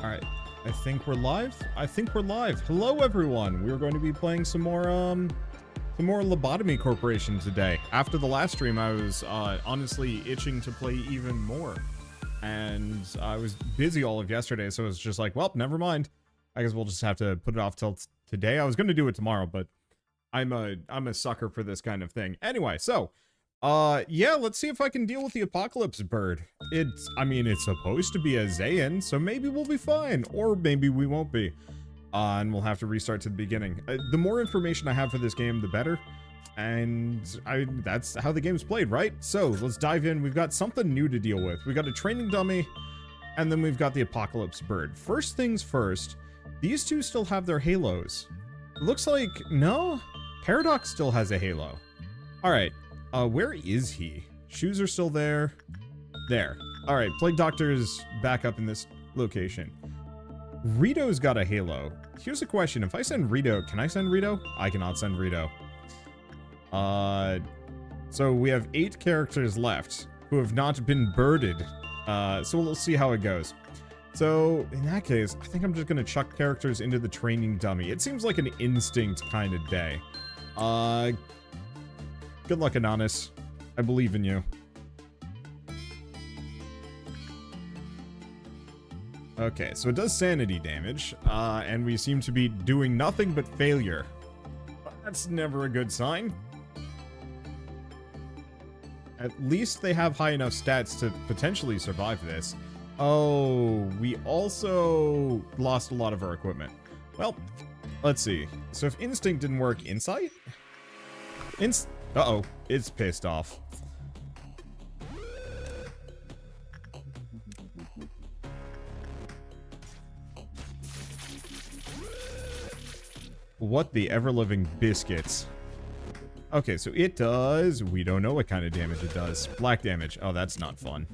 Alright, I think we're live. Hello, everyone. We're going to be playing some more Lobotomy Corporation today. After the last stream, I was honestly itching to play even more. And I was busy all of yesterday, so it was just like, well, never mind. I guess we'll just have to put it off till today. I was going to do it tomorrow, but I'm a sucker for this kind of thing. Anyway, so yeah, let's see if I can deal with the apocalypse bird. I mean, it's supposed to be a Zayan, so maybe we'll be fine, or maybe we won't be. And we'll have to restart to the beginning. The more information I have for this game, the better. And that's how the game's played, right? So, let's dive in. We've got something new to deal with. We've got a training dummy, and then we've got the apocalypse bird. First things first, these two still have their halos. It looks like, no? Paradox still has a halo. Alright. Where is he? Shoes are still there. There. Alright, Plague Doctor is back up in this location. Rito's got a halo. Here's a question. If I send Rito, can I send Rito? I cannot send Rito. So we have 8 characters left who have not been birded. So we'll see how it goes. So, in that case, I think I'm just gonna chuck characters into the training dummy. It seems like an instinct kind of day. Good luck, Inanis. I believe in you. Okay, so it does sanity damage, and we seem to be doing nothing but failure. That's never a good sign. At least they have high enough stats to potentially survive this. Oh, we also lost a lot of our equipment. Well, let's see. So if instinct didn't work, insight? Uh-oh, it's pissed off. What the ever-living biscuits. Okay, so it does... We don't know what kind of damage it does. Black damage. Oh, that's not fun.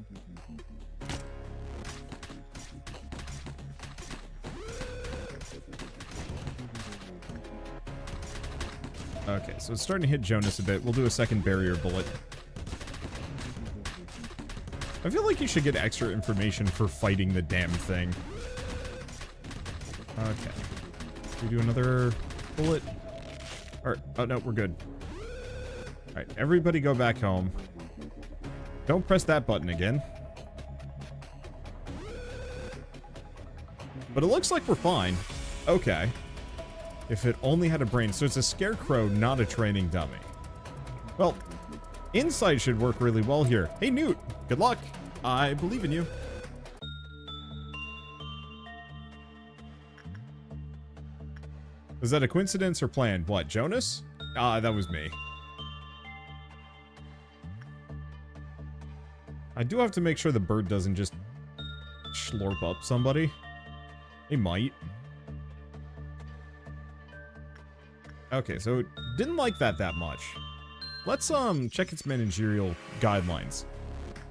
Okay, so it's starting to hit Jonas a bit. We'll do a second barrier bullet. I feel like you should get extra information for fighting the damn thing. Okay. We do another bullet. Or, oh no, we're good. Alright, everybody go back home. Don't press that button again. But it looks like we're fine. Okay. If it only had a brain. So it's a scarecrow, not a training dummy. Well, insight should work really well here. Hey, Newt. Good luck. I believe in you. Was that a coincidence or planned? What, Jonas? Ah, that was me. I do have to make sure the bird doesn't just slurp up somebody. He might. Okay, so it didn't like that much. Let's, check its managerial guidelines.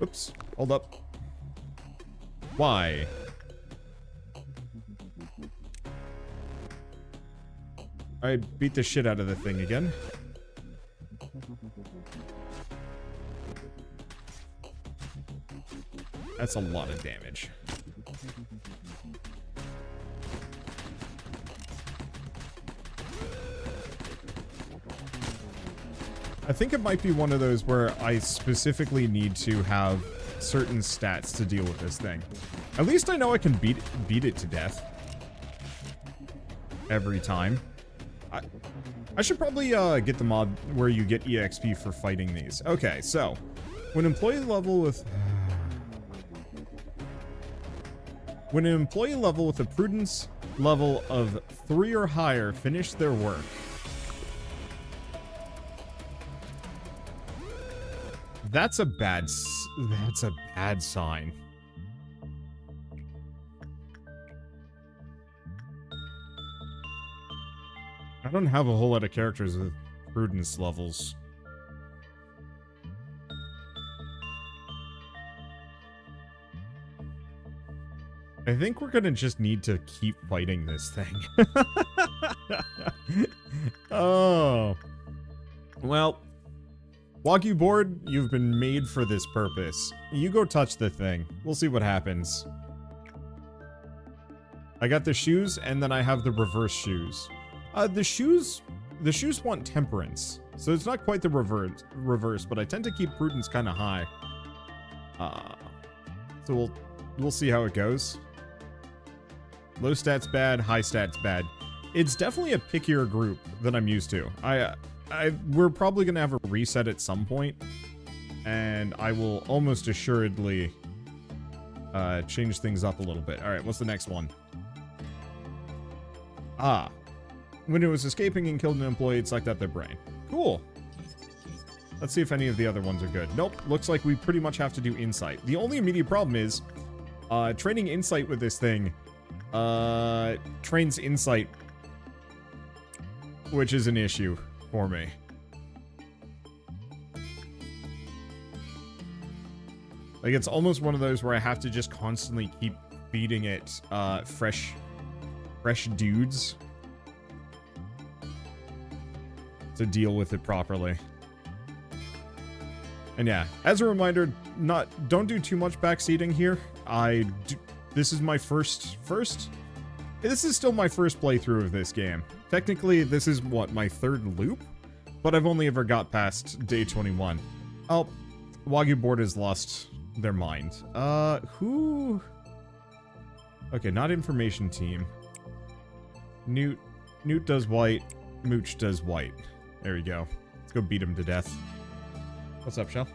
Oops, hold up. Why? I beat the shit out of the thing again. That's a lot of damage. I think it might be one of those where I specifically need to have certain stats to deal with this thing. At least I know I can beat it to death. Every time. I should probably get the mod where you get EXP for fighting these. Okay, so when an employee level with a prudence level of 3 or higher finish their work. That's a bad sign. I don't have a whole lot of characters with prudence levels. I think we're gonna just need to keep fighting this thing. Oh. Well, Wagyu board, you've been made for this purpose. You go touch the thing. We'll see what happens. I got the shoes, and then I have the reverse shoes. The shoes want temperance, so it's not quite the reverse, but I tend to keep prudence kind of high. So we'll see how it goes. Low stats bad, high stats bad. It's definitely a pickier group than I'm used to. We're probably gonna have a reset at some point, and I will almost assuredly change things up a little bit. All right, what's the next one? When it was escaping and killed an employee, it sucked out their brain. Cool. Let's see if any of the other ones are good. Nope, looks like we pretty much have to do insight. The only immediate problem is training insight with this thing trains insight, which is an issue for me. Like, it's almost one of those where I have to just constantly keep feeding it fresh dudes to deal with it properly. And yeah, as a reminder, don't do too much backseating here. This is my first. This is still my first playthrough of this game. Technically, this is what, my third loop, but I've only ever got past day 21. Oh, Wagyu board has lost their mind. Who? Okay, not information team. Newt does white. Mooch does white. There we go. Let's go beat him to death. What's up, Shell?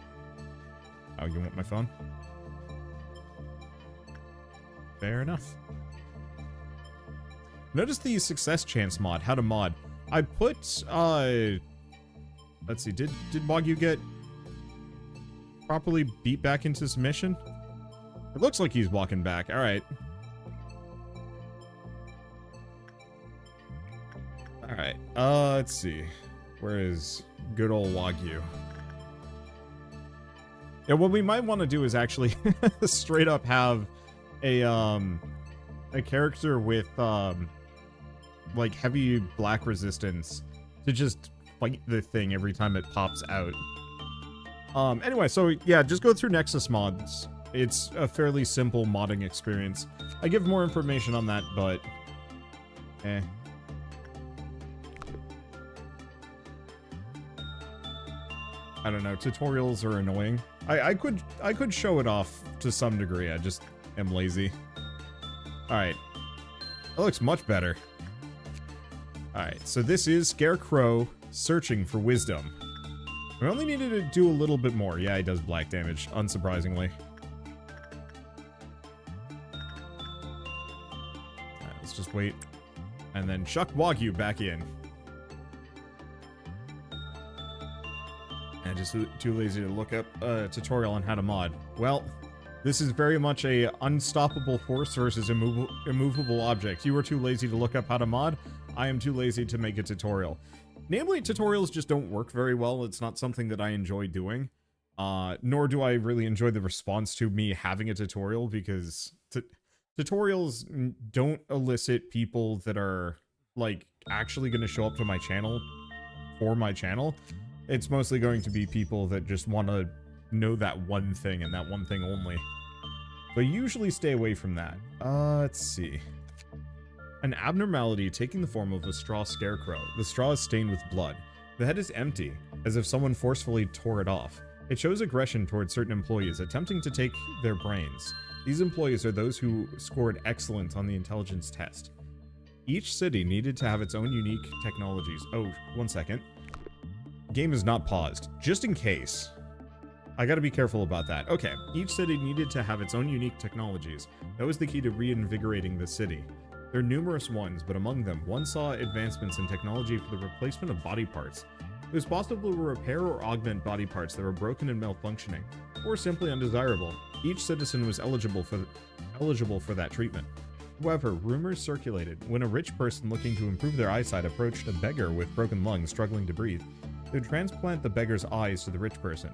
Oh, you want my phone? Fair enough. Notice the success chance mod. How to mod. I put, let's see, did Wagyu get properly beat back into submission? It looks like he's walking back. All right. All right. Let's see. Where is good old Wagyu? Yeah, what we might want to do is actually straight up have a character with like heavy black resistance to just fight the thing every time it pops out. Anyway, so yeah, just go through Nexus mods. It's a fairly simple modding experience. I give more information on that, but I don't know, tutorials are annoying. I could show it off to some degree, I just am lazy. Alright. That looks much better. Alright, so this is Scarecrow searching for wisdom. We only needed to do a little bit more. Yeah, he does black damage, unsurprisingly. Alright, let's just wait. And then chuck Wagyu back in. And just too lazy to look up a tutorial on how to mod. Well, this is very much a unstoppable force versus immovable object. You were too lazy to look up how to mod. I am too lazy to make a tutorial. Namely, tutorials just don't work very well. It's not something that I enjoy doing. Nor do I really enjoy the response to me having a tutorial, because tutorials don't elicit people that are, like, actually going to show up to my channel for my channel. It's mostly going to be people that just want to know that one thing and that one thing only. But usually stay away from that. Let's see. An abnormality taking the form of a straw scarecrow. The straw is stained with blood. The head is empty, as if someone forcefully tore it off. It shows aggression towards certain employees, attempting to take their brains. These employees are those who scored excellent on the intelligence test. Each city needed to have its own unique technologies. Oh, one second. Game is not paused, just in case. I gotta be careful about that. Okay, each city needed to have its own unique technologies. That was the key to reinvigorating the city. There are numerous ones, but among them, one saw advancements in technology for the replacement of body parts. It was possible to repair or augment body parts that were broken and malfunctioning, or simply undesirable. Each citizen was eligible for that treatment. However, rumors circulated. When a rich person looking to improve their eyesight approached a beggar with broken lungs struggling to breathe, they would transplant the beggar's eyes to the rich person.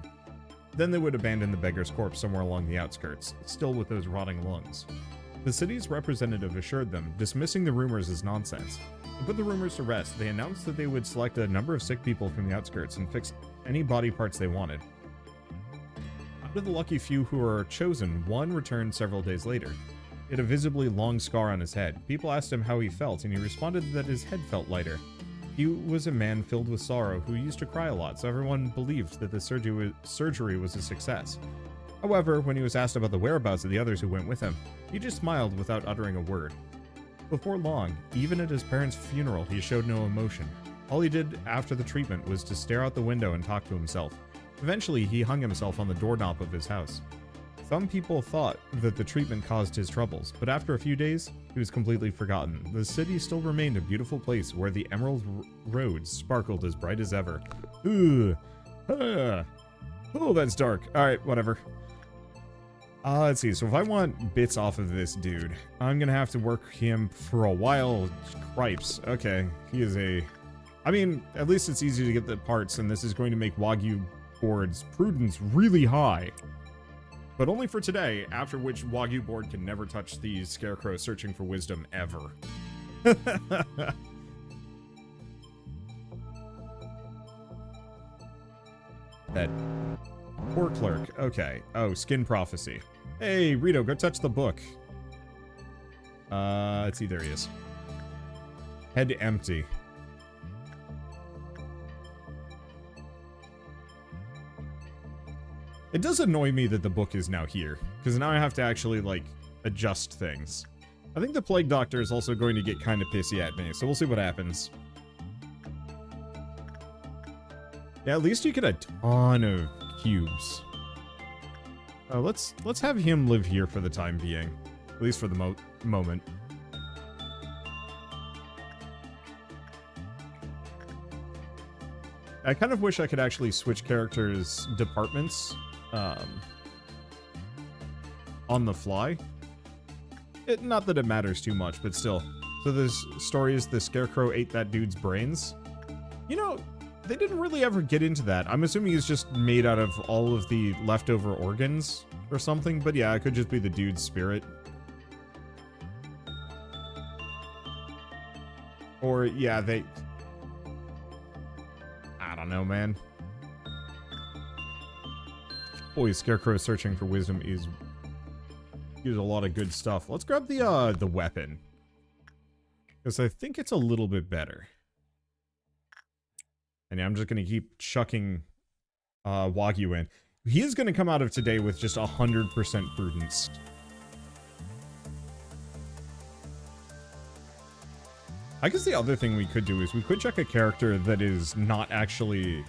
Then they would abandon the beggar's corpse somewhere along the outskirts, still with those rotting lungs. The city's representative assured them, dismissing the rumors as nonsense. To put the rumors to rest, they announced that they would select a number of sick people from the outskirts and fix any body parts they wanted. Out of the lucky few who were chosen, one returned several days later. He had a visibly long scar on his head. People asked him how he felt, and he responded that his head felt lighter. He was a man filled with sorrow who used to cry a lot, so everyone believed that the surgery was a success. However, when he was asked about the whereabouts of the others who went with him, he just smiled without uttering a word. Before long, even at his parents' funeral, he showed no emotion. All he did after the treatment was to stare out the window and talk to himself. Eventually, he hung himself on the doorknob of his house. Some people thought that the treatment caused his troubles, but after a few days, he was completely forgotten. The city still remained a beautiful place where the emerald roads sparkled as bright as ever. Ooh. Oh, that's dark. Alright, whatever. Let's see. So if I want bits off of this dude, I'm gonna have to work him for a while. Cripes. Okay. He is a... I mean, at least it's easy to get the parts, and this is going to make Wagyu board's prudence really high. But only for today, after which Wagyu board can never touch the Scarecrow searching for wisdom ever. That poor clerk. Okay. Oh, skin prophecy. Hey, Rito, go touch the book. Let's see, there he is. Head empty. It does annoy me that the book is now here, because now I have to actually, like, adjust things. I think the Plague Doctor is also going to get kind of pissy at me, so we'll see what happens. Yeah, at least you get a ton of cubes. Let's have him live here for the time being. At least for the moment. I kind of wish I could actually switch characters' departments on the fly. Not that it matters too much, but still. So this story is the Scarecrow ate that dude's brains. You know, they didn't really ever get into that. I'm assuming he's just made out of all of the leftover organs or something, but yeah, it could just be the dude's spirit. Or, yeah, they... I don't know, man. Boy, Scarecrow searching for wisdom is a lot of good stuff. Let's grab the weapon, because I think it's a little bit better. And yeah, I'm just gonna keep chucking Wagyu in. He is gonna come out of today with just 100% prudence. I guess the other thing we could do is we could check a character that is not actually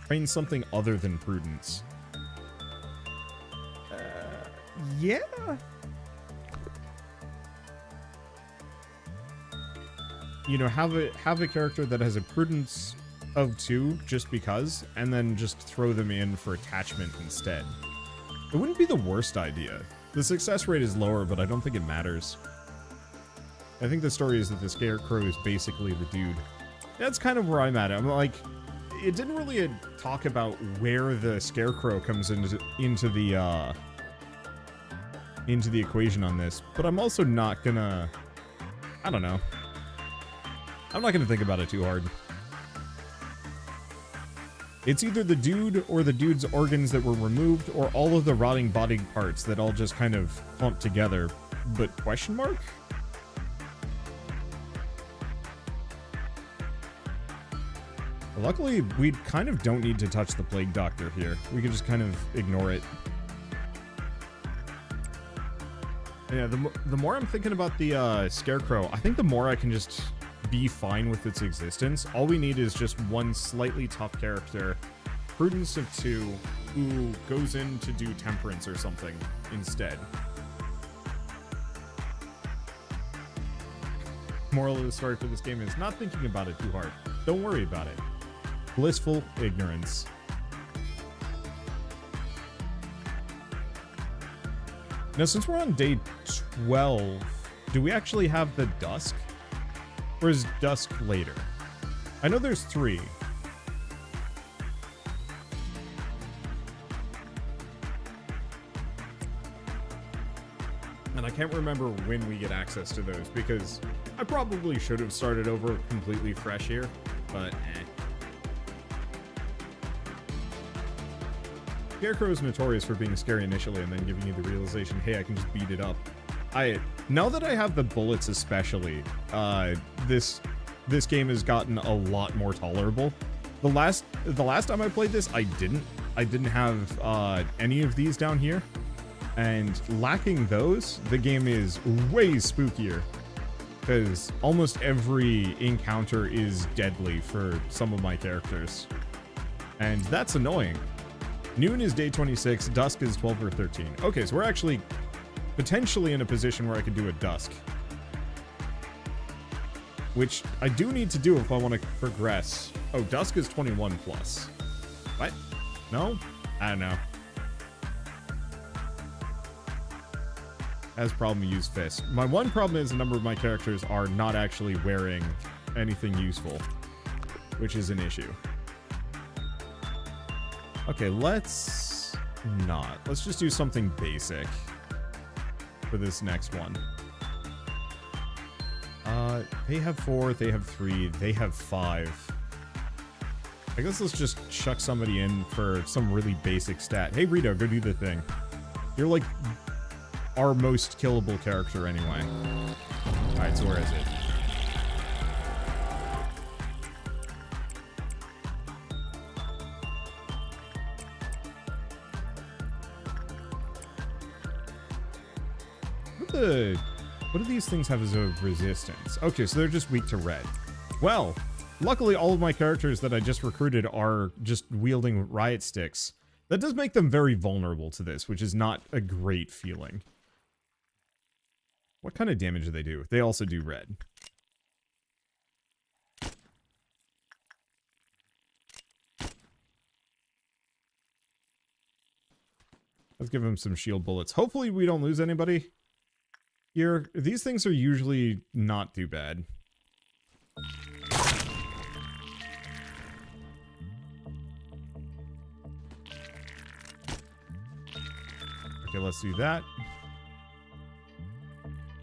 trained something other than prudence. Yeah. You know, have a character that has a prudence of 2 just because, and then just throw them in for attachment instead. It wouldn't be the worst idea. The success rate is lower, but I don't think it matters. I think the story is that the Scarecrow is basically the dude. That's kind of where I'm at. I'm like, it didn't really talk about where the Scarecrow comes into the equation on this, but I'm also not gonna... I don't know. I'm not gonna think about it too hard. It's either the dude or the dude's organs that were removed, or all of the rotting body parts that all just kind of clump together, but question mark? Luckily, we kind of don't need to touch the Plague Doctor here. We can just kind of ignore it. Yeah, the more I'm thinking about the Scarecrow, I think the more I can just be fine with its existence. All we need is just one slightly tough character, prudence of 2, who goes in to do temperance or something instead. Moral of the story for this game is not thinking about it too hard. Don't worry about it. Blissful ignorance. Now, since we're on day 12, do we actually have the dusk? Or is dusk later? I know there's 3. And I can't remember when we get access to those, because I probably should have started over completely fresh here, but eh. Scarecrow is notorious for being scary initially and then giving you the realization, hey, I can just beat it up. Now that I have the bullets especially, this game has gotten a lot more tolerable. The last time I played this, I didn't have any of these down here. And lacking those, the game is way spookier. Because almost every encounter is deadly for some of my characters. And that's annoying. Noon is day 26, dusk is 12 or 13. Okay, so we're actually potentially in a position where I can do a dusk. Which I do need to do if I want to progress. Oh, dusk is 21 plus. What? No? I don't know. As problem, use fist. My one problem is a number of my characters are not actually wearing anything useful, which is an issue. Okay, let's not. Let's just do something basic for this next one. They have 4, they have 3, they have 5. I guess let's just chuck somebody in for some really basic stat. Hey, Rito, go do the thing. You're like our most killable character anyway. Alright, so where is it? What do these things have as a resistance? Okay, so they're just weak to red. Well, luckily all of my characters that I just recruited are just wielding riot sticks. That does make them very vulnerable to this, which is not a great feeling. What kind of damage do they do? They also do red. Let's give him some shield bullets. Hopefully we don't lose anybody here. These things are usually not too bad. Okay, let's do that.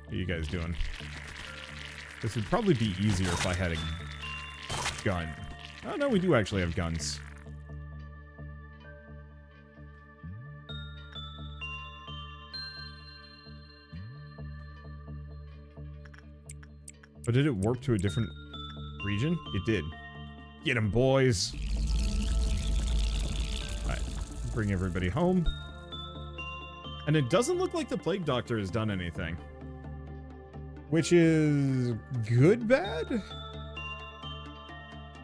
What are you guys doing? This would probably be easier if I had a gun. Oh no, we do actually have guns. But did it warp to a different region? It did. Get 'em, boys. Alright, bring everybody home. And it doesn't look like the Plague Doctor has done anything. Which is good, bad?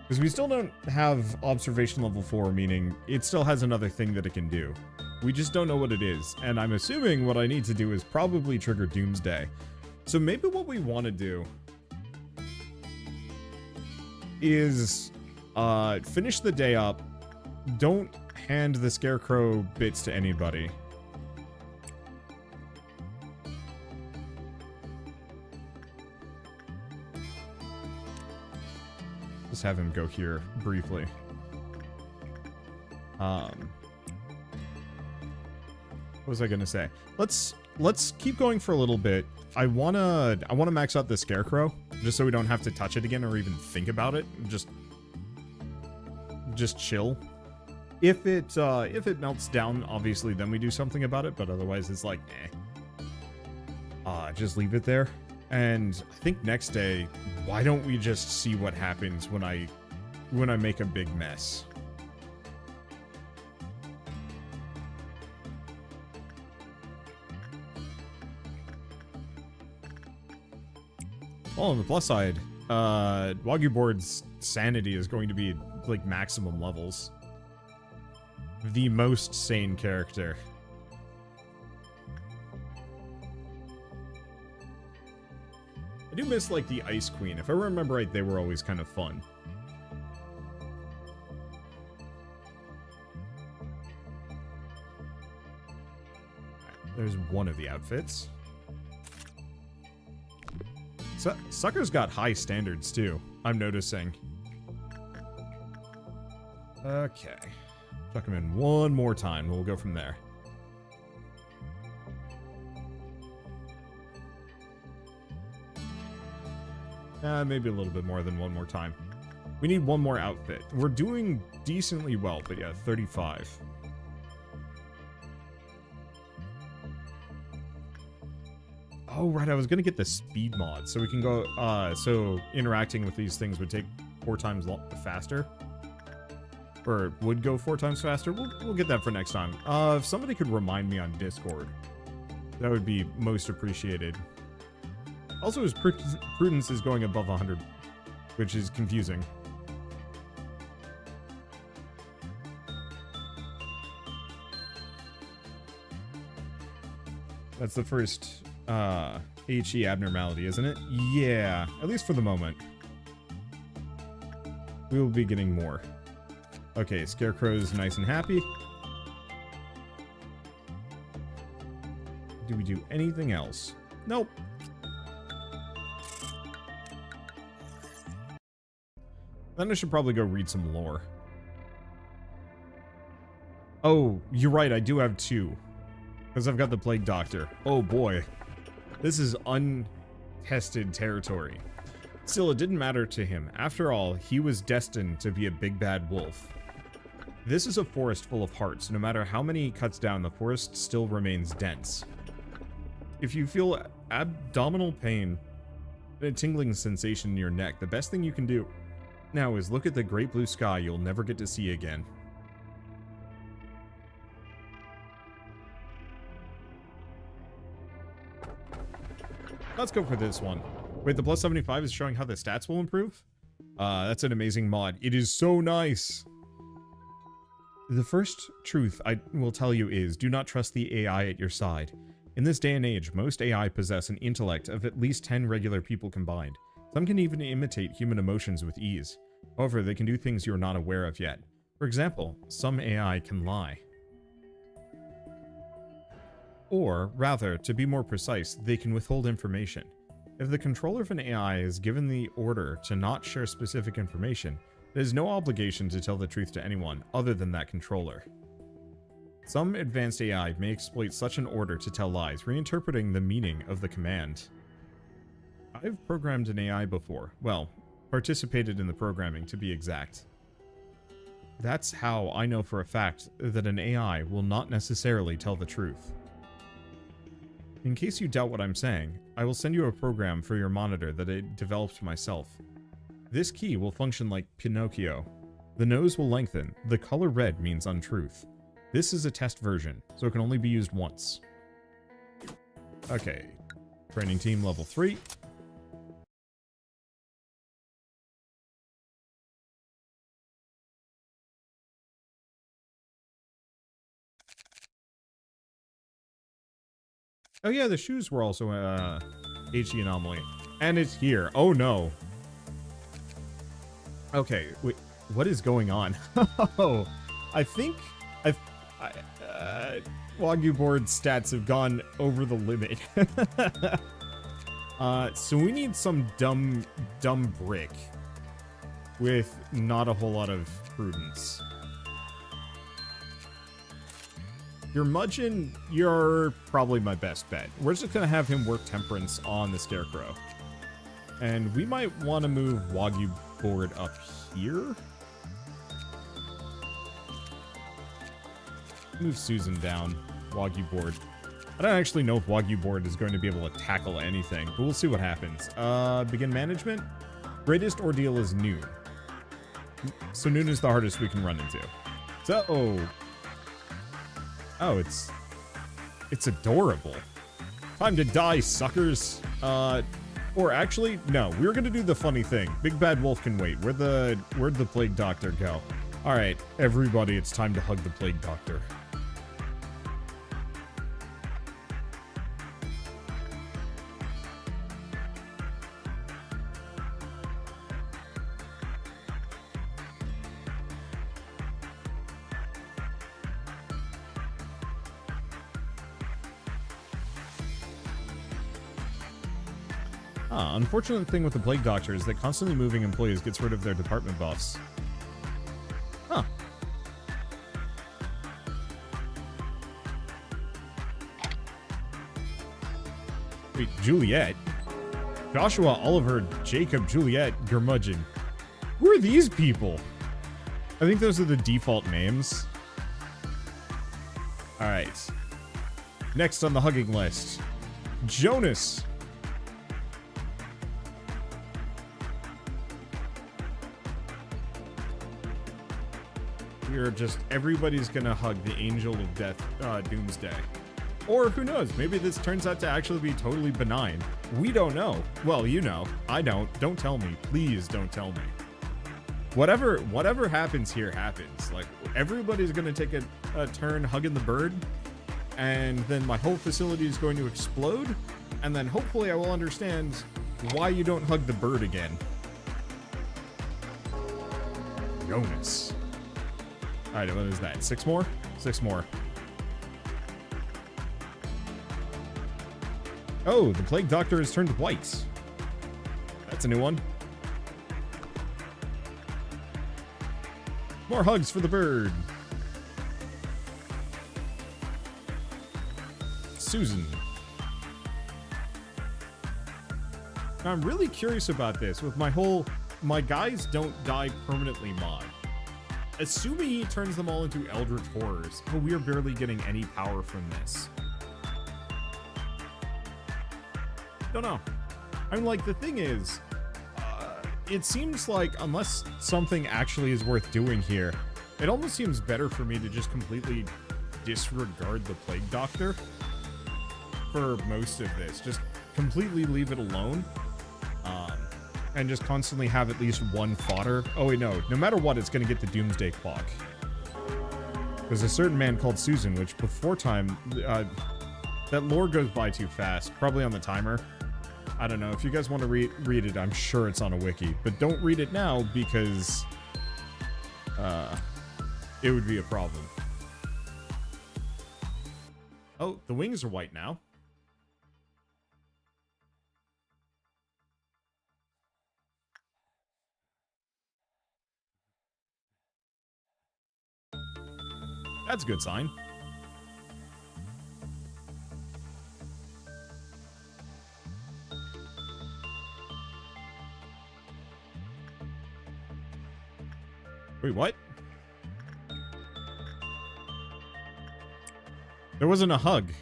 Because we still don't have observation level 4, meaning it still has another thing that it can do. We just don't know what it is. And I'm assuming what I need to do is probably trigger Doomsday. So maybe what we want to do is finish the day up. Don't hand the Scarecrow bits to anybody. Just have him go here briefly. What was I gonna say? Let's keep going for a little bit. I wanna max out the Scarecrow just so we don't have to touch it again or even think about it. Just chill. If it melts down, obviously then we do something about it, but otherwise it's like, eh. Just leave it there. And I think next day, why don't we just see what happens when I make a big mess? Well, on the plus side, Wagyu Board's sanity is going to be like maximum levels. The most sane character. I do miss, like, the Ice Queen. If I remember right, they were always kind of fun. Right, there's one of the outfits. Sucker's got high standards, too. I'm noticing. Okay. Chuck him in one more time. We'll go from there. Maybe a little bit more than one more time. We need one more outfit. We're doing decently well, but yeah, 35. Oh, right, I was gonna get the speed mod, so we can go, so interacting with these things would take 4 times faster. Or would go 4 times faster. We'll get that for next time. If somebody could remind me on Discord, that would be most appreciated. Also, his prudence is going above 100, which is confusing. That's the first HE abnormality, isn't it? Yeah, at least for the moment. We will be getting more. Okay, Scarecrow's nice and happy. Do we do anything else? Nope. Then I should probably go read some lore. Oh, you're right, I do have 2. Because I've got the Plague Doctor. Oh boy. This is untested territory. Still, it didn't matter to him. After all, he was destined to be a big bad wolf. This is a forest full of hearts. No matter how many he cuts down, the forest still remains dense. If you feel abdominal pain and a tingling sensation in your neck, the best thing you can do now is look at the great blue sky you'll never get to see again. Let's go for this one. Wait, the plus 75 is showing how the stats will improve? That's an amazing mod. It is so nice. The first truth I will tell you is, do not trust the AI at your side. In this day and age, most AI possess an intellect of at least 10 regular people combined. Some can even imitate human emotions with ease. However, they can do things you are not aware of yet. For example, some AI can lie. Or, rather, to be more precise, they can withhold information. If the controller of an AI is given the order to not share specific information, there is no obligation to tell the truth to anyone other than that controller. Some advanced AI may exploit such an order to tell lies, reinterpreting the meaning of the command. I've programmed an AI before. Well, participated in the programming, to be exact. That's how I know for a fact that an AI will not necessarily tell the truth. In case you doubt what I'm saying, I will send you a program for your monitor that I developed myself. This key will function like Pinocchio. The nose will lengthen. The color red means untruth. This is a test version, so it can only be used once. Okay. Training team level 3. Oh yeah, the shoes were also HE anomaly. And it's here. Oh no. Okay, wait, what is going on? Oh, I think Wagyu board stats have gone over the limit. So we need some dumb brick with not a whole lot of prudence. Curmudgeon, you're probably my best bet. We're just gonna have him work temperance on the Scarecrow. And we might want to move Wagyu board up here. Move Susan down, Wagyu board. I don't actually know if Wagyu board is going to be able to tackle anything, but we'll see what happens. Begin management. Greatest ordeal is noon. So noon is the hardest we can run into. So, oh, it's adorable. Time to die, suckers. Or actually, no, we're gonna do the funny thing. Big Bad Wolf can wait. Where'd the Plague Doctor go? All right, everybody, it's time to hug the Plague Doctor. Unfortunate thing with the Plague Doctor is that constantly moving employees gets rid of their department buffs. Huh. Wait, Juliet? Joshua, Oliver, Jacob, Juliet, Curmudgeon. Who are these people? I think those are the default names. Alright. Next on the hugging list. Jonas. We're just, everybody's gonna hug the angel of death, Doomsday. Or who knows, maybe this turns out to actually be totally benign. We don't know. Well, you know, I don't. Don't tell me. Please don't tell me. Whatever happens here happens. Like, everybody's gonna take a turn hugging the bird, and then my whole facility is going to explode, and then hopefully I will understand why you don't hug the bird again. Jonas. Alright, what is that? 6 more? 6 more. Oh, the Plague Doctor has turned white. That's a new one. More hugs for the bird. Susan. Now, I'm really curious about this with my guys don't die permanently mod. Assuming he turns them all into Eldritch Horrors, but we are barely getting any power from this. Don't know. I mean, like, the thing is, it seems like unless something actually is worth doing here, it almost seems better for me to just completely disregard the Plague Doctor for most of this. Just completely leave it alone. And just constantly have at least one fodder. Oh wait, no matter what, it's gonna get the Doomsday clock. There's a certain man called Susan, which before time, that lore goes by too fast. Probably on the timer. I don't know. If you guys want to read it, I'm sure it's on a wiki. But don't read it now because it would be a problem. Oh, the wings are white now. That's a good sign. Wait, what? There wasn't a hug.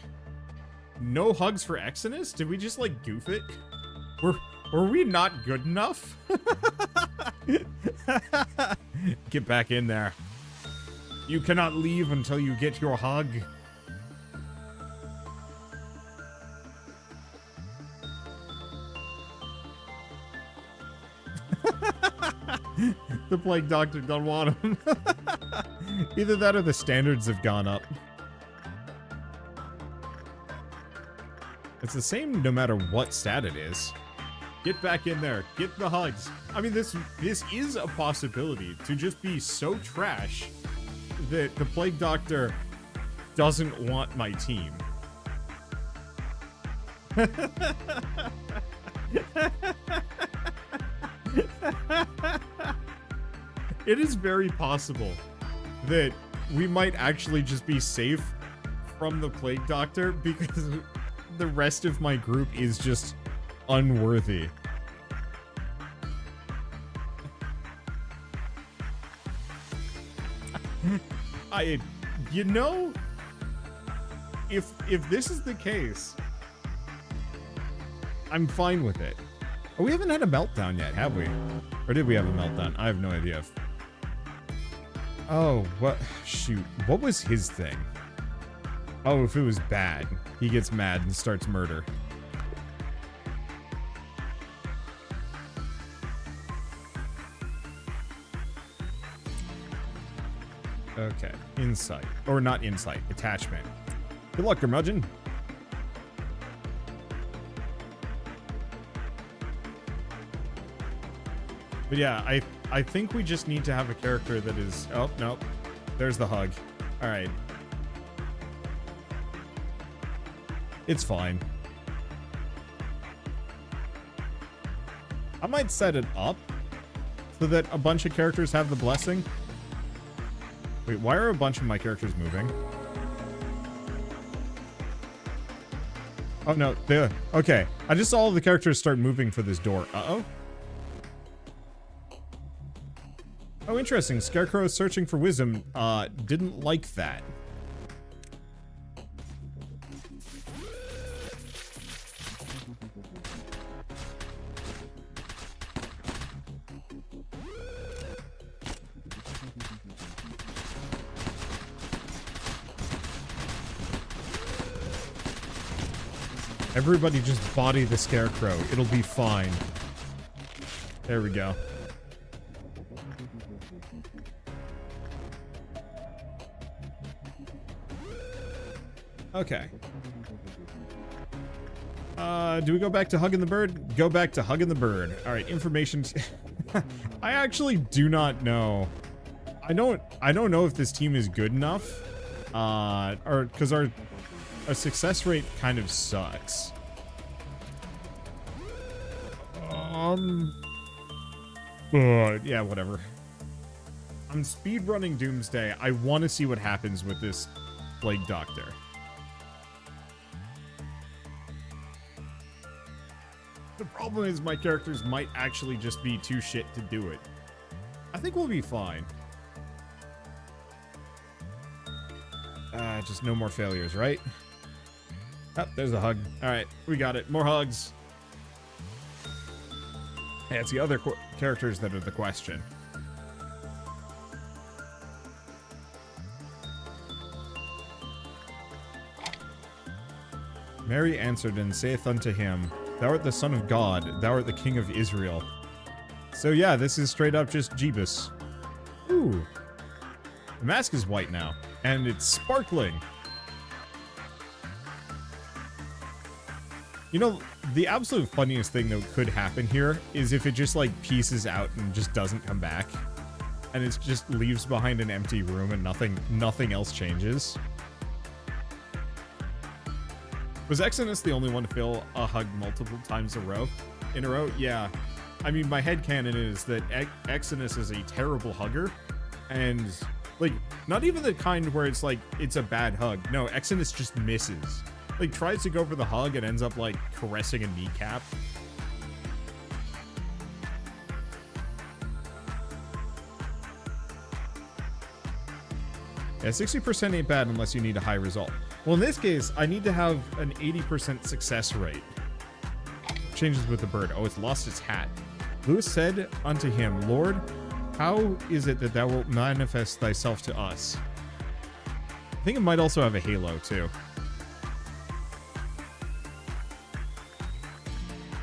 No hugs for Exodus? Did we just, like, goof it? Were we not good enough? Get back in there. You cannot leave until you get your hug. The Plague Doctor don't want him. Either that or the standards have gone up. It's the same no matter what stat it is. Get back in there. Get the hugs. I mean, this is a possibility to just be so trash that the Plague Doctor doesn't want my team. It is very possible that we might actually just be safe from the Plague Doctor because the rest of my group is just unworthy. You know, if this is the case, I'm fine with it. Oh, we haven't had a meltdown yet, have we? Or did we have a meltdown? I have no idea. Oh, what? Shoot. What was his thing? Oh, if it was bad, he gets mad and starts murder. Okay, insight. Or not insight, attachment. Good luck, curmudgeon. But yeah, I think we just need to have a character that is... Oh, no. There's the hug. Alright. It's fine. I might set it up so that a bunch of characters have the blessing. Wait, why are a bunch of my characters moving? Oh, no. Okay. I just saw all the characters start moving for this door. Uh-oh. Oh, interesting. Scarecrow searching for wisdom didn't like that. Everybody just body the scarecrow. It'll be fine. There we go. Okay. Do we go back to hugging the bird? Go back to hugging the bird. All right, information. I actually do not know. I don't know if this team is good enough. Or because our success rate kind of sucks. Yeah, whatever. I'm speedrunning Doomsday. I want to see what happens with this Plague Doctor. The problem is my characters might actually just be too shit to do it. I think we'll be fine. Just no more failures, right? Oh, there's a hug. All right, we got it. More hugs. Yeah, it's the other characters that are the question. Mary answered and saith unto him, Thou art the Son of God, thou art the King of Israel. So yeah, this is straight up just Jeebus. Ooh. The mask is white now, and it's sparkling. You know, the absolute funniest thing that could happen here is if it just, like, pieces out and just doesn't come back. And it just leaves behind an empty room and nothing else changes. Was Exodus the only one to fail a hug multiple times in a row? Yeah. I mean, my headcanon is that Exodus is a terrible hugger. And, like, not even the kind where it's like, it's a bad hug. No, Exodus just misses. Like, tries to go for the hug and ends up, like, caressing a kneecap. Yeah, 60% ain't bad unless you need a high result. Well, in this case, I need to have an 80% success rate. Changes with the bird. Oh, it's lost its hat. Lewis said unto him, Lord, how is it that thou wilt manifest thyself to us? I think it might also have a halo, too.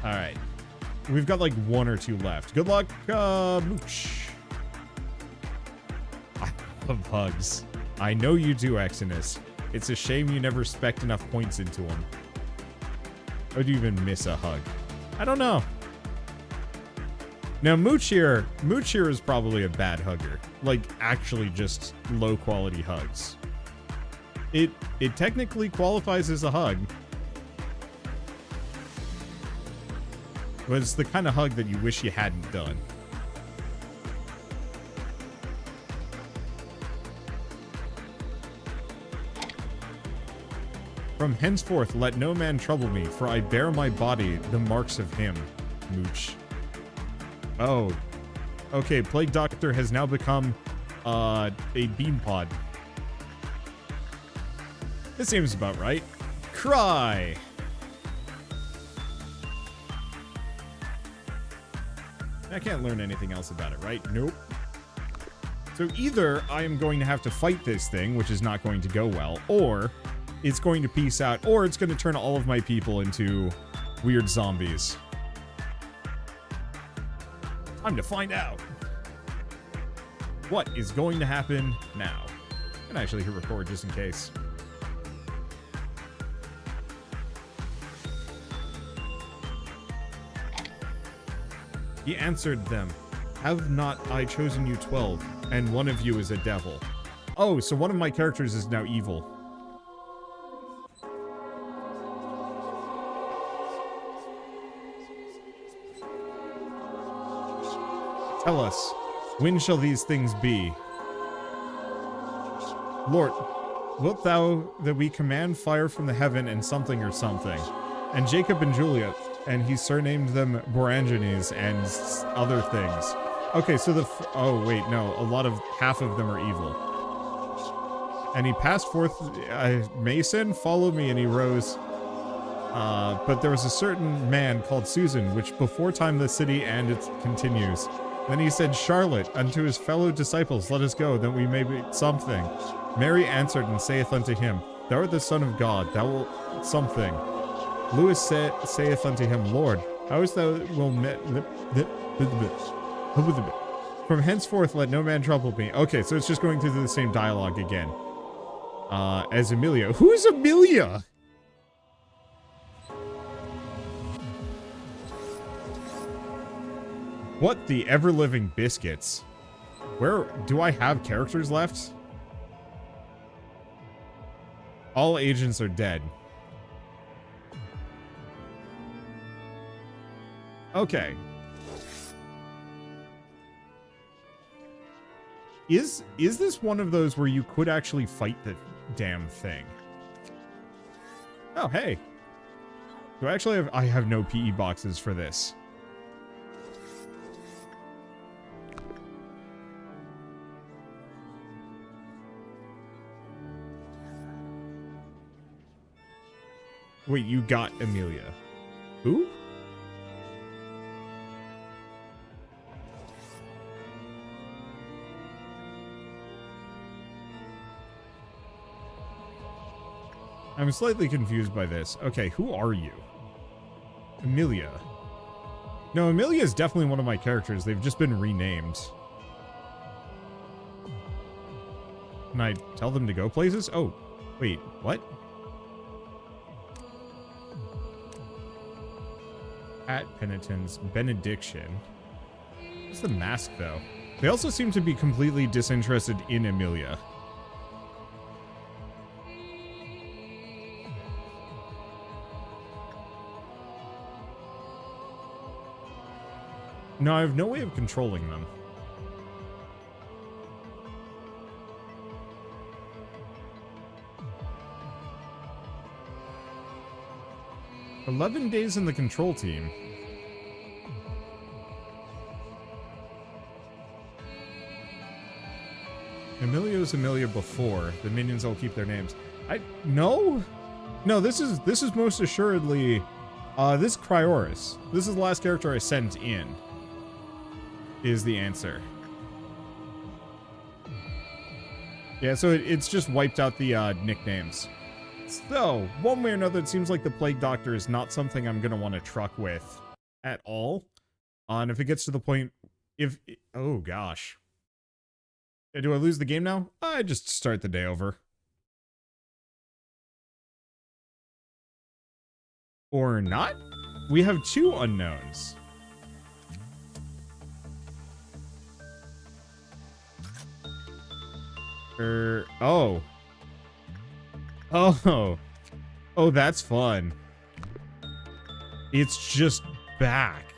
Alright. We've got like 1 or 2 left. Good luck, Mooch. I love hugs. I know you do, Exodus. It's a shame you never spec'd enough points into them. How do you even miss a hug? I don't know. Now, Mooch here is probably a bad hugger. Like, actually just low-quality hugs. It technically qualifies as a hug. But it's the kind of hug that you wish you hadn't done. From henceforth let no man trouble me, for I bear my body the marks of him. Mooch. Oh. Okay, Plague Doctor has now become a bean pod. This seems about right. Cry! I can't learn anything else about it, right? Nope. So either I am going to have to fight this thing, which is not going to go well, or it's going to peace out, or it's going to turn all of my people into weird zombies. Time to find out. What is going to happen now? I'm gonna actually hit record just in case. He answered them, Have not I chosen you 12, and one of you is a devil? Oh, so one of my characters is now evil. Tell us, when shall these things be? Lord, wilt thou that we command fire from the heaven and something or something? And Jacob and Juliet, and he surnamed them Borangenes and other things. Okay, so oh wait, no, half of them are evil. And he passed forth, Mason, follow me, and he rose. But there was a certain man called Susan, which before time the city, and it continues. Then he said, Charlotte, unto his fellow disciples, let us go, that we may be something. Mary answered and saith unto him, Thou art the Son of God, thou wilt something. Lewis saith unto him, Lord, how is thou will met... From henceforth let no man trouble me. Okay, so it's just going through the same dialogue again. As Amelia. Who's Amelia? What the ever-living biscuits? Where do I have characters left? All agents are dead. Okay. Is this one of those where you could actually fight the damn thing? Oh, hey. Do I actually have... I have no PE boxes for this. Wait, you got Amelia. Who? I'm slightly confused by this. Okay, who are you? Amelia. No, Amelia is definitely one of my characters. They've just been renamed. Can I tell them to go places? Oh, wait, what? At penitence, benediction. What's the mask, though? They also seem to be completely disinterested in Amelia. No, I have no way of controlling them. "11 days in the control team." Amelia was Amelia before. The minions all keep their names. No, this is most assuredly this is Cryoris. This is the last character I sent in. Is the answer. Yeah, so it's just wiped out the nicknames. So, one way or another, it seems like the Plague Doctor is not something I'm going to want to truck with at all. And if it gets to the point... oh, gosh. Do I lose the game now? I just start the day over. Or not? We have 2 unknowns. Oh. Oh, that's fun. It's just back.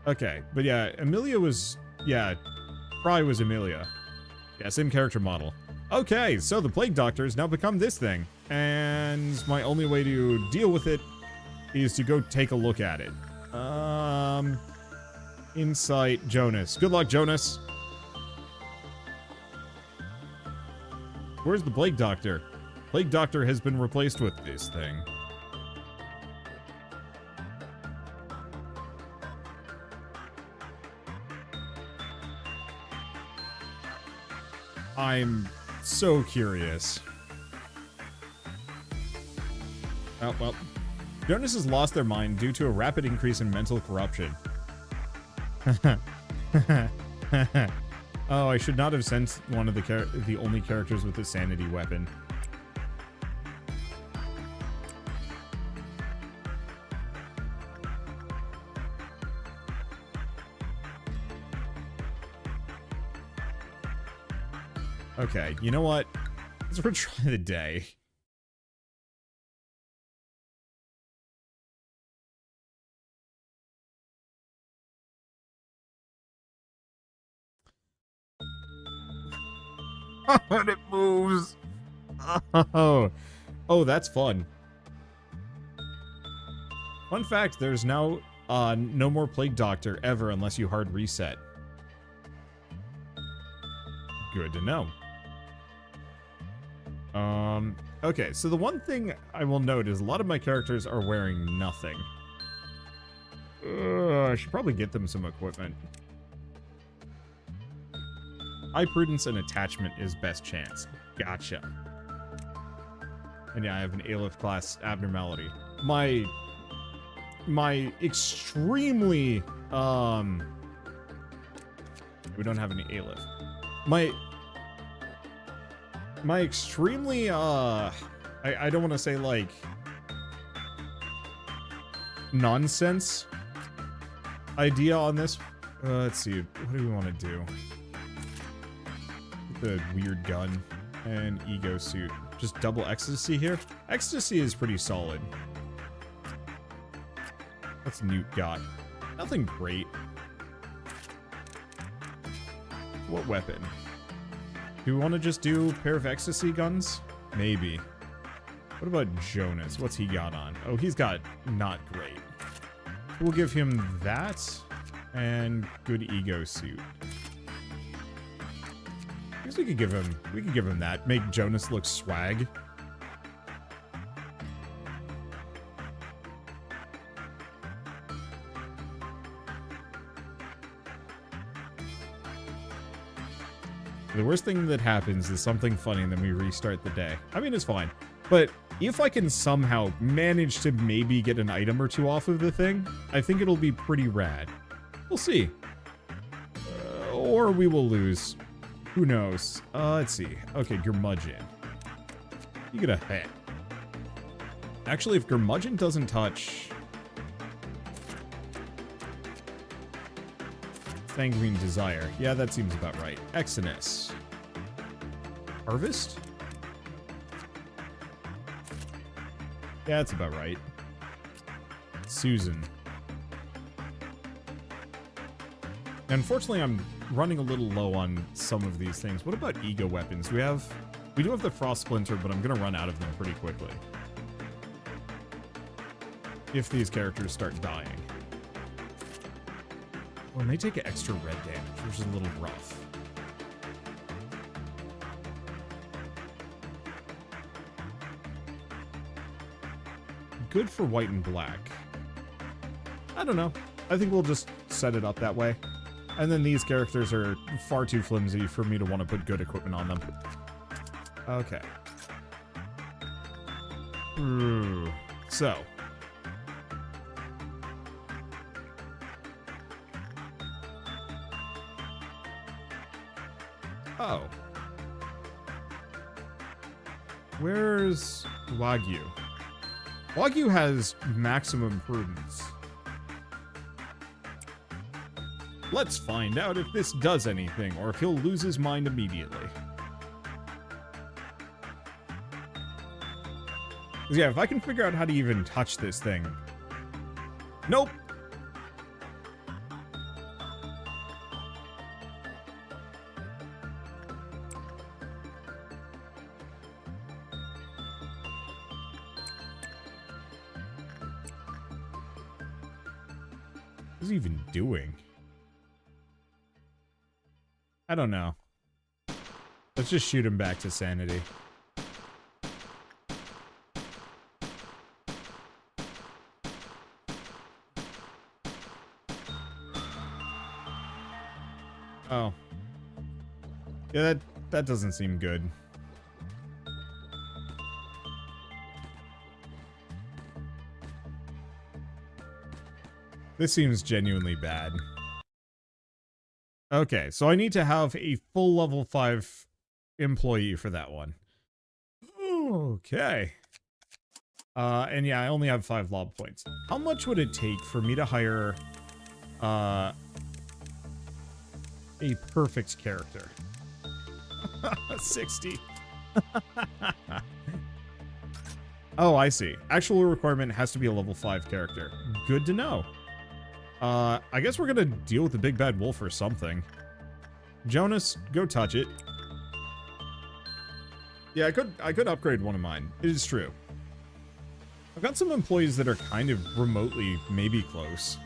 Okay, but yeah, Amelia was... Yeah, Fry was Amelia. Yeah, same character model. Okay, so the Plague Doctor has now become this thing. And my only way to deal with it is to go take a look at it. Insight, Jonas. Good luck, Jonas. Where's the Plague Doctor? Plague Doctor has been replaced with this thing. I'm so curious. Oh, well. Jonas has lost their mind due to a rapid increase in mental corruption. Oh, I should not have sent one of the only characters with a sanity weapon. Okay, you know what? Let's retry the day. And it moves. Oh, that's fun. Fun fact, there's now no more Plague Doctor ever unless you hard reset. Good to know. Okay, so the one thing I will note is a lot of my characters are wearing nothing. I should probably get them some equipment. High prudence and attachment is best chance. Gotcha. And yeah, I have an Aleph class abnormality. My extremely, we don't have any Aleph. My extremely, I don't want to say, like, nonsense idea on this. Let's see, what do we want to do? The weird gun and ego suit. Just double ecstasy here. Ecstasy is pretty solid. What's Newt got? Nothing great. What weapon? Do we want to just do a pair of ecstasy guns? Maybe. What about Jonas? What's he got on? Oh, he's got not great. We'll give him that and good ego suit. I guess we could give him that. Make Jonas look swag. The worst thing that happens is something funny and then we restart the day. I mean, it's fine. But if I can somehow manage to maybe get an item or two off of the thing, I think it'll be pretty rad. We'll see. Or we will lose. Who knows? Let's see. Okay, Gurmudgeon. You get a hit. Actually, if Gurmudgeon doesn't touch... Sanguine Desire. Yeah, that seems about right. Exodus. Harvest? Yeah, that's about right. Susan. Unfortunately, I'm running a little low on some of these things. What about ego weapons? We do have the Frost Splinter, but I'm gonna run out of them pretty quickly. If these characters start dying. Well, and they take extra red damage, which is a little rough. Good for white and black. I don't know. I think we'll just set it up that way. And then these characters are far too flimsy for me to want to put good equipment on them. Okay. So. Oh. Where's Wagyu? Wagyu has maximum prudence. Let's find out if this does anything, or if he'll lose his mind immediately. Yeah, if I can figure out how to even touch this thing. Nope. What's he even doing? I don't know. Let's just shoot him back to sanity. Oh. Yeah, that doesn't seem good. This seems genuinely bad. Okay, so I need to have a full level 5 employee for that one. Okay. And yeah, I only have 5 lob points. How much would it take for me to hire a perfect character? 60. Oh, I see. Actual requirement has to be a level 5 character. Good to know. I guess we're gonna deal with the big bad wolf or something. Jonas, go touch it. Yeah, I could upgrade one of mine. It is true. I've got some employees that are kind of remotely maybe close.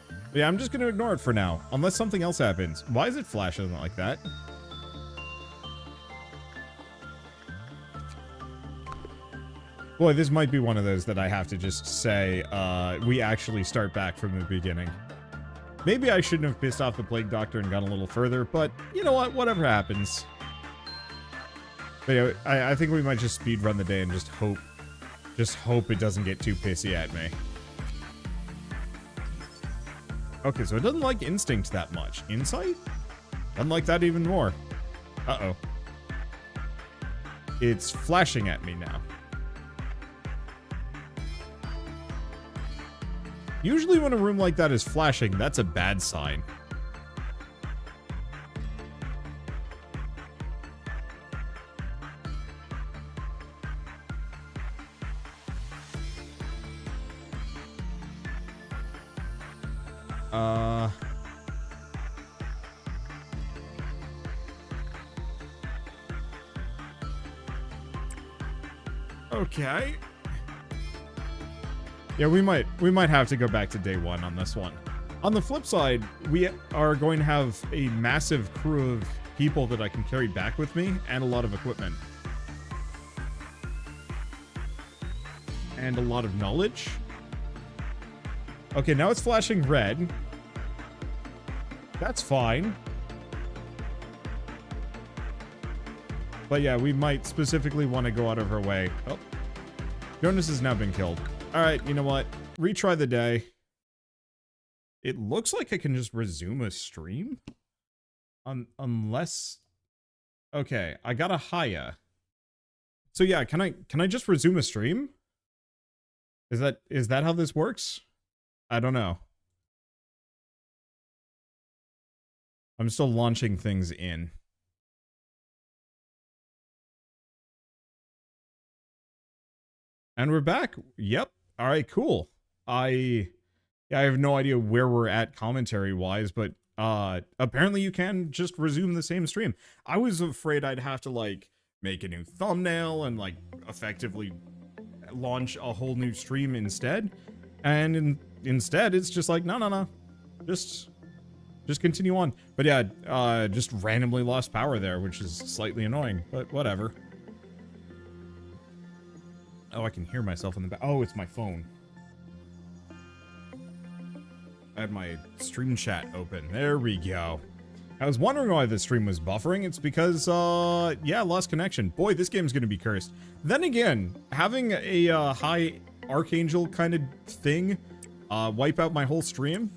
But yeah, I'm just gonna ignore it for now, unless something else happens. Why is it flashing like that? Boy, this might be one of those that I have to just say, we actually start back from the beginning. Maybe I shouldn't have pissed off the Plague Doctor and gone a little further, but you know what? Whatever happens. But yeah, I think we might just speed run the day and just hope it doesn't get too pissy at me. Okay, so it doesn't like instinct that much. Insight? Doesn't like that even more. Uh-oh. It's flashing at me now. Usually when a room like that is flashing, that's a bad sign. Okay. Yeah, we might have to go back to day one on this one. On the flip side, we are going to have a massive crew of people that I can carry back with me and a lot of equipment. And a lot of knowledge. Okay, now it's flashing red. That's fine. But yeah, we might specifically want to go out of our way. Oh, Jonas has now been killed. All right, you know what? Retry the day. It looks like I can just resume a stream. Unless... Okay, I got a Haya. So yeah, can I just resume a stream? Is that how this works? I don't know. I'm still launching things in. And we're back. Yep. All right, cool. I have no idea where we're at commentary-wise, but apparently you can just resume the same stream. I was afraid I'd have to, like, make a new thumbnail and, like, effectively launch a whole new stream instead. And instead, it's just like, no. Just continue on. But yeah, just randomly lost power there, which is slightly annoying, but whatever. Oh, I can hear myself in the back. Oh, it's my phone. I had my stream chat open. There we go. I was wondering why the stream was buffering. It's because, yeah, lost connection. Boy, this game's gonna be cursed. Then again, having a high Archangel kind of thing wipe out my whole stream,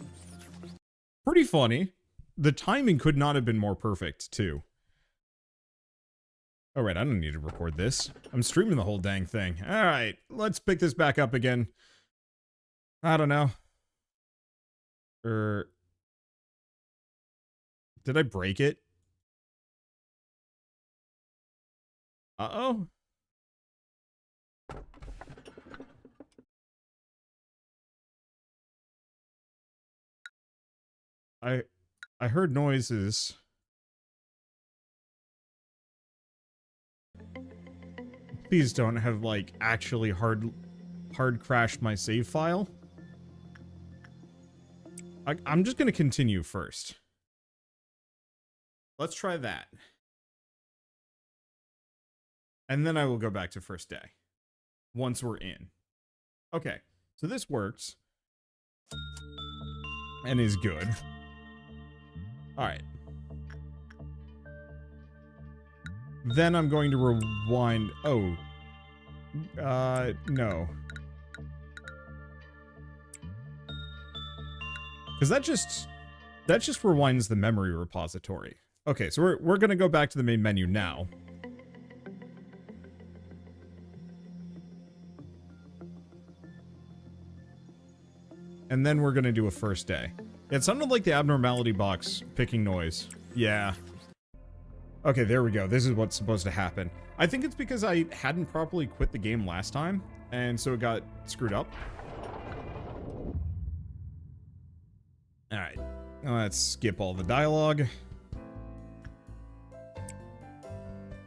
pretty funny. The timing could not have been more perfect, too. Oh, right, I don't need to record this. I'm streaming the whole dang thing. Alright, let's pick this back up again. I don't know. Did I break it? Uh-oh. I heard noises. Please don't have, like, actually hard crashed my save file. I'm just gonna continue first. Let's try that. And then I will go back to first day. Once we're in. Okay, so this works. And is good. Alright. Then I'm going to rewind. Oh. No. Because that just rewinds the memory repository. Okay, so we're gonna go back to the main menu now. And then we're gonna do a first day. It sounded like the abnormality box picking noise. Yeah. Okay, there we go. This is what's supposed to happen. I think it's because I hadn't properly quit the game last time, and so it got screwed up. Alright. Let's skip all the dialogue.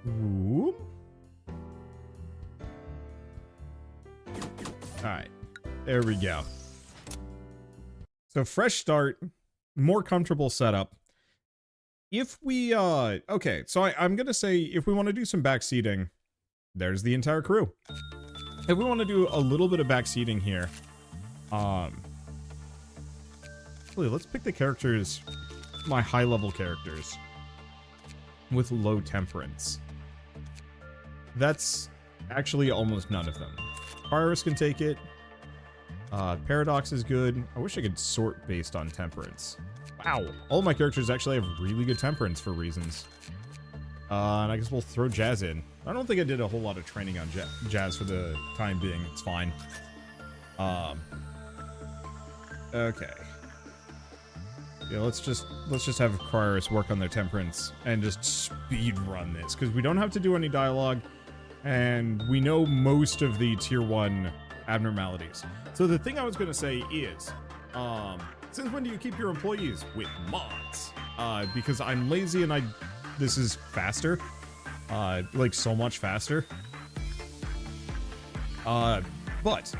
Ooh. Alright. There we go. So fresh start, more comfortable setup. If we, okay, so I'm gonna say if we want to do some backseating, there's the entire crew. If we want to do a little bit of backseating here, actually, let's pick the characters, my high-level characters, with low temperance. That's actually almost none of them. Pyrus can take it. Paradox is good. I wish I could sort based on temperance. Wow. All my characters actually have really good temperance for reasons. And I guess we'll throw Jazz in. I don't think I did a whole lot of training on Jazz for the time being. It's fine. Okay. Yeah, let's just have Cryrus work on their temperance and just speed run this, because we don't have to do any dialogue, and we know most of the tier 1 abnormalities. So the thing I was gonna say is, since when do you keep your employees? With mods. Because I'm lazy and this is faster. Like so much faster. But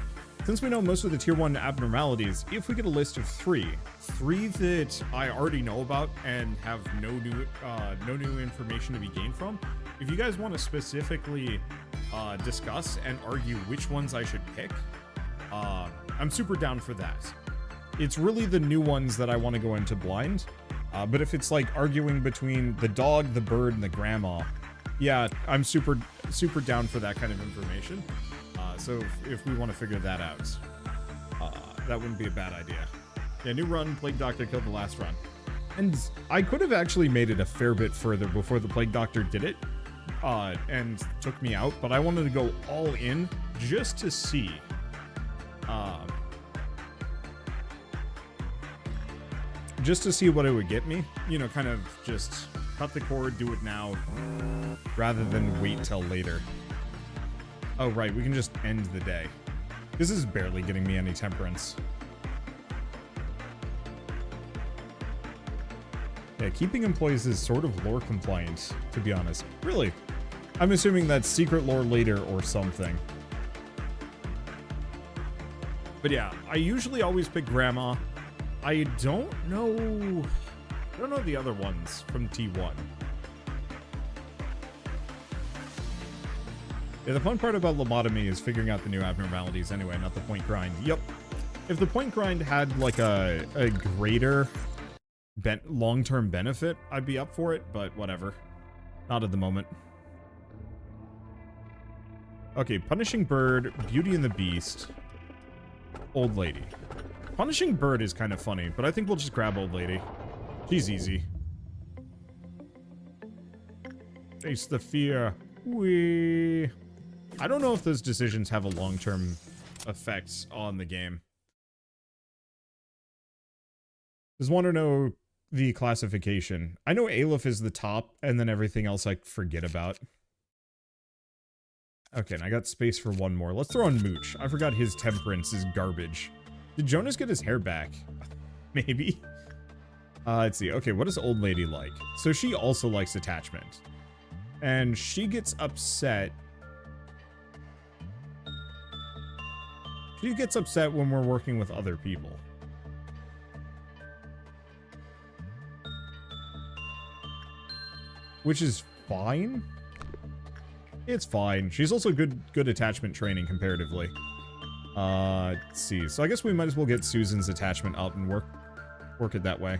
since we know most of the tier 1 abnormalities, if we get a list of three that I already know about and have no new information to be gained from, if you guys want to specifically discuss and argue which ones I should pick, I'm super down for that. It's really the new ones that I want to go into blind, but if it's like arguing between the dog, the bird, and the grandma, yeah, I'm super down for that kind of information. So if we want to figure that out, that wouldn't be a bad idea. Yeah, new run, Plague Doctor killed the last run. And I could have actually made it a fair bit further before the Plague Doctor did it, and took me out, but I wanted to go all in just to see. Just to see what it would get me. You know, kind of just cut the cord, do it now, rather than wait till later. Oh, right, we can just end the day. This is barely getting me any temperance. Yeah, keeping employees is sort of lore compliant, to be honest. Really? I'm assuming that's secret lore later or something. But yeah, I usually always pick Grandma. I don't know the other ones from T1. Yeah, the fun part about Lobotomy is figuring out the new abnormalities anyway, not the point grind. Yep. If the point grind had like a greater long-term benefit, I'd be up for it, but whatever. Not at the moment. Okay, Punishing Bird, Beauty and the Beast, Old Lady. Punishing Bird is kind of funny, but I think we'll just grab Old Lady. She's easy. Face the fear. Wee. I don't know if those decisions have a long-term effect on the game. Just want to know the classification. I know Aleph is the top, and then everything else I forget about. Okay, and I got space for one more. Let's throw on Mooch. I forgot his temperance is garbage. Did Jonas get his hair back? Maybe. Let's see. Okay, what does Old Lady like? So she also likes attachment. And she gets upset. She gets upset when we're working with other people. Which is fine. It's fine. She's also good attachment training comparatively. Let's see. So I guess we might as well get Susan's attachment up and work it that way.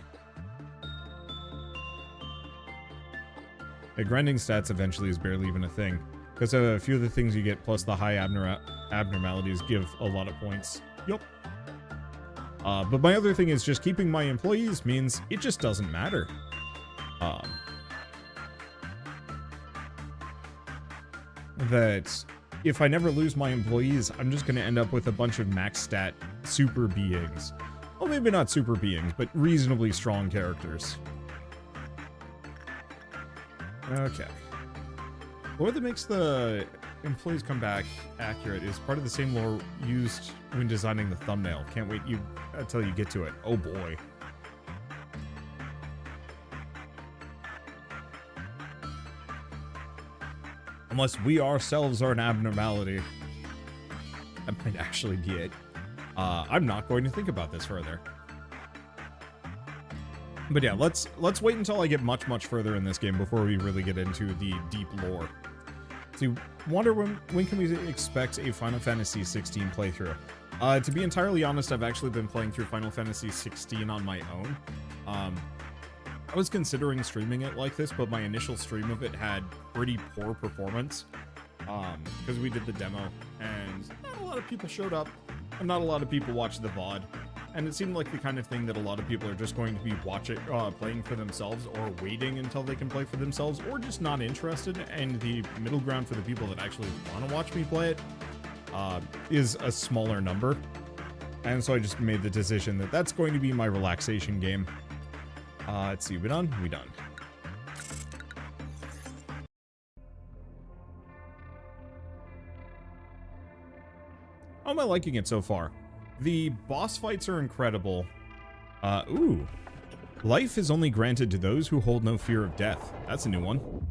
Yeah, grinding stats eventually is barely even a thing, because a few of the things you get plus the high abnormalities give a lot of points. Yup. But my other thing is just keeping my employees means it just doesn't matter. That if I never lose my employees, I'm just going to end up with a bunch of max stat super beings. Well, maybe not super beings, but reasonably strong characters. Okay. Lore that makes the employees come back accurate is part of the same lore used when designing the thumbnail. Can't wait until you get to it. Oh boy. Unless we ourselves are an abnormality. That might actually be it. I'm not going to think about this further. But yeah, let's wait until I get much further in this game before we really get into the deep lore. See, wonder when can we expect a Final Fantasy 16 playthrough? To be entirely honest, I've actually been playing through Final Fantasy 16 on my own. I was considering streaming it like this, but my initial stream of it had pretty poor performance. because we did the demo, and not a lot of people showed up, and not a lot of people watched the VOD, and it seemed like the kind of thing that a lot of people are just going to be playing for themselves, or waiting until they can play for themselves, or just not interested, and the middle ground for the people that actually want to watch me play it is a smaller number. And so I just made the decision that that's going to be my relaxation game. Let's see, we done? We done. How am I liking it so far? The boss fights are incredible. Ooh. Life is only granted to those who hold no fear of death. That's a new one.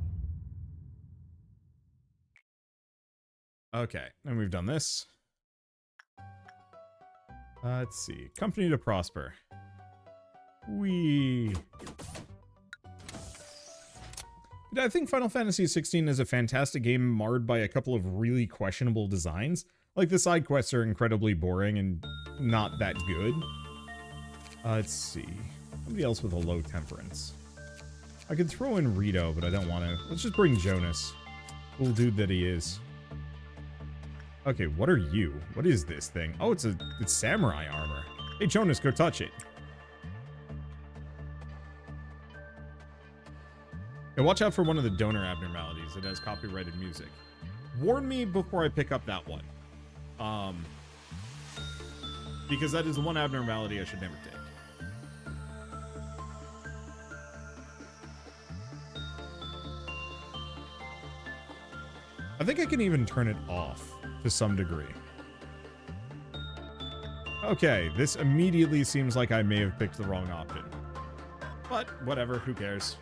Okay, and we've done this. Let's see. Company to prosper. I think Final Fantasy XVI is a fantastic game marred by a couple of really questionable designs. Like, the side quests are incredibly boring and not that good. Let's see. Somebody else with a low temperance. I could throw in Rito, but I don't want to. Let's just bring Jonas. Cool dude that he is. Okay, what are you? What is this thing? Oh, it's samurai armor. Hey, Jonas, go touch it. Yeah, watch out for one of the donor abnormalities. It has copyrighted music. Warn me before I pick up that one. Because that is the one abnormality I should never take. I think I can even turn it off to some degree. Okay, this immediately seems like I may have picked the wrong option. But, whatever, who cares?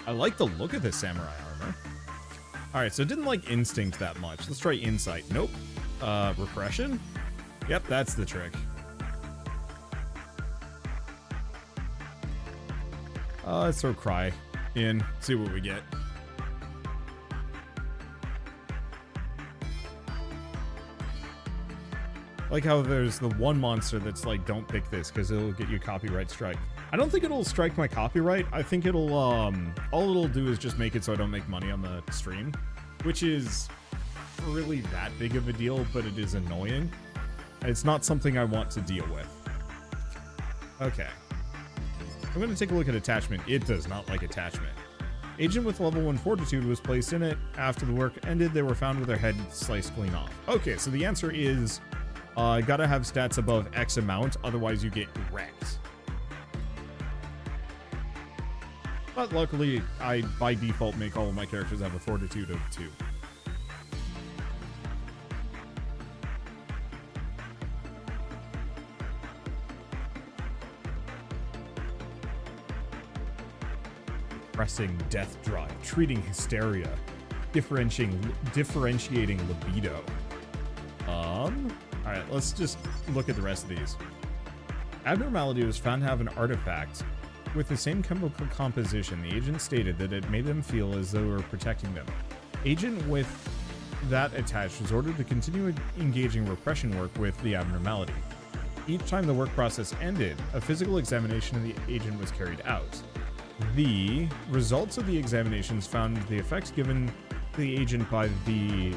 I like the look of this samurai armor. Alright, so it didn't like instinct that much. Let's try insight. Nope. Repression? Yep, that's the trick. Let's throw cry in, see what we get. Like how there's the one monster that's like, don't pick this because it'll get you copyright strike. I don't think it'll strike my copyright. I think it'll, all it'll do is just make it so I don't make money on the stream, which is really that big of a deal, but it is annoying. It's not something I want to deal with. Okay. I'm going to take a look at attachment. It does not like attachment. Agent with level 1 fortitude was placed in it. After the work ended, they were found with their head sliced clean off. Okay, so the answer is, gotta have stats above X amount, otherwise you get wrecked. But luckily, I, by default, make all of my characters have a fortitude of 2. Pressing death drive, treating hysteria, differentiating libido. Alright, let's just look at the rest of these. Abnormality was found to have an artifact with the same chemical composition. The agent stated that it made them feel as though we were protecting them. Agent with that attached was ordered to continue engaging repression work with the abnormality. Each time the work process ended, a physical examination of the agent was carried out. The results of the examinations found the effects given to the agent by the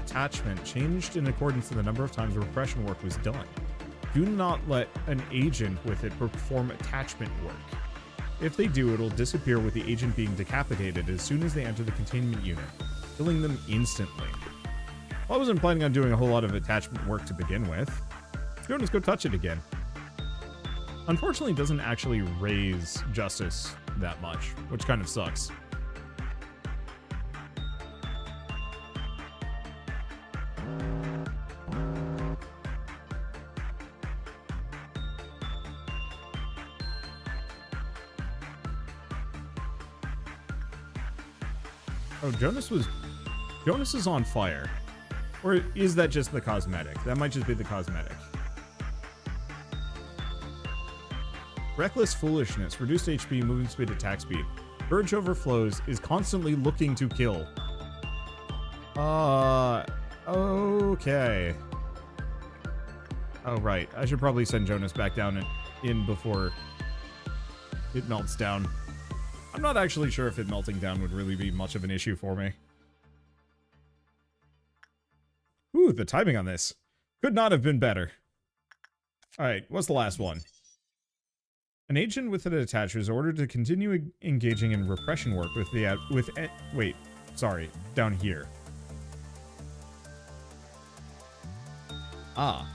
attachment changed in accordance to the number of times repression work was done. Do not let an agent with it perform attachment work. If they do, it'll disappear with the agent being decapitated as soon as they enter the containment unit, killing them instantly. Well, I wasn't planning on doing a whole lot of attachment work to begin with. Jonas, go touch it again. Unfortunately, it doesn't actually raise justice that much, which kind of sucks. Oh, Jonas is on fire. Or is that just the cosmetic? That might just be the cosmetic. Reckless foolishness, reduced HP, movement speed, attack speed. Urge overflows, is constantly looking to kill. Okay. Oh, right. I should probably send Jonas back down in before it melts down. I'm not actually sure if it melting down would really be much of an issue for me. Ooh, the timing on this could not have been better. Alright, what's the last one? An agent with an attachment is ordered to continue engaging in repression work with the... wait, sorry, down here. Ah,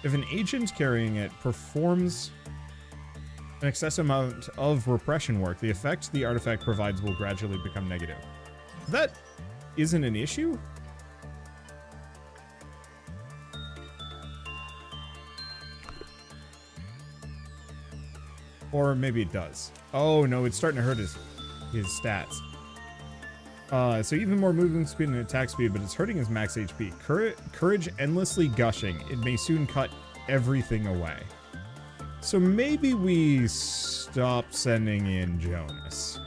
if an agent carrying it performs an excessive amount of repression work, the effect the artifact provides will gradually become negative. That isn't an issue? Or maybe it does. Oh no, it's starting to hurt his stats. So even more movement speed and attack speed, but it's hurting his max HP. Courage endlessly gushing. It may soon cut everything away. So maybe we stop sending in Jonas.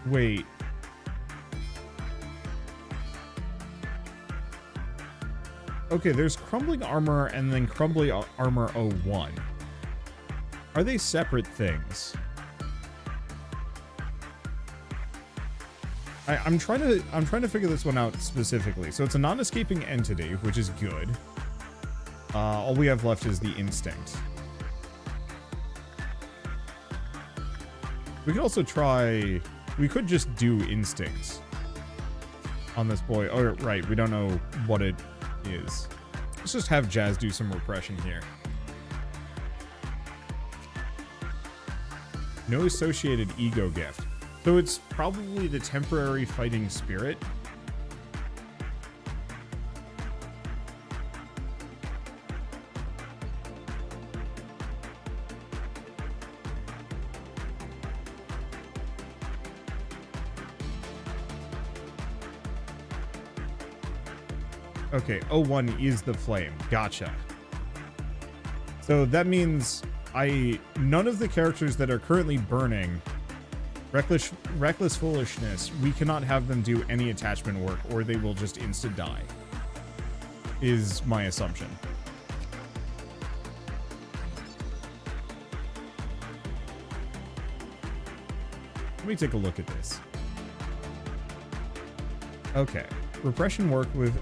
Wait. Okay, there's Crumbling Armor and then Crumbling Armor 01. Are they separate things? I'm trying to figure this one out specifically. So it's a non-escaping entity, which is good. All we have left is the instinct. We could also try... We could just do instincts on this boy. Oh, right. We don't know what it is. Let's just have Jazz do some repression here. No associated ego gift. So it's probably the temporary fighting spirit. Okay, 01 is the flame. Gotcha. So that means none of the characters that are currently burning reckless foolishness, we cannot have them do any attachment work or they will just insta die. Is my assumption. Let me take a look at this. Okay. Repression work with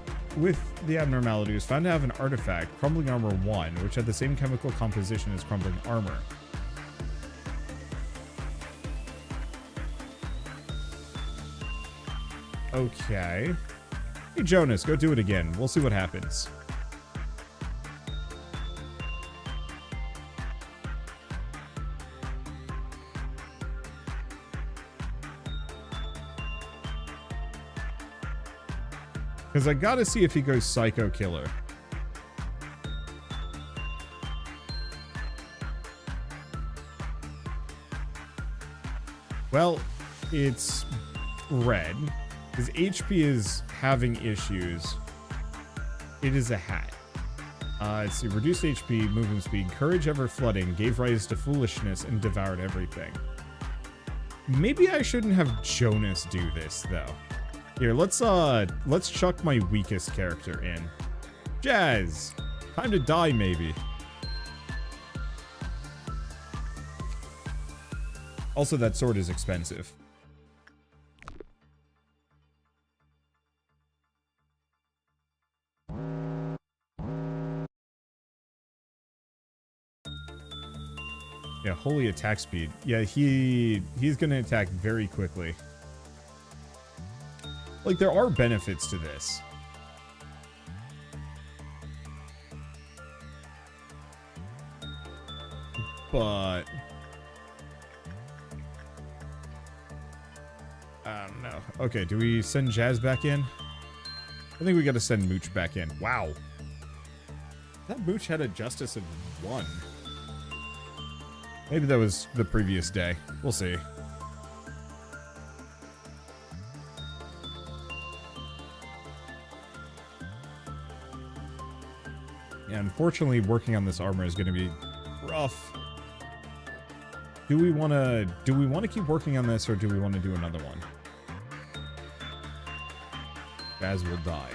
the abnormality was found to have an artifact, Crumbling Armor 1, which had the same chemical composition as Crumbling Armor. Okay. Hey, Jonas, go do it again. We'll see what happens. Because I gotta see if he goes Psycho Killer. Well, it's red. His HP is having issues. It is a hat. Let's see. Reduced HP, movement speed, courage ever flooding, gave rise to foolishness, and devoured everything. Maybe I shouldn't have Jonas do this, though. Here, let's chuck my weakest character in. Jazz! Time to die, maybe. Also, that sword is expensive. Yeah, holy attack speed. Yeah, he's gonna attack very quickly. Like, there are benefits to this. But... no. Okay, do we send Jazz back in? I think we gotta send Mooch back in. Wow. That Mooch had a justice of 1. Maybe that was the previous day. We'll see. Yeah, unfortunately, working on this armor is going to be rough. Do we want to keep working on this, or do we want to do another one? Jazz will die.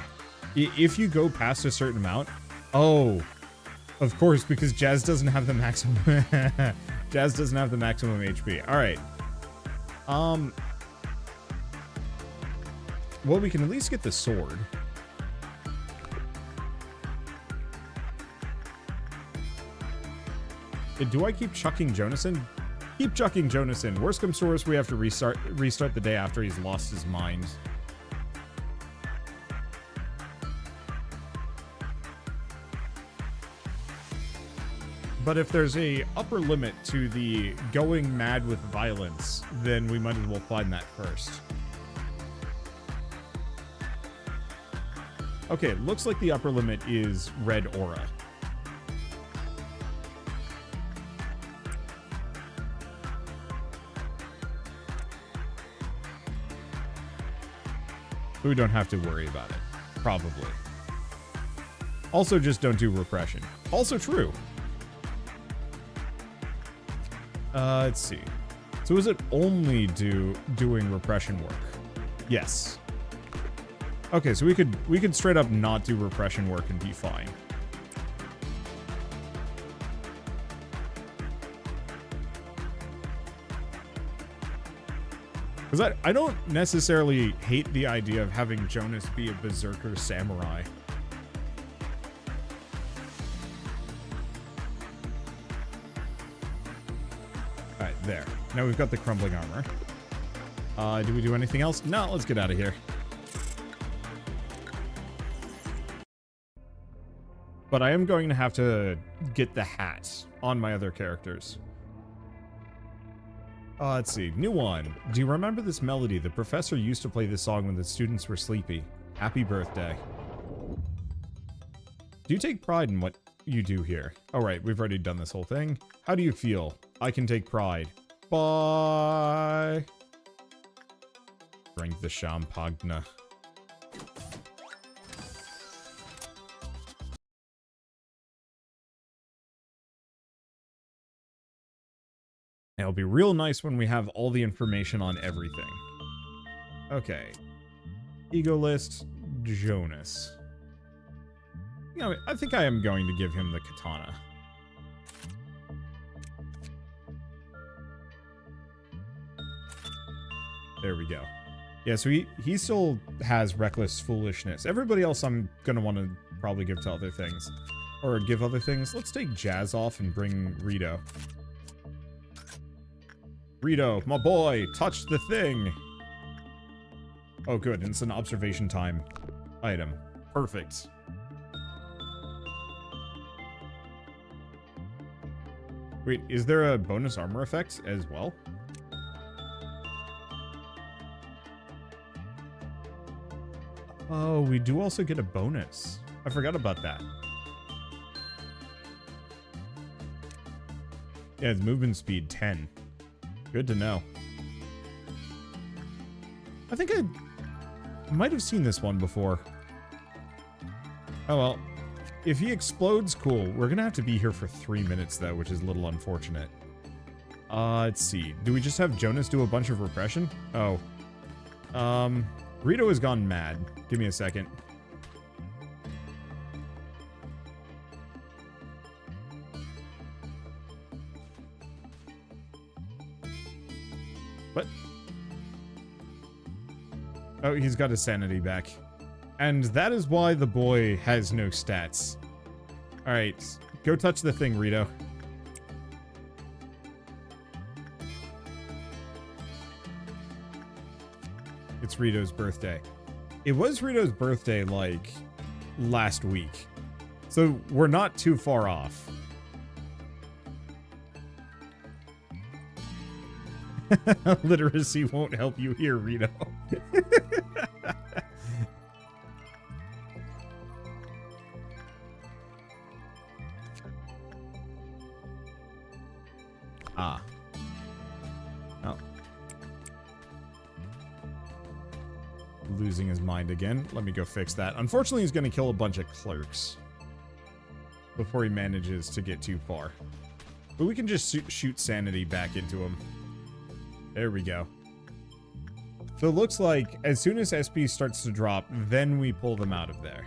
If you go past a certain amount... Oh, of course, because Jazz doesn't have the maximum... Jazz doesn't have the maximum HP. Alright. Well, we can at least get the sword. Do I keep chucking Jonas in? Keep chucking Jonas in. Worst comes to worst, we have to restart the day after he's lost his mind. But if there's a upper limit to the going mad with violence, then we might as well find that first. Okay, looks like the upper limit is red aura. We don't have to worry about it. Probably. Also, just don't do repression. Also true. Let's see. So is it only doing repression work? Yes. Okay, so we could straight up not do repression work and be fine. Because I don't necessarily hate the idea of having Jonas be a berserker samurai. Alright, there. Now we've got the crumbling armor. Do we do anything else? No, let's get out of here. But I am going to have to get the hat on my other characters. Let's see. New one. Do you remember this melody? The professor used to play this song when the students were sleepy. Happy birthday. Do you take pride in what you do here? Alright, we've already done this whole thing. How do you feel? I can take pride. Bye. Drink the champagne. It'll be real nice when we have all the information on everything. Okay. Ego list, Jonas. You know, I think I am going to give him the katana. There we go. Yeah, so he still has reckless foolishness. Everybody else I'm gonna want to probably give to other things. Or give other things. Let's take Jazz off and bring Rito. Rito, my boy, touch the thing. Oh, good. And it's an observation time item. Perfect. Wait, is there a bonus armor effect as well? Oh, we do also get a bonus. I forgot about that. Yeah, it's movement speed 10. Good to know. I think I might have seen this one before. Oh well. If he explodes, cool. We're gonna have to be here for 3 minutes though, which is a little unfortunate. Let's see. Do we just have Jonas do a bunch of repression? Oh. Rito has gone mad. Give me a second. What? Oh, he's got his sanity back. And that is why the boy has no stats. Alright, go touch the thing, Rito. It's Rito's birthday. It was Rito's birthday, like, last week. So, we're not too far off. Literacy won't help you here, Rito. Ah. Oh. Losing his mind again. Let me go fix that. Unfortunately, he's going to kill a bunch of clerks. before he manages to get too far. But we can just shoot sanity back into him. There we go. So it looks like as soon as SP starts to drop, then we pull them out of there.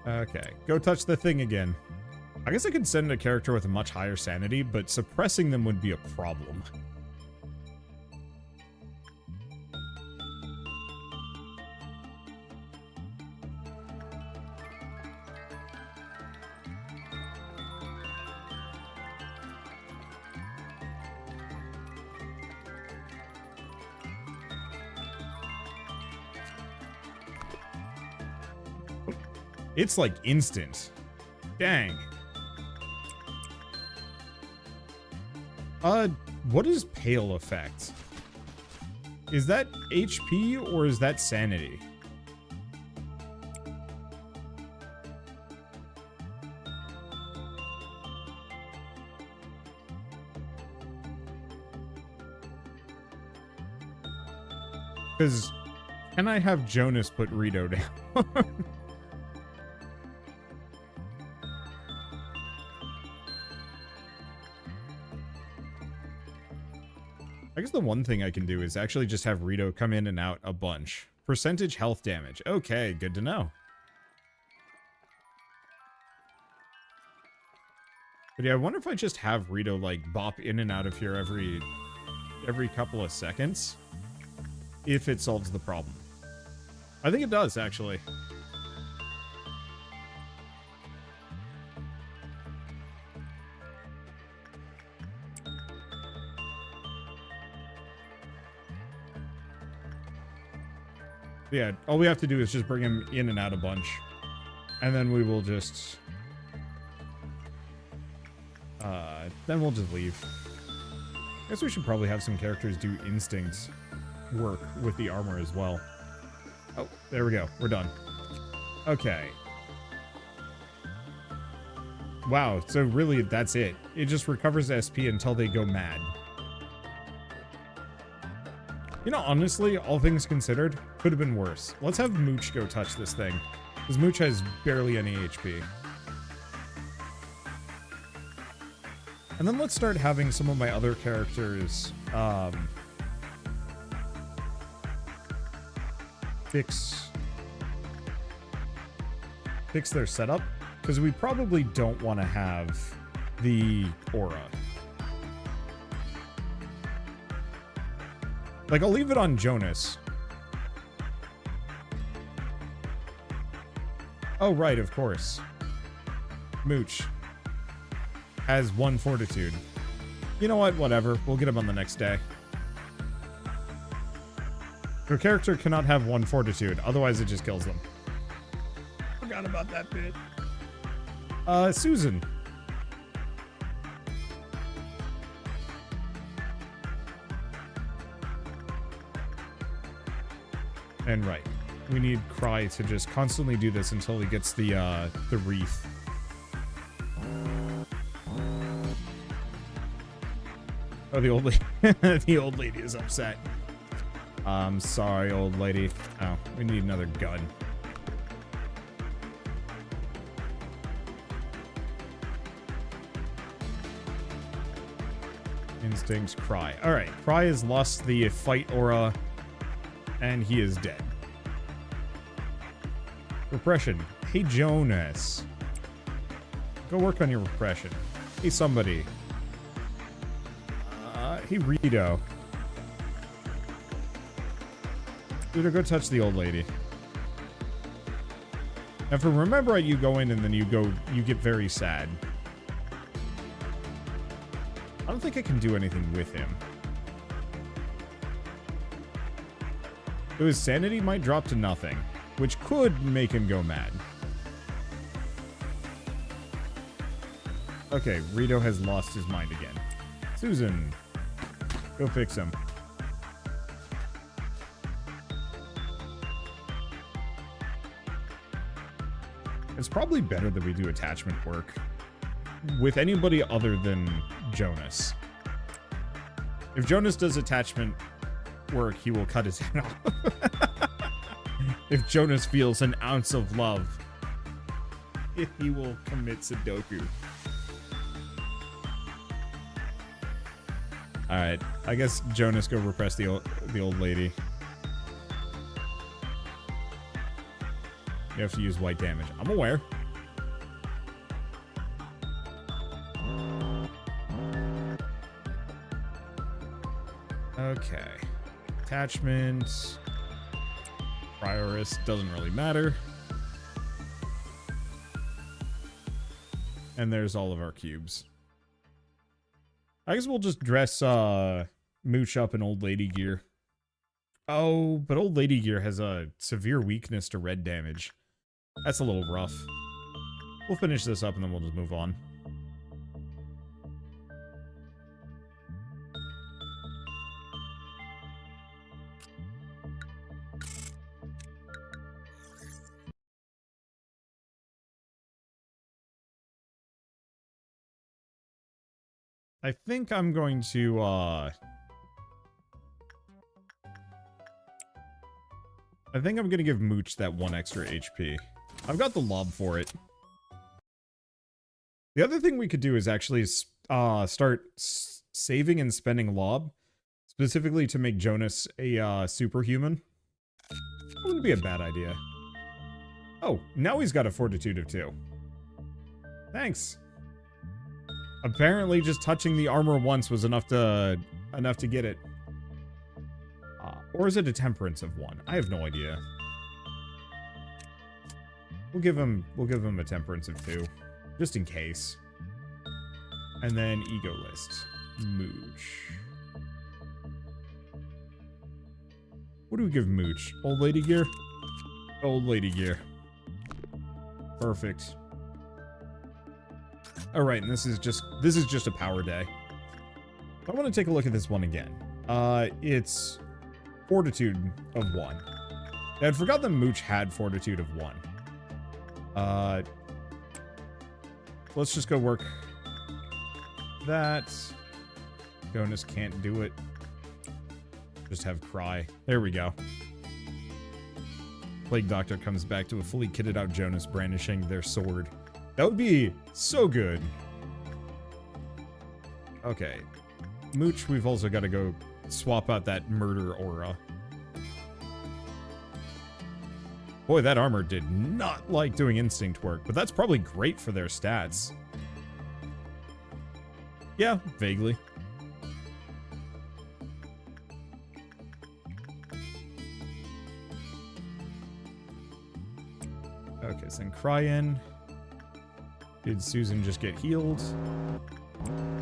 Okay, go touch the thing again. I guess I could send a character with a much higher sanity, but suppressing them would be a problem. It's like instant. Dang. What is pale effect? Is that HP or is that sanity? Because can I have Jonas put Rito down? I guess the one thing I can do is actually just have Rito come in and out a bunch. Percentage health damage. Okay, good to know. But yeah, I wonder if I just have Rito, like, bop in and out of here every couple of seconds. If it solves the problem. I think it does, actually. Yeah, all we have to do is just bring him in and out a bunch. And then we will just... then we'll just leave. I guess we should probably have some characters do instinct work with the armor as well. Oh, there we go. We're done. Okay. Wow, so really that's it. It just recovers SP until they go mad. You know, honestly, all things considered, could have been worse. Let's have Mooch go touch this thing, because Mooch has barely any HP. And then let's start having some of my other characters, fix their setup, because we probably don't want to have the aura. Like, I'll leave it on Jonas. Oh, right, of course. Mooch has 1 fortitude. You know what? Whatever. We'll get him on the next day. Your character cannot have 1 fortitude, otherwise it just kills them. Forgot about that bit. Susan. And right, we need Cry to just constantly do this until he gets the wreath. Oh, the old lady. The old lady is upset. I'm sorry, old lady. Oh, we need another gun. Instincts, Cry. All right, Cry has lost the fight aura. And he is dead. Repression. Hey, Jonas. Go work on your repression. Hey, somebody. Hey, Rito. Rito, go touch the old lady. Now, if I remember right, you go in and then you get very sad. I don't think I can do anything with him. So his sanity might drop to nothing, which could make him go mad. Okay, Rito has lost his mind again. Susan, go fix him. It's probably better that we do attachment work with anybody other than Jonas. If Jonas does attachment work, he will cut his head off. If Jonas feels an ounce of love, he will commit Sudoku. Alright, I guess Jonas go repress the old lady. You have to use white damage. I'm aware. Okay. Attachment. Priorist doesn't really matter. And there's all of our cubes. I guess we'll just dress Mooch up in old lady gear. Oh, but old lady gear has a severe weakness to red damage. That's a little rough. We'll finish this up and then we'll just move on. I think I'm going to, I think I'm gonna give Mooch that 1 extra HP. I've got the lob for it. The other thing we could do is actually start saving and spending lob, specifically to make Jonas a superhuman. That wouldn't be a bad idea. Oh, now he's got a fortitude of 2. Thanks. Apparently just touching the armor once was enough to get it. Or is it a temperance of 1? I have no idea. We'll give him a temperance of 2, just in case. And then ego list. Mooch. What do we give Mooch? Old lady gear? Old lady gear. Perfect. Alright, and this is just a power day. I want to take a look at this one again. It's fortitude of 1. I forgot that Mooch had fortitude of 1. Let's just go work that. Jonas can't do it. Just have cry. There we go. Plague Doctor comes back to a fully kitted out Jonas brandishing their sword. That would be so good. Okay. Mooch, we've also got to go swap out that murder aura. Boy, that armor did not like doing instinct work, but that's probably great for their stats. Yeah, vaguely. Okay, so then Cryin. Did Susan just get healed?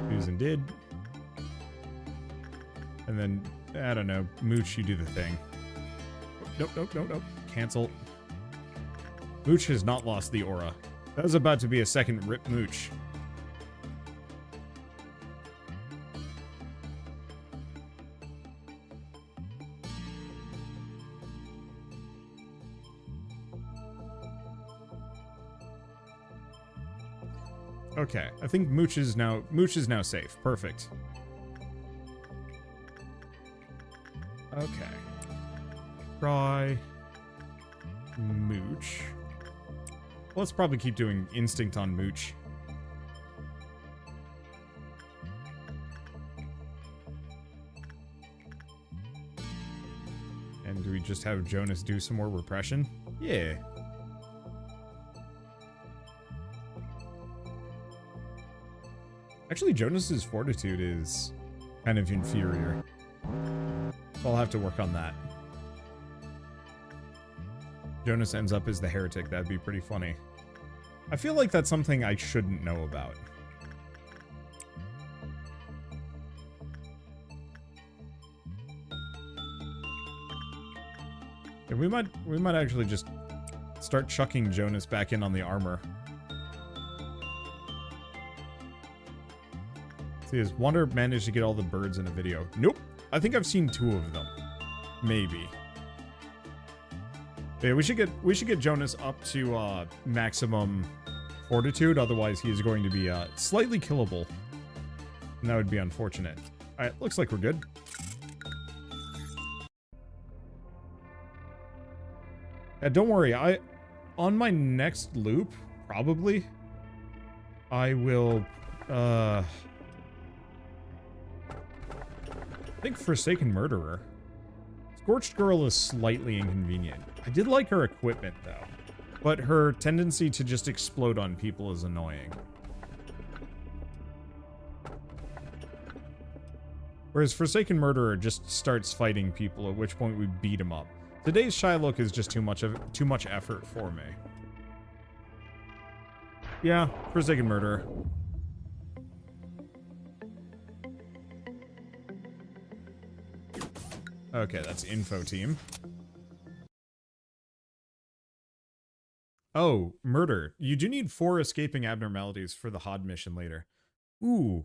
Susan did. And then, I don't know, Mooch, you do the thing. Nope, nope, nope, nope. Cancel. Mooch has not lost the aura. That was about to be a second rip Mooch. Okay, I think Mooch is now safe. Perfect. Okay. Try Mooch. Let's probably keep doing instinct on Mooch. And do we just have Jonas do some more repression? Yeah. Actually, Jonas's fortitude is kind of inferior. So I'll have to work on that. Jonas ends up as the heretic. That'd be pretty funny. I feel like that's something I shouldn't know about. And we might actually just start chucking Jonas back in on the armor. See, has Wander managed to get all the birds in a video? Nope. I think I've seen 2 of them. Maybe. Yeah, we should get Jonas up to maximum fortitude, otherwise he is going to be slightly killable. And that would be unfortunate. Alright, looks like we're good. Yeah, don't worry, on my next loop, probably, I will, I think Forsaken Murderer. Scorched Girl is slightly inconvenient. I did like her equipment, though. But her tendency to just explode on people is annoying. Whereas Forsaken Murderer just starts fighting people, at which point we beat him up. Today's Shylock is just too much effort for me. Yeah, Forsaken Murderer. Okay, that's info team. Oh, murder. You do need 4 escaping abnormalities for the HOD mission later. Ooh.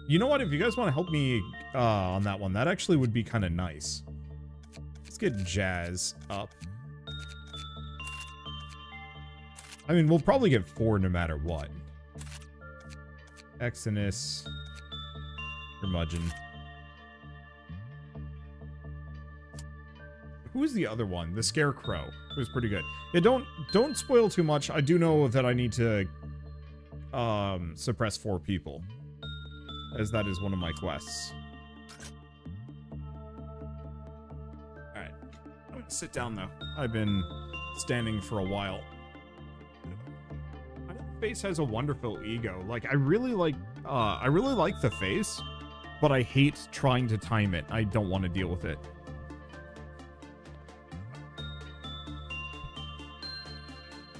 You know what? If you guys want to help me on that one, that actually would be kind of nice. Let's get Jazz up. I mean, we'll probably get 4 no matter what. Exodus. Curmudgeon. Who's the other one? The Scarecrow. It was pretty good. Yeah, don't spoil too much. I do know that I need to suppress 4 people, as that is one of my quests. Alright. I'm gonna sit down though. I've been standing for a while. I know the face has a wonderful ego. Like, I really like the face, but I hate trying to time it. I don't want to deal with it.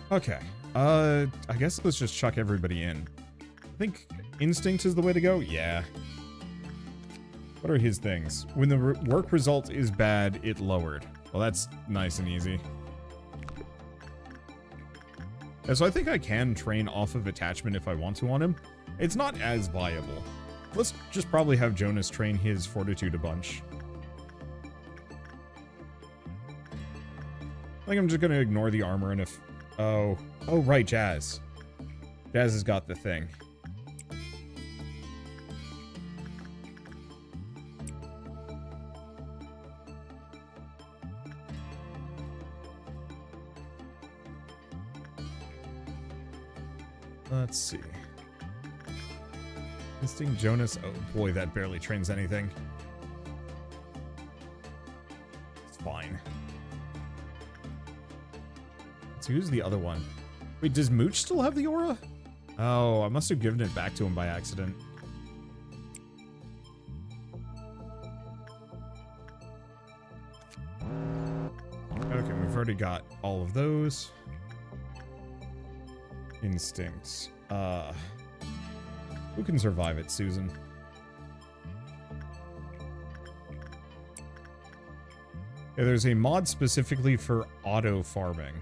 Okay, I guess let's just chuck everybody in. I think instinct is the way to go? Yeah. What are his things? When the work result is bad, it lowered. Well, that's nice and easy. Yeah, so I think I can train off of attachment if I want to on him. It's not as viable. Let's just probably have Jonas train his fortitude a bunch. I think I'm just gonna ignore the armor and if... Oh, right, Jazz. Jazz has got the thing. Let's see. Instinct Jonas. Oh boy, that barely trains anything. It's fine. So who's the other one? Wait, does Mooch still have the aura? Oh, I must have given it back to him by accident. Okay, we've already got all of those. Instincts. Who can survive it, Susan? Yeah, there's a mod specifically for auto farming.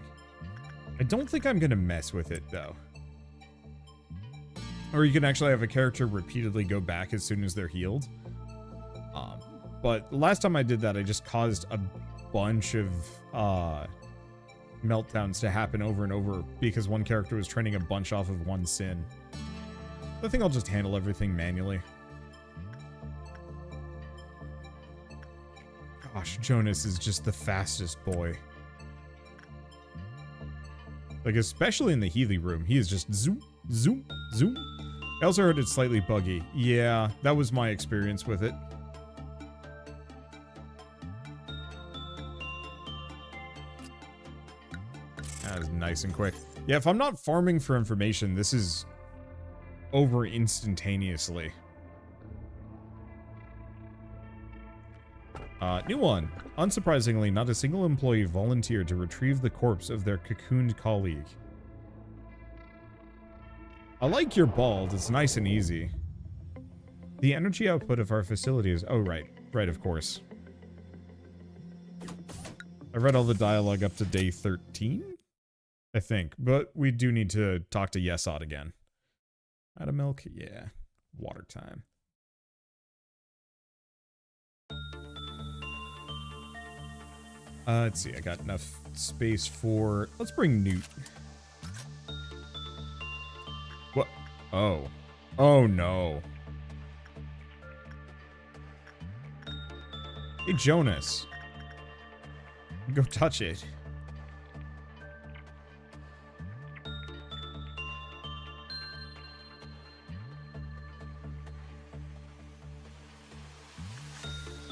I don't think I'm gonna mess with it, though. Or you can actually have a character repeatedly go back as soon as they're healed. But last time I did that, I just caused a bunch of meltdowns to happen over and over because one character was training a bunch off of one sin. I think I'll just handle everything manually. Gosh, Jonas is just the fastest boy. Like, especially in the Healy room, he is just zoom, zoom, zoom. I also heard it's slightly buggy. Yeah, that was my experience with it. That was nice and quick. Yeah, if I'm not farming for information, this is over instantaneously. New one. Unsurprisingly, not a single employee volunteered to retrieve the corpse of their cocooned colleague. I like your bald. It's nice and easy. The energy output of our facility is... Oh, right. Right, of course. I read all the dialogue up to day 13? I think. But we do need to talk to Yesod again. Out of milk? Yeah. Water time. Let's see, I got enough space for... Let's bring Newt. What? Oh. Oh, no. Hey, Jonas. Go touch it.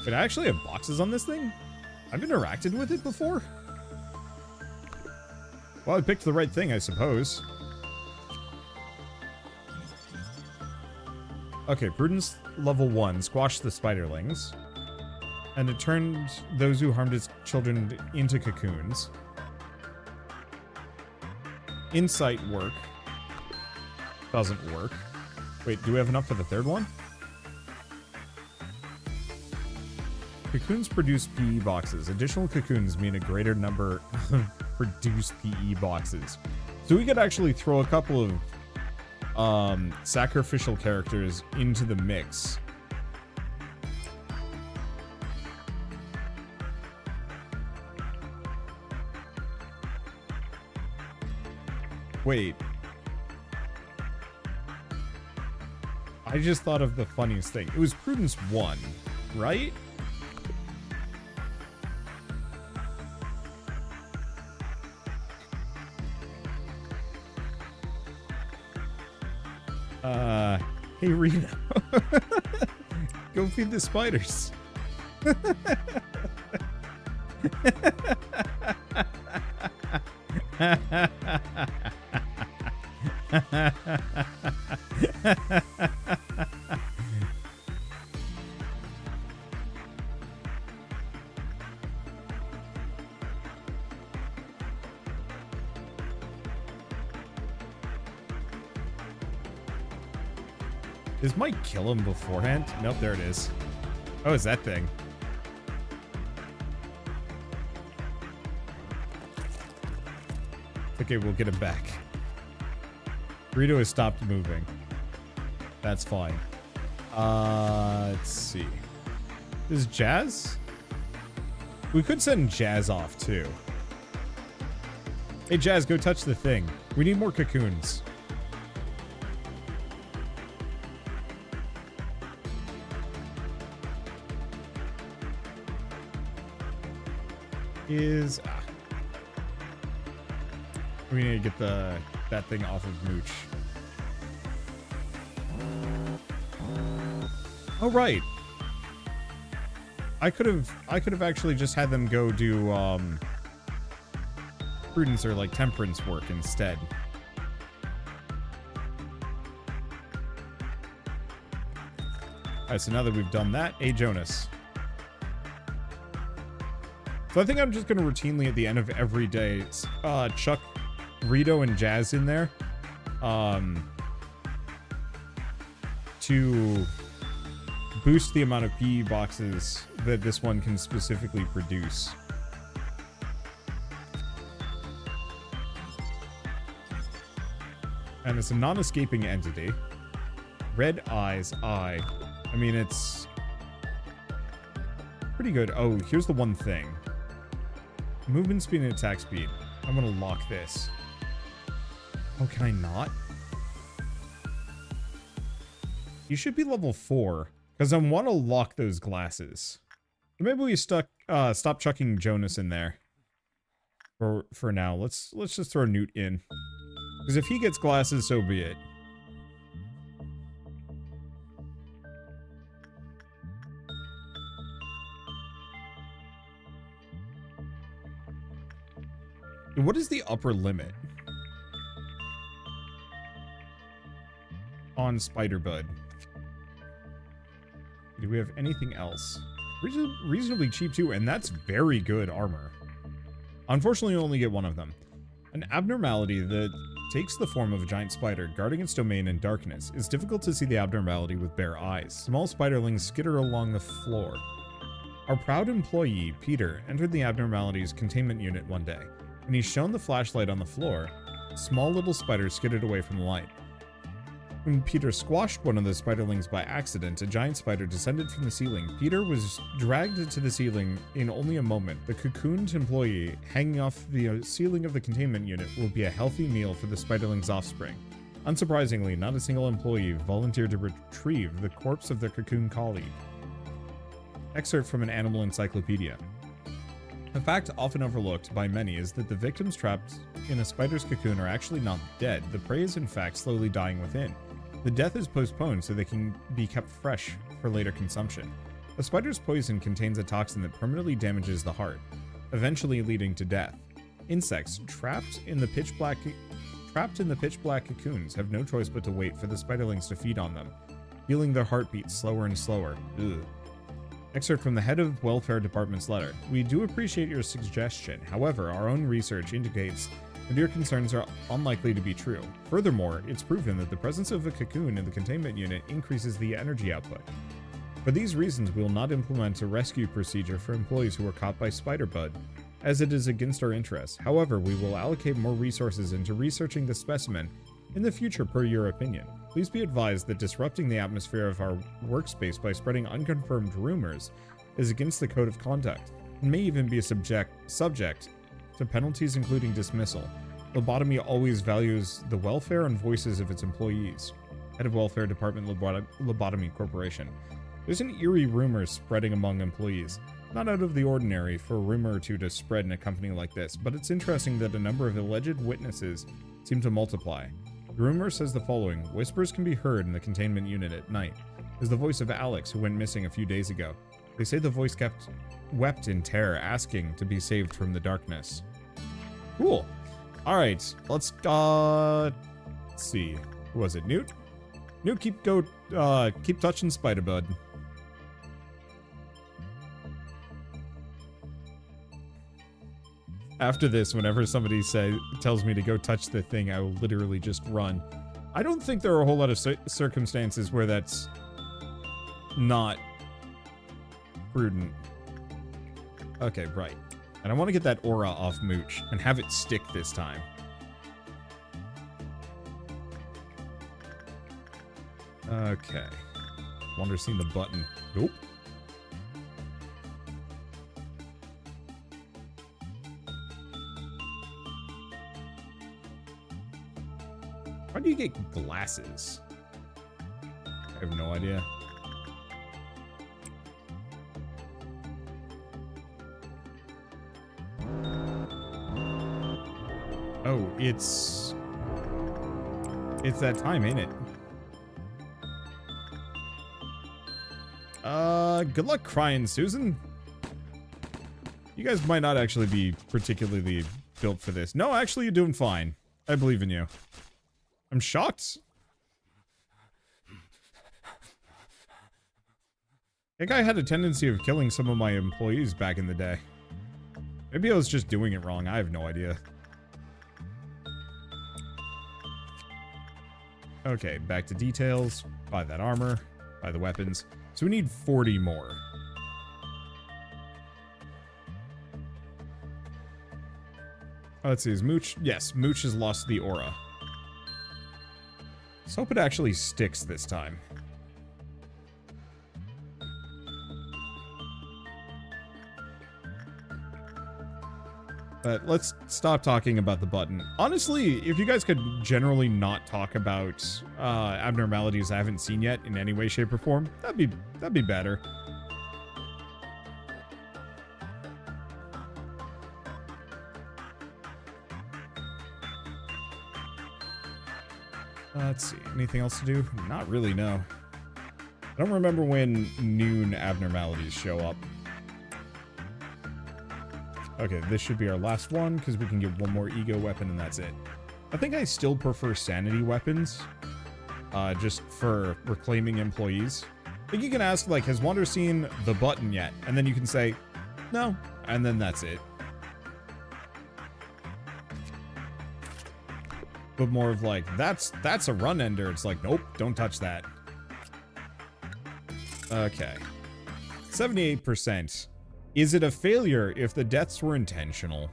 Wait, I actually have boxes on this thing? I've interacted with it before? Well, I picked the right thing, I suppose. Okay, Prudence level 1. Squash the spiderlings. And it turned those who harmed its children into cocoons. Insight work. Doesn't work. Wait, do we have enough for the third one? Cocoons produce PE boxes. Additional cocoons mean a greater number of produced PE boxes. So we could actually throw a couple of sacrificial characters into the mix. Wait. I just thought of the funniest thing. It was Prudence 1, right? Hey Reno. Go feed the spiders. This might kill him beforehand. Nope, there it is. Oh, it's that thing. Okay, we'll get him back. Rito has stopped moving. That's fine. Let's see. Is Jazz? We could send Jazz off too. Hey Jazz, go touch the thing. We need more cocoons. We need to get that thing off of Mooch. Oh right. I could have actually just had them go do prudence or like temperance work instead. Alright, so now that we've done that, hey Jonas. So I think I'm just going to routinely at the end of every day chuck Rito and Jazz in there to boost the amount of PE boxes that this one can specifically produce. And it's a non-escaping entity. Red eyes, eye. I mean, it's pretty good. Oh, here's the one thing. Movement speed and attack speed. I'm gonna lock this. Oh, can I not? You should be level 4, because I want to lock those glasses. Maybe we stop chucking Jonas in there. For now. Let's just throw Newt in. Because if he gets glasses, so be it. What is the upper limit on Spider-Bud? Do we have anything else? Reasonably cheap too, and that's very good armor. Unfortunately, you only get one of them. An abnormality that takes the form of a giant spider guarding its domain in darkness. It's difficult to see the abnormality with bare eyes. Small spiderlings skitter along the floor. Our proud employee, Peter, entered the abnormality's containment unit one day. When he shone the flashlight on the floor, small little spiders skidded away from the light. When Peter squashed one of the spiderlings by accident, a giant spider descended from the ceiling. Peter was dragged to the ceiling in only a moment. The cocooned employee hanging off the ceiling of the containment unit will be a healthy meal for the spiderling's offspring. Unsurprisingly, not a single employee volunteered to retrieve the corpse of their cocoon colleague. Excerpt from an animal encyclopedia. A fact often overlooked by many is that the victims trapped in a spider's cocoon are actually not dead. The prey is in fact slowly dying within. The death is postponed so they can be kept fresh for later consumption. A spider's poison contains a toxin that permanently damages the heart, eventually leading to death. Insects trapped in the pitch black cocoons have no choice but to wait for the spiderlings to feed on them, feeling their heartbeats slower and slower. Ugh. Excerpt from the head of welfare department's letter. We do appreciate your suggestion. However, our own research indicates that your concerns are unlikely to be true. Furthermore, it's proven that the presence of a cocoon in the containment unit increases the energy output. For these reasons, we will not implement a rescue procedure for employees who are caught by spider bud, as it is against our interests. However, we will allocate more resources into researching the specimen in the future per your opinion. Please be advised that disrupting the atmosphere of our workspace by spreading unconfirmed rumors is against the code of conduct and may even be a subject to penalties including dismissal. Lobotomy always values the welfare and voices of its employees. Head of Welfare Department, Lobotomy Corporation. There's an eerie rumor spreading among employees. Not out of the ordinary for a rumor or two to spread in a company like this, but it's interesting that a number of alleged witnesses seem to multiply. The rumor says the following: whispers can be heard in the containment unit at night. There's the voice of Alex, who went missing a few days ago. They say the voice wept in terror, asking to be saved from the darkness. Cool. All right, let's see. Who was it? Newt? Newt, keep touching Spiderbud. After this, whenever somebody tells me to go touch the thing, I will literally just run. I don't think there are a whole lot of circumstances where that's not prudent. Okay, right. And I want to get that aura off Mooch and have it stick this time. Okay. Wonder seen the button. Nope. How do you get glasses? I have no idea. Oh, it's that time, ain't it? Good luck crying, Susan. You guys might not actually be particularly built for this. No, actually, you're doing fine. I believe in you. I'm shocked. I think I had a tendency of killing some of my employees back in the day. Maybe I was just doing it wrong. I have no idea. Okay, back to details. Buy that armor. Buy the weapons. So we need 40 more. Let's see, is Mooch? Yes, Mooch has lost the aura. Let's hope it actually sticks this time. But let's stop talking about the button. Honestly, if you guys could generally not talk about abnormalities I haven't seen yet in any way, shape, or form, that'd be better. Let's see, anything else to do? Not really, no. I don't remember when noon abnormalities show up. Okay, this should be our last one, because we can get one more ego weapon and that's it. I think I still prefer sanity weapons, just for reclaiming employees. I think you can ask, like, has Wander seen the button yet? And then you can say, no, and then that's it. But more of like, that's a run ender. It's like, nope, don't touch that. Okay. 78%. Is it a failure if the deaths were intentional?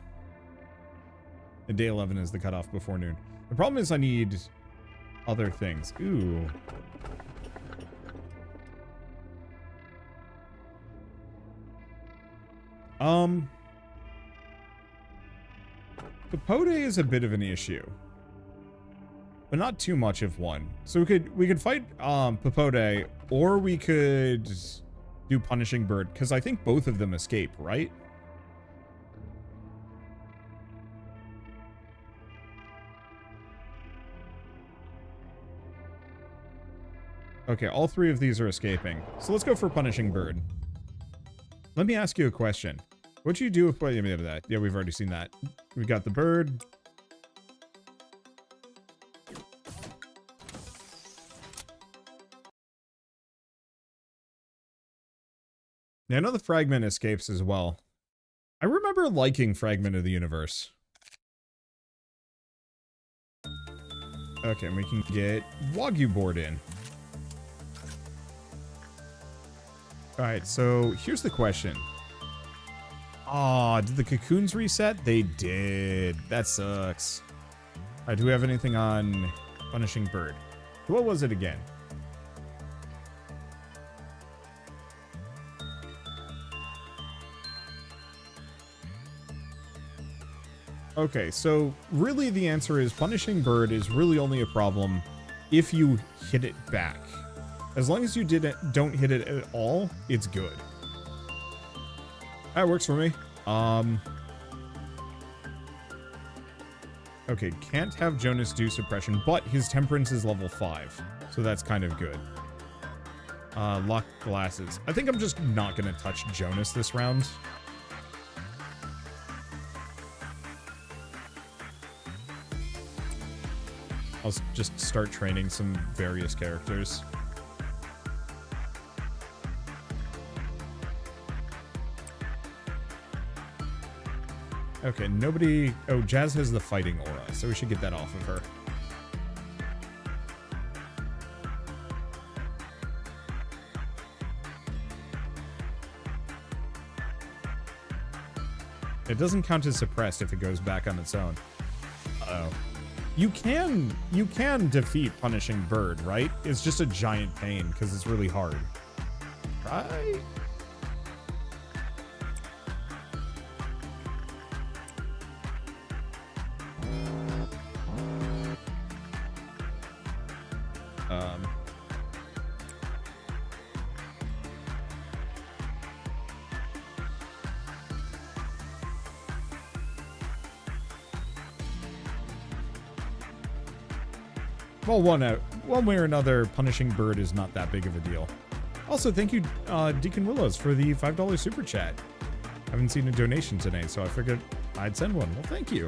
And day 11 is the cutoff before noon. The problem is I need other things. Ooh. Capote is a bit of an issue. But not too much of one. So we could fight Papote, or we could do Punishing Bird, because I think both of them escape, right? Okay, all three of these are escaping. So let's go for Punishing Bird. Let me ask you a question. What'd you do if... Wait, that. Yeah, we've already seen that. We got the bird. Yeah, I know the Fragment escapes as well. I remember liking Fragment of the Universe. Okay, and we can get Wagyu board in. Alright, so here's the question. Aw, did the cocoons reset? They did. That sucks. Alright, do we have anything on Punishing Bird? What was it again? Okay, so really the answer is Punishing Bird is really only a problem if you hit it back. As long as you don't hit it at all, it's good. That works for me. Okay, can't have Jonas do suppression, but his temperance is level 5. So that's kind of good. Lock glasses. I think I'm just not going to touch Jonas this round. I'll just start training some various characters. Okay, nobody... Oh, Jazz has the fighting aura, so we should get that off of her. It doesn't count as suppressed if it goes back on its own. Uh-oh. You can defeat Punishing Bird, right? It's just a giant pain, because it's really hard. Right? Well, one way or another, Punishing Bird is not that big of a deal. Also, thank you, Deacon Willows, for the $5 super chat. I haven't seen a donation today, so I figured I'd send one. Well, thank you.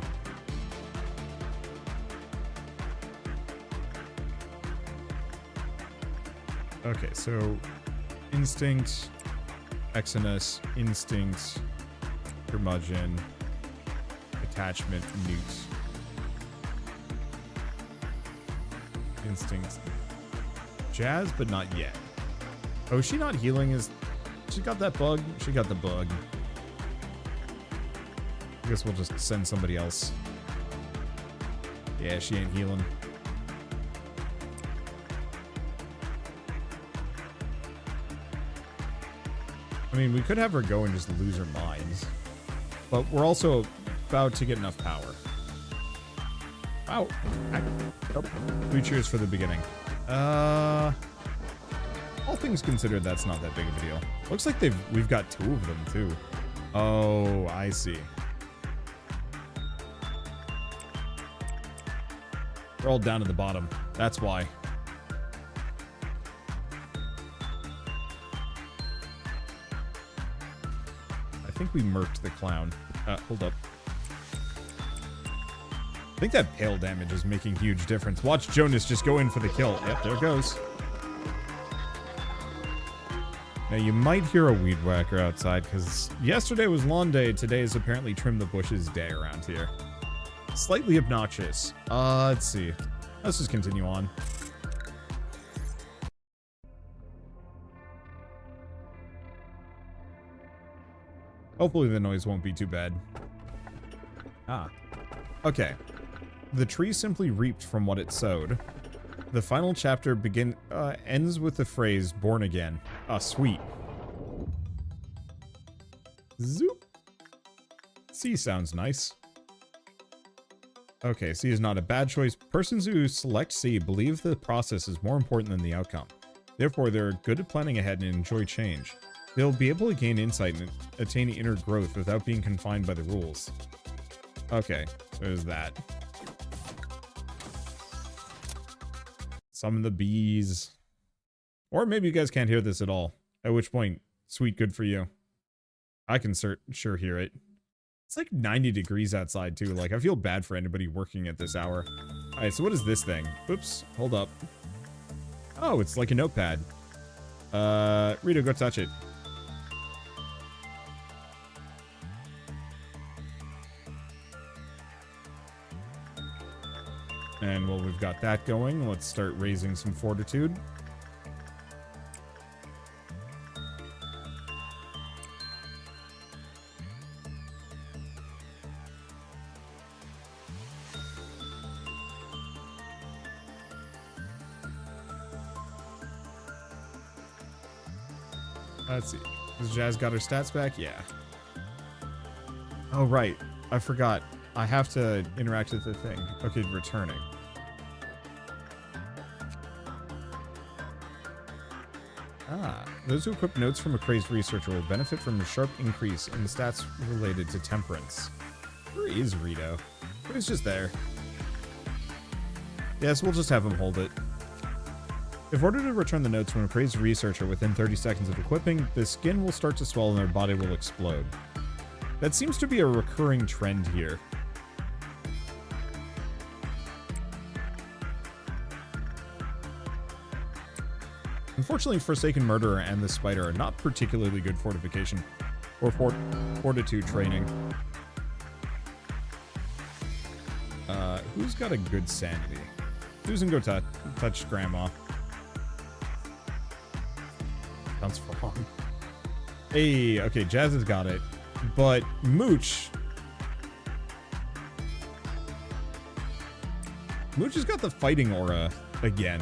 Okay, so Instinct, Exodus, Instinct, Curmudgeon, Attachment, Newt. Instinct. Jazz, but not yet. Oh, is she not healing? She got that bug? She got the bug. I guess we'll just send somebody else. Yeah, she ain't healing. I mean, we could have her go and just lose her mind. But we're also about to get enough power. Wow. Oh, 3 cheers for the beginning. All things considered, that's not that big of a deal. Looks like we've got 2 of them too. Oh, I see. They're all down at the bottom. That's why. I think we murked the clown. Hold up. I think that pale damage is making huge difference. Watch Jonas just go in for the kill. Yep, there it goes. Now, you might hear a weed whacker outside, because yesterday was lawn day. Today is apparently trim the bushes day around here. Slightly obnoxious. Let's see. Let's just continue on. Hopefully the noise won't be too bad. Ah. Okay. The tree simply reaped from what it sowed. The final chapter ends with the phrase, born again. Ah, sweet. Zoop. C sounds nice. Okay, C is not a bad choice. Persons who select C believe the process is more important than the outcome. Therefore, they're good at planning ahead and enjoy change. They'll be able to gain insight and attain inner growth without being confined by the rules. Okay, there's that. Summon the bees. Or maybe you guys can't hear this at all. At which point, sweet, good for you. I can sure hear it. It's like 90 degrees outside too. Like, I feel bad for anybody working at this hour. Alright, so what is this thing? Oops, hold up. Oh, it's like a notepad. Rito, go touch it. And while we've got that going, let's start raising some fortitude. Let's see. Has Jazz got her stats back? Yeah. Oh, right. I forgot. I have to interact with the thing. Okay, returning. Ah. Those who equip notes from a crazed researcher will benefit from a sharp increase in the stats related to temperance. Where is Rito? He's just there. Yes, we'll just have him hold it. If ordered to return the notes from a crazed researcher within 30 seconds of equipping, the skin will start to swell and their body will explode. That seems to be a recurring trend here. Unfortunately, Forsaken Murderer and the Spider are not particularly good fortification or fortitude training. Who's got a good sanity? Susan, go touch Grandma. Sounds wrong. Hey, okay, Jazz has got it. But Mooch has got the fighting aura again.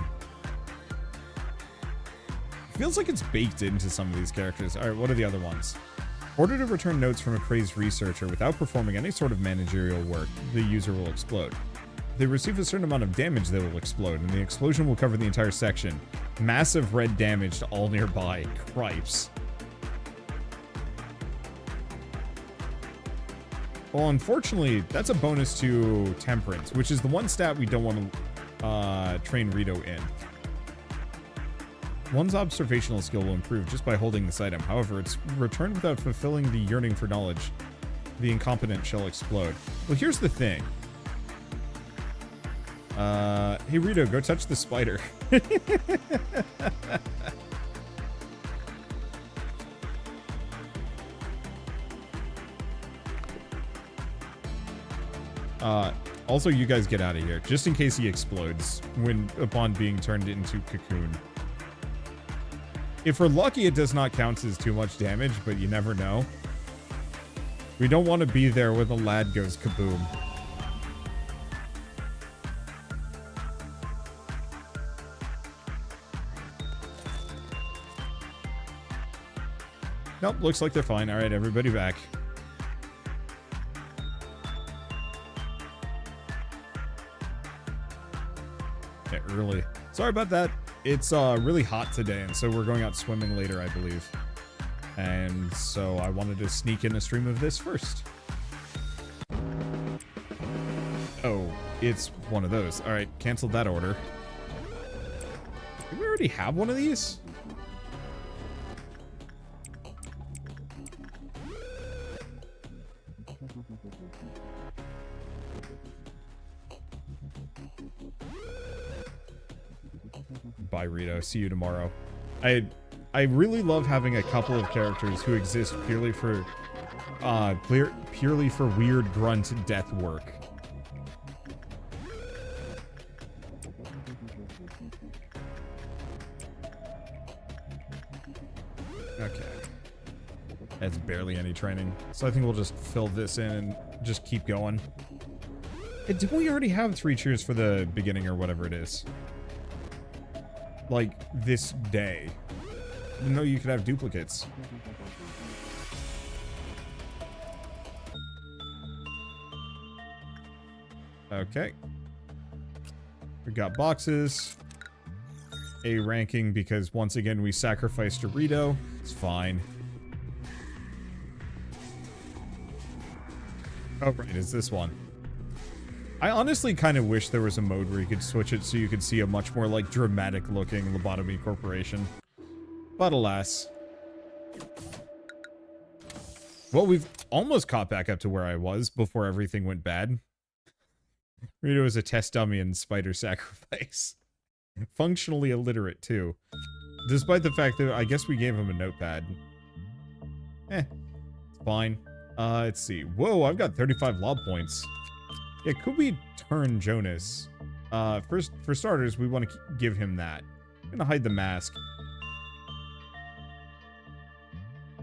Feels like it's baked into some of these characters. Alright, what are the other ones? Order to return notes from a crazed researcher without performing any sort of managerial work, the user will explode. If they receive a certain amount of damage, they will explode, and the explosion will cover the entire section. Massive red damage to all nearby. Cripes. Well, unfortunately, that's a bonus to Temperance, which is the one stat we don't want to train Rito in. One's observational skill will improve just by holding this item. However, it's returned without fulfilling the yearning for knowledge. The incompetent shall explode. Well, here's the thing. Hey Rito, go touch the spider. Also, you guys get out of here, just in case he explodes upon being turned into cocoon. If we're lucky, it does not count as too much damage, but you never know. We don't want to be there when the lad goes kaboom. Nope, looks like they're fine. All right, everybody back. Yeah, early. Sorry about that. It's really hot today, and so we're going out swimming later, I believe. And so I wanted to sneak in a stream of this first. Oh, it's one of those. All right, cancel that order. Do we already have one of these? Bye, Rito. See you tomorrow. I really love having a couple of characters who exist purely for weird grunt death work. Okay. That's barely any training. So I think we'll just fill this in and just keep going. Hey, didn't we already have 3 cheers for the beginning or whatever it is? Like, this day. I didn't know you could have duplicates. Okay. We got boxes. A ranking because once again we sacrificed to Rito. It's fine. Oh, right, it's this one. I honestly kind of wish there was a mode where you could switch it so you could see a much more, like, dramatic-looking Lobotomy Corporation. But alas. Well, we've almost caught back up to where I was before everything went bad. Rito is a test dummy and spider sacrifice. Functionally illiterate, too. Despite the fact that I guess we gave him a notepad. It's fine. Let's see. Whoa, I've got 35 lob points. Yeah, could we turn Jonas? First, for starters, we want to give him that. I'm gonna hide the mask.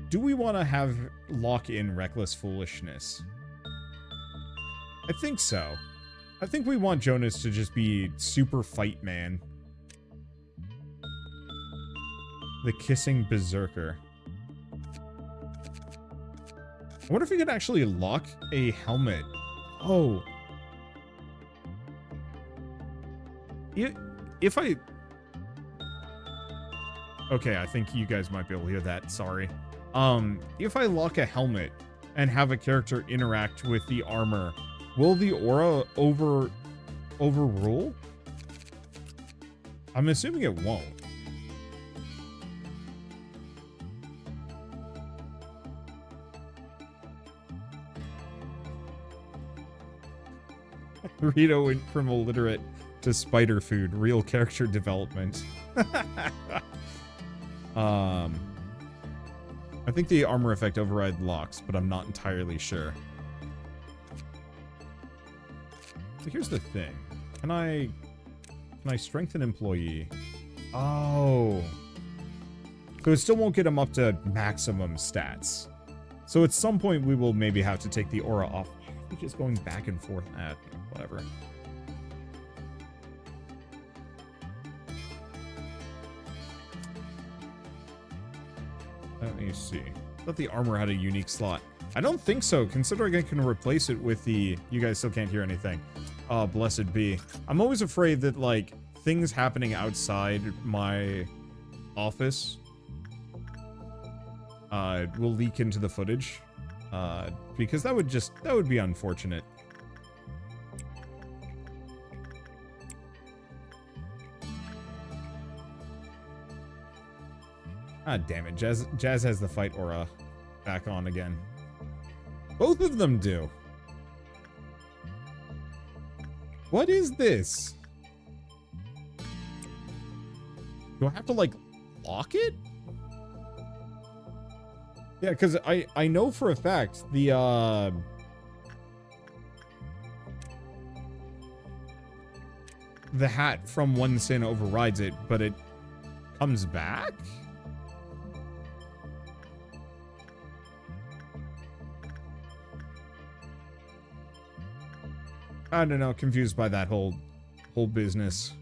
Do we want to have lock in reckless foolishness? I think so. I think we want Jonas to just be super fight man. The kissing berserker. I wonder if we could actually lock a helmet. Oh. If I... Okay, I think you guys might be able to hear that. Sorry. If I lock a helmet and have a character interact with the armor, will the aura overrule? I'm assuming it won't. Rito went from illiterate to spider food. Real character development. I think the armor effect override locks, but I'm not entirely sure. So here's the thing. Can I strengthen employee? Oh. So it still won't get him up to maximum stats. So at some point we will maybe have to take the aura off. We're just going back and forth. Whatever. Let me see. I thought the armor had a unique slot. I don't think so, considering I can replace it with the... You guys still can't hear anything. Oh, blessed be. I'm always afraid that, like, things happening outside my office will leak into the footage. Because that would be unfortunate. Ah, damn it. Jazz has the fight aura back on again. Both of them do. What is this? Do I have to, like, lock it? Yeah, because I know for a fact the hat from one sin overrides it, but it comes back? I don't know, confused by that whole business.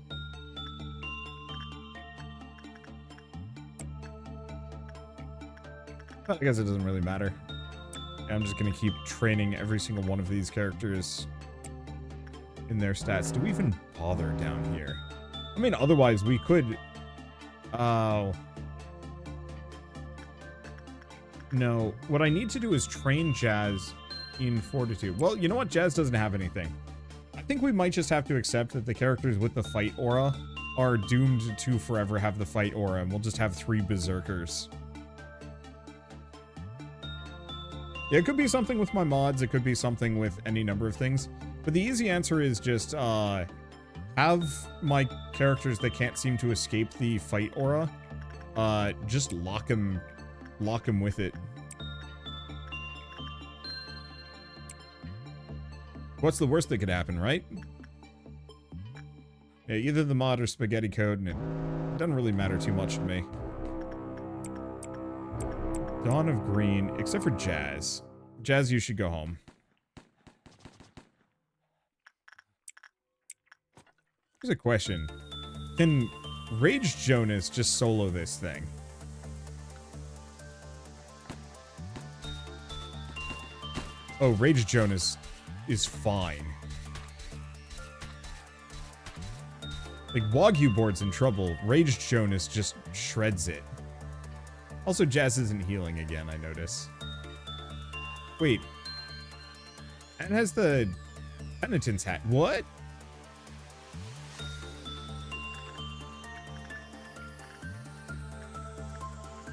I guess it doesn't really matter. I'm just gonna keep training every single one of these characters in their stats. Do we even bother down here? I mean, otherwise we could... Oh. No, what I need to do is train Jazz in Fortitude. Well, you know what? Jazz doesn't have anything. I think we might just have to accept that the characters with the fight aura are doomed to forever have the fight aura, and we'll just have 3 berserkers. Yeah, it could be something with my mods, it could be something with any number of things, but the easy answer is just, have my characters that can't seem to escape the fight aura, just lock them with it. What's the worst that could happen, right? Yeah, either the mod or spaghetti code, and it doesn't really matter too much to me. Dawn of Green, except for Jazz. Jazz, you should go home. Here's a question. Can Rage Jonas just solo this thing? Oh, Rage Jonas is fine. Like, Wagyu board's in trouble. Rage Jonas just shreds it. Also, Jazz isn't healing again, I notice. Wait. And has the penitent's hat. What?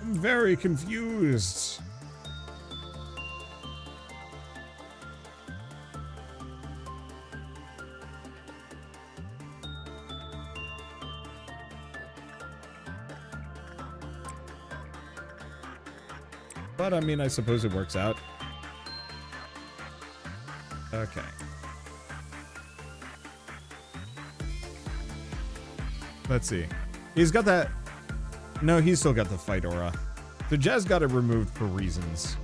I'm very confused. But I mean, I suppose it works out. Okay. Let's see. He's got that. No, he's still got the fight aura. So Jazz got it removed for reasons.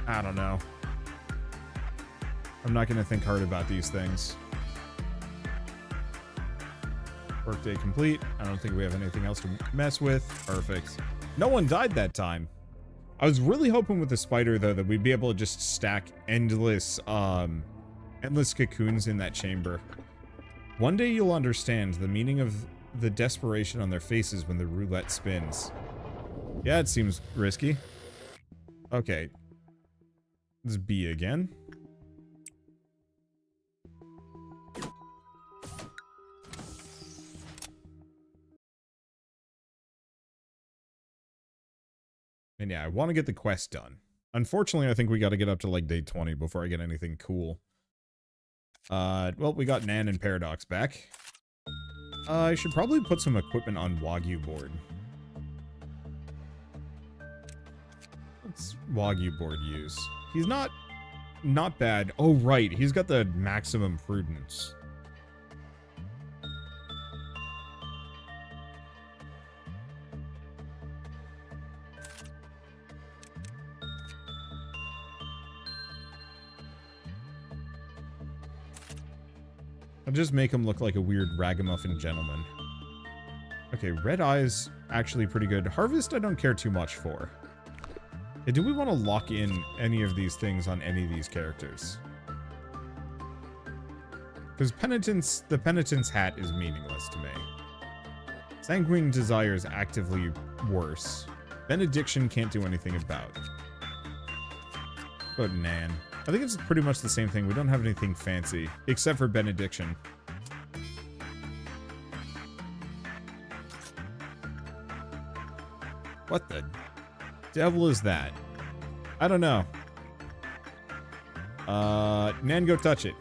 I don't know. I'm not going to think hard about these things. Workday complete. I don't think we have anything else to mess with. Perfect. No one died that time. I was really hoping with the spider, though, that we'd be able to just stack endless cocoons in that chamber. One day you'll understand the meaning of the desperation on their faces when the roulette spins. Yeah, it seems risky. Okay. Let's B again. And yeah, I want to get the quest done. Unfortunately, I think we got to get up to like day 20 before I get anything cool. Well, we got Nan and Paradox back. I should probably put some equipment on Wagyu board. What's Wagyu board use? He's not bad. Oh, right. He's got the maximum prudence. I'll just make him look like a weird ragamuffin gentleman. Okay, Red Eye's actually pretty good. Harvest I don't care too much for. Hey, do we want to lock in any of these things on any of these characters? Because the Penitent's hat is meaningless to me. Sanguine Desire is actively worse. Benediction can't do anything about. But Nan. I think it's pretty much the same thing. We don't have anything fancy, except for Benediction. What the devil is that? I don't know. Nan, go touch it.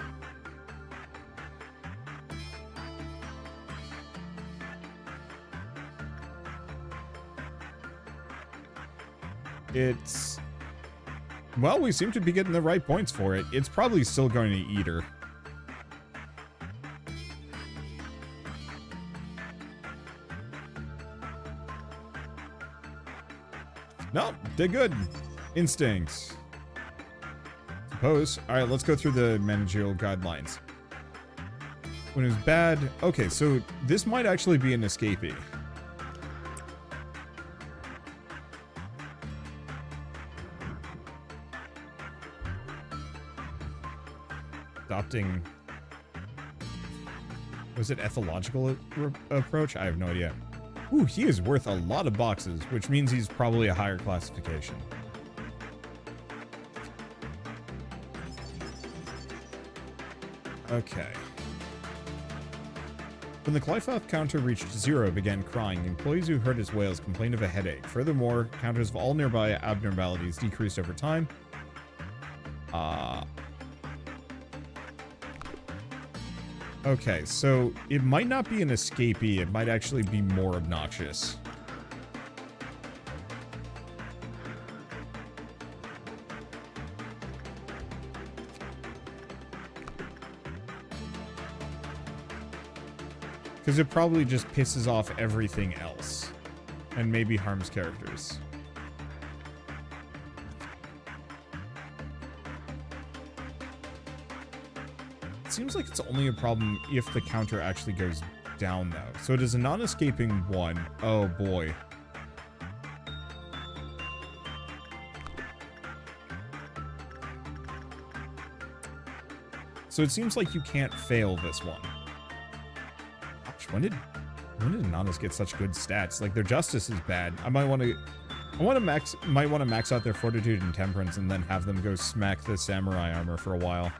It's... Well, we seem to be getting the right points for it. It's probably still going to eat her. No, did good. Instincts. Suppose. Alright, let's go through the managerial guidelines. When it's bad... Okay, so this might actually be an escapee. Adopting... Was it ethological approach? I have no idea. Ooh, he is worth a lot of boxes, which means he's probably a higher classification. Okay. When the Glyphoth counter reached 0, it began crying. Employees who heard his wails complained of a headache. Furthermore, counters of all nearby abnormalities decreased over time. Okay, so it might not be an escapee, it might actually be more obnoxious. Because it probably just pisses off everything else. And maybe harms characters. Seems like it's only a problem if the counter actually goes down, though. So it is a non-escaping one. Oh, boy. So it seems like you can't fail this one. Gosh, when did Inanis get such good stats? Like, their justice is bad. I might want to... Might want to max out their fortitude and temperance and then have them go smack the samurai armor for a while.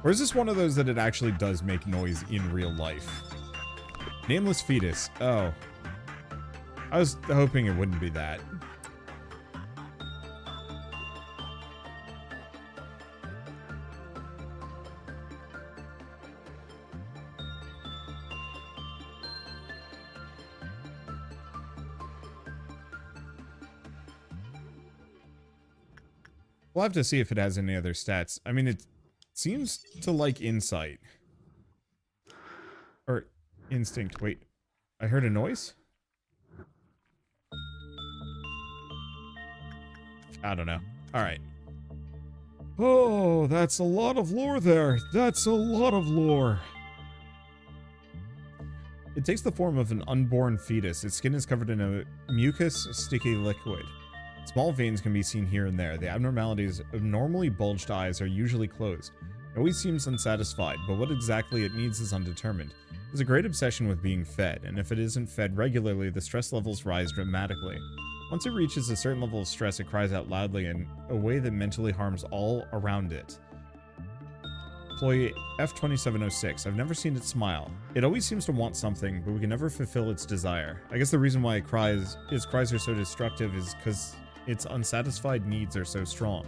Or is this one of those that it actually does make noise in real life? Nameless fetus. Oh. I was hoping it wouldn't be that. We'll have to see if it has any other stats. I mean, it seems to like insight. Or instinct. Wait, I heard a noise? I don't know. Alright. Oh, that's a lot of lore there. That's a lot of lore. It takes the form of an unborn fetus. Its skin is covered in a mucus, sticky liquid. Small veins can be seen here and there. The abnormalities of normally bulged eyes are usually closed. It always seems unsatisfied, but what exactly it needs is undetermined. It has a great obsession with being fed, and if it isn't fed regularly, the stress levels rise dramatically. Once it reaches a certain level of stress, it cries out loudly in a way that mentally harms all around it. Employee F2706. I've never seen it smile. It always seems to want something, but we can never fulfill its desire. I guess the reason why its cries are so destructive is because its unsatisfied needs are so strong.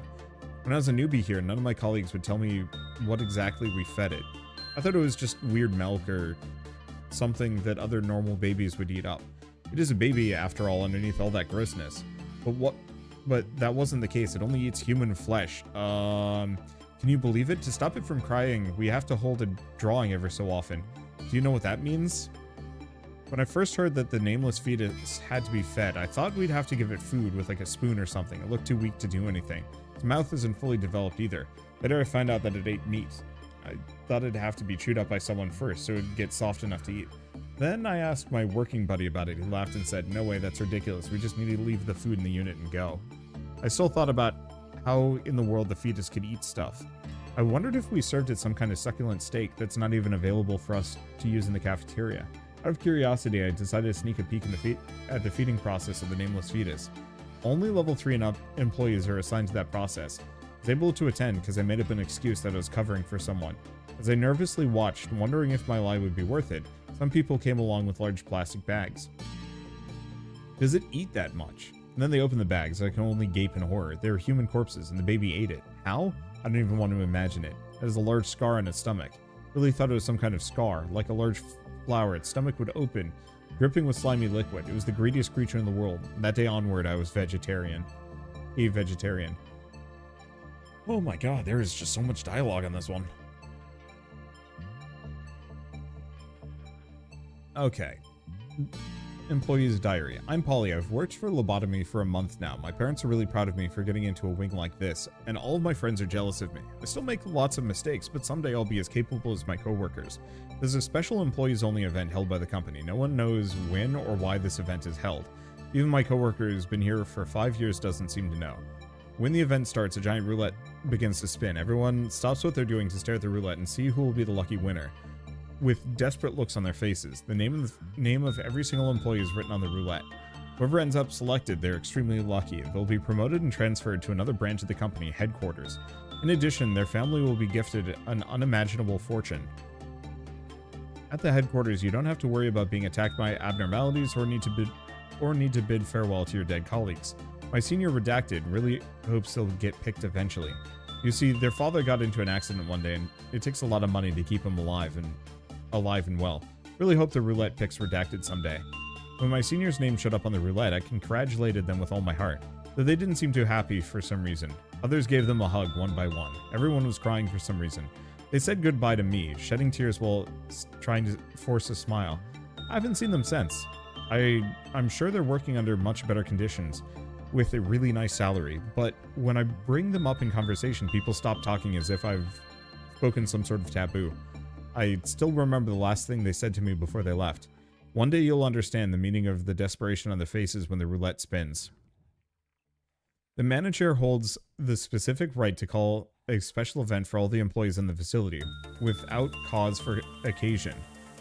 When I was a newbie here, none of my colleagues would tell me what exactly we fed it. I thought it was just weird milk or something that other normal babies would eat up. It is a baby, after all, underneath all that grossness. But that wasn't the case. It only eats human flesh. Can you believe it? To stop it from crying, we have to hold a drawing every so often. Do you know what that means? When I first heard that the nameless fetus had to be fed, I thought we'd have to give it food with like a spoon or something. It looked too weak to do anything. Its mouth isn't fully developed either. Later I found out that it ate meat. I thought it'd have to be chewed up by someone first so it'd get soft enough to eat. Then I asked my working buddy about it. He laughed and said, "No way, that's ridiculous. We just need to leave the food in the unit and go." I still thought about how in the world the fetus could eat stuff. I wondered if we served it some kind of succulent steak that's not even available for us to use in the cafeteria. Out of curiosity, I decided to sneak a peek at the feeding process of the nameless fetus. Only level 3 and up employees are assigned to that process. I was able to attend because I made up an excuse that I was covering for someone. As I nervously watched, wondering if my lie would be worth it, some people came along with large plastic bags. Does it eat that much? And then they opened the bags. I can only gape in horror. They were human corpses, and the baby ate it. How? I don't even want to imagine it. It has a large scar on its stomach. Really thought it was some kind of scar, like a large flower. Its stomach would open, dripping with slimy liquid. It was the greediest creature in the world. From that day onward, I was vegetarian. A vegetarian. Oh my god, there is just so much dialogue on this one. Okay. Employee's diary. I'm Polly. I've worked for Lobotomy for a month now. My parents are really proud of me for getting into a wing like this, and all of my friends are jealous of me. I still make lots of mistakes, but someday I'll be as capable as my coworkers. There's a special employees-only event held by the company. No one knows when or why this event is held. Even my coworker who's been here for 5 years doesn't seem to know. When the event starts, a giant roulette begins to spin. Everyone stops what they're doing to stare at the roulette and see who will be the lucky winner. With desperate looks on their faces, the name of every single employee is written on the roulette. Whoever ends up selected, they're extremely lucky. They'll be promoted and transferred to another branch of the company, headquarters. In addition, their family will be gifted an unimaginable fortune. At the headquarters, you don't have to worry about being attacked by abnormalities or need to bid farewell to your dead colleagues. My senior redacted really hopes they'll get picked eventually. You see, their father got into an accident one day, and it takes a lot of money to keep him alive and well. Really hope the roulette picks redacted someday. When my senior's name showed up on the roulette, I congratulated them with all my heart, though they didn't seem too happy for some reason. Others gave them a hug one by one. Everyone was crying for some reason. They said goodbye to me, shedding tears while trying to force a smile. I haven't seen them since. I'm sure they're working under much better conditions, with a really nice salary, but when I bring them up in conversation, people stop talking as if I've spoken some sort of taboo. I still remember the last thing they said to me before they left. One day you'll understand the meaning of the desperation on their faces when the roulette spins. The manager holds the specific right to call a special event for all the employees in the facility, without cause for occasion.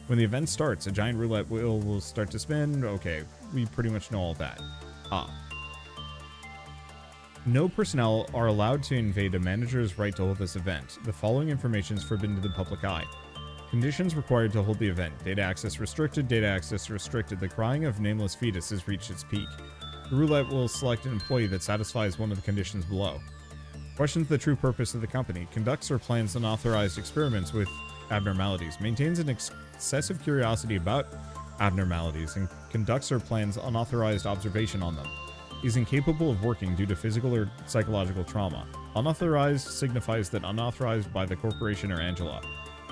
When the event starts, a giant roulette wheel will start to spin. Okay, we pretty much know all that. No personnel are allowed to invade a manager's right to hold this event. The following information is forbidden to the public eye. Conditions required to hold the event. Data access restricted. Data access restricted. The crying of nameless fetus has reached its peak. The roulette will select an employee that satisfies one of the conditions below. Questions the true purpose of the company. Conducts or plans unauthorized experiments with abnormalities. Maintains an excessive curiosity about abnormalities and conducts or plans unauthorized observation on them. Is incapable of working due to physical or psychological trauma. Unauthorized signifies that unauthorized by the corporation or Angela.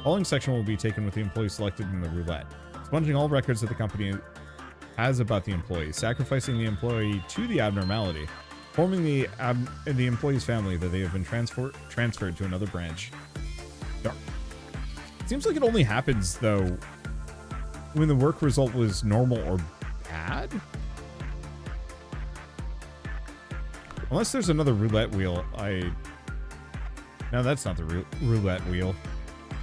Following section will be taken with the employee selected in the roulette. Sponging all records that the company has about the employee. Sacrificing the employee to the abnormality. Forming the employee's family that they have been transferred to another branch. Dark. Seems like it only happens, though, when the work result was normal or bad? Unless there's another roulette wheel, No, that's not the roulette wheel.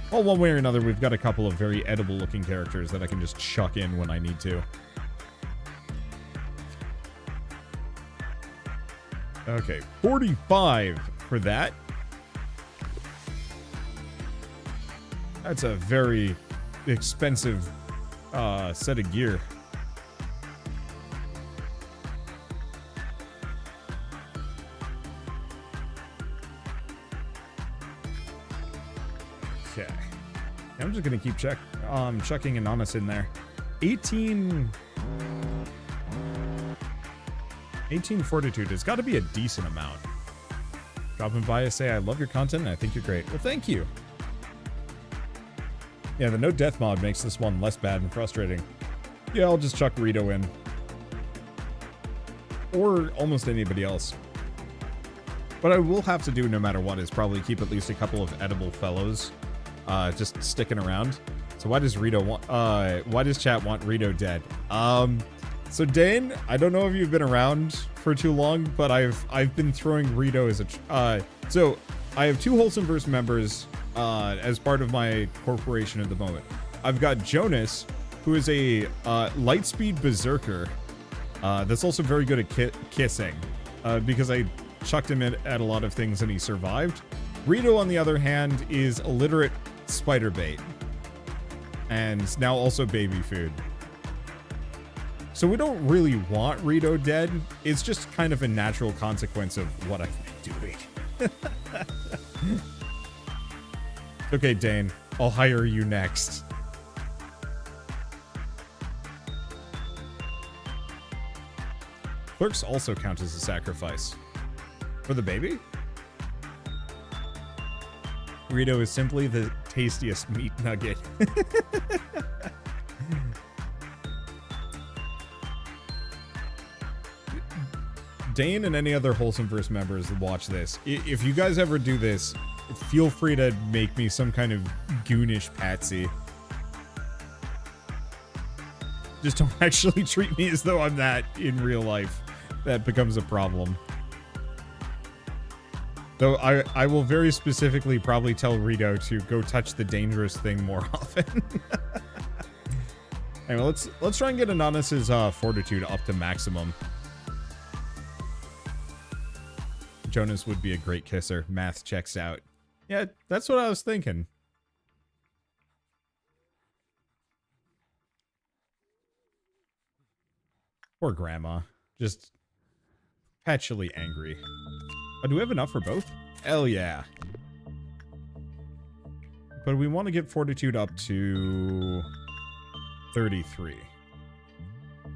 Well, one way or another, we've got a couple of very edible-looking characters that I can just chuck in when I need to. Okay, 45 for that. That's a very expensive set of gear. Okay. I'm just gonna keep chucking Inanis in there. 18 fortitude has got to be a decent amount. Dropping by to say I love your content and I think you're great. Well, thank you. Yeah, the no death mod makes this one less bad and frustrating. Yeah, I'll just chuck Rito in. Or almost anybody else. What I will have to do no matter what is probably keep at least a couple of edible fellows just sticking around. So why does chat want Rito dead? So Dane, I don't know if you've been around for too long, but I've been throwing Rito as a so I have 2 Wholesomeverse members as part of my corporation at the moment. I've got Jonas, who is a lightspeed berserker that's also very good at kissing because I chucked him at a lot of things and he survived. Rito, on the other hand, is illiterate spider bait and now also baby food. So we don't really want Rito dead. It's just kind of a natural consequence of what I've been doing. Okay, Dane, I'll hire you next. Clerks also count as a sacrifice. For the baby? Rito is simply the tastiest meat nugget. Dane and any other Wholesomeverse members that watch this, if you guys ever do this, feel free to make me some kind of goonish patsy. Just don't actually treat me as though I'm that in real life. That becomes a problem. Though I will very specifically probably tell Rito to go touch the dangerous thing more often. Anyway, let's try and get Inanis's fortitude up to maximum. Jonas would be a great kisser. Math checks out. Yeah, that's what I was thinking. Poor grandma. Just perpetually angry. Oh, do we have enough for both? Hell yeah. But we want to get fortitude up to 33.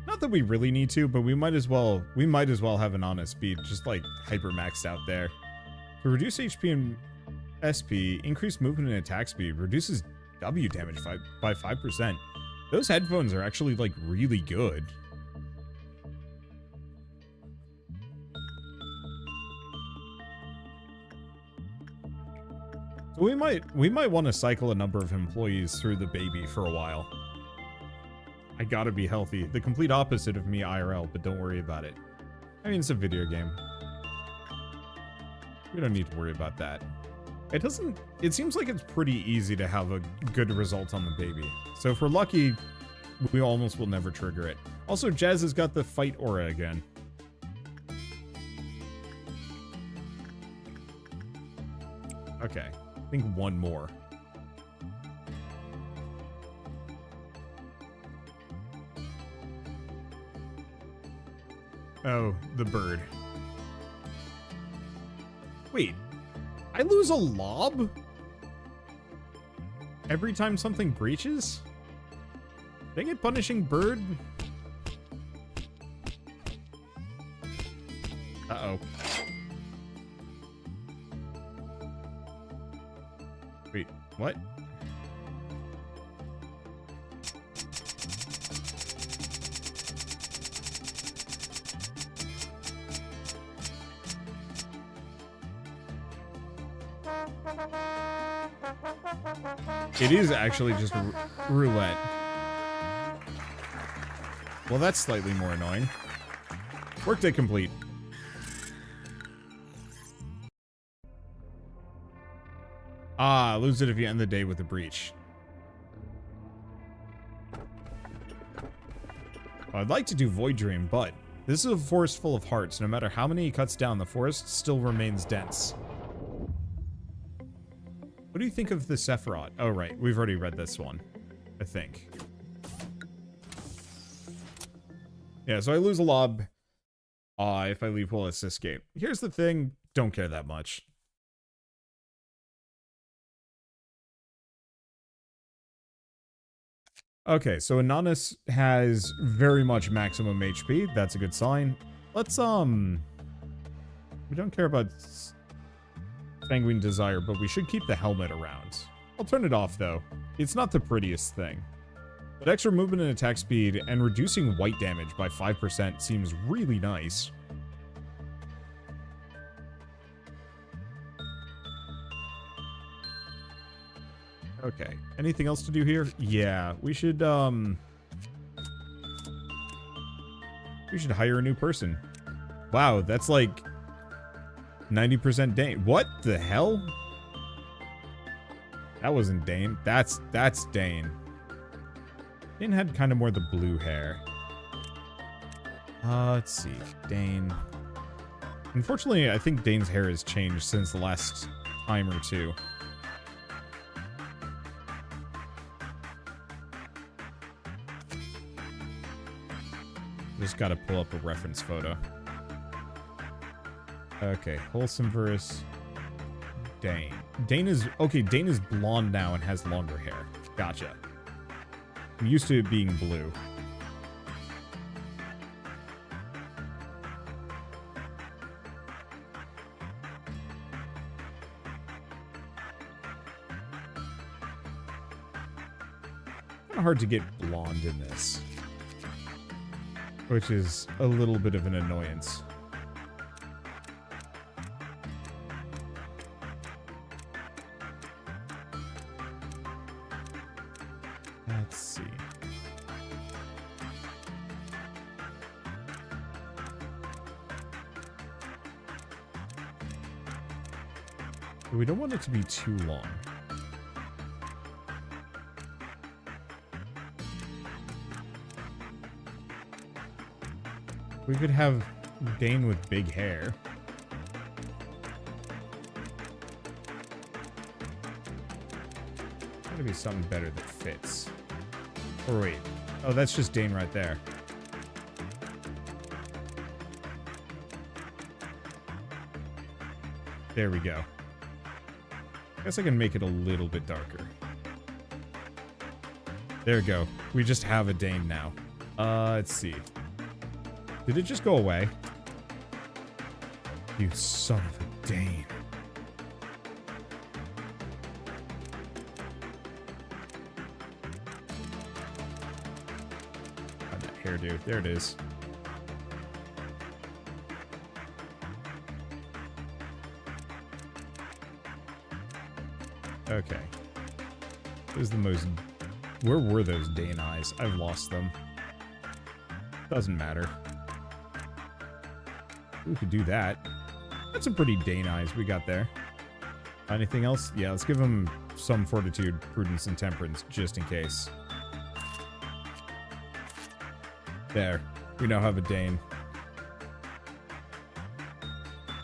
Not that we really need to, but we might as well have an honest speed, just like hyper maxed out there. To reduce HP and SP, increase movement and attack speed, reduces W damage by 5%. Those headphones are actually like really good. So we might want to cycle a number of employees through the baby for a while. I gotta be healthy. The complete opposite of me IRL, but don't worry about it. I mean, it's a video game. We don't need to worry about that. It seems like it's pretty easy to have a good result on the baby. So if we're lucky, we almost will never trigger it. Also, Jazz has got the fight aura again. Okay, I think one more. Oh, the bird. Wait, I lose a lob? Every time something breaches? Dang it, punishing bird. Uh-oh. Wait, what? It is actually just roulette. Well, that's slightly more annoying. Workday complete. Ah, lose it if you end the day with a breach. Well, I'd like to do Void Dream, but this is a forest full of hearts. No matter how many he cuts down, the forest still remains dense. What do you think of the Sephiroth? Oh, right. We've already read this one, I think. Yeah, so I lose a lob if I leave Willis escape. Here's the thing. Don't care that much. Okay, so Inanis has very much maximum HP. That's a good sign. Let's, we don't care about Sanguine Desire, but we should keep the helmet around. I'll turn it off, though. It's not the prettiest thing. But extra movement and attack speed and reducing white damage by 5% seems really nice. Okay, anything else to do here? Yeah, we should hire a new person. Wow, that's like 90% Dane. What the hell? That wasn't Dane. That's Dane. Dane had kind of more the blue hair. Let's see. Dane. Unfortunately, I think Dane's hair has changed since the last time or two. Just gotta pull up a reference photo. Okay, Wholesome versus Dane. Dane is blonde now and has longer hair. Gotcha. I'm used to it being blue. Kind of hard to get blonde in this, which is a little bit of an annoyance. Let's see. We don't want it to be too long. We could have Dane with big hair. Gotta be something better that fits. Or wait. Oh, that's just Dane right there. There we go. I guess I can make it a little bit darker. There we go. We just have a Dane now. Let's see. Did it just go away? You son of a Dane. Find that hairdo. There it is. Okay. This is the most... Where were those Dane eyes? I've lost them. Doesn't matter. We could do that. That's some pretty Dane eyes we got there. Anything else? Yeah, let's give him some fortitude, prudence, and temperance, just in case. There. We now have a Dane.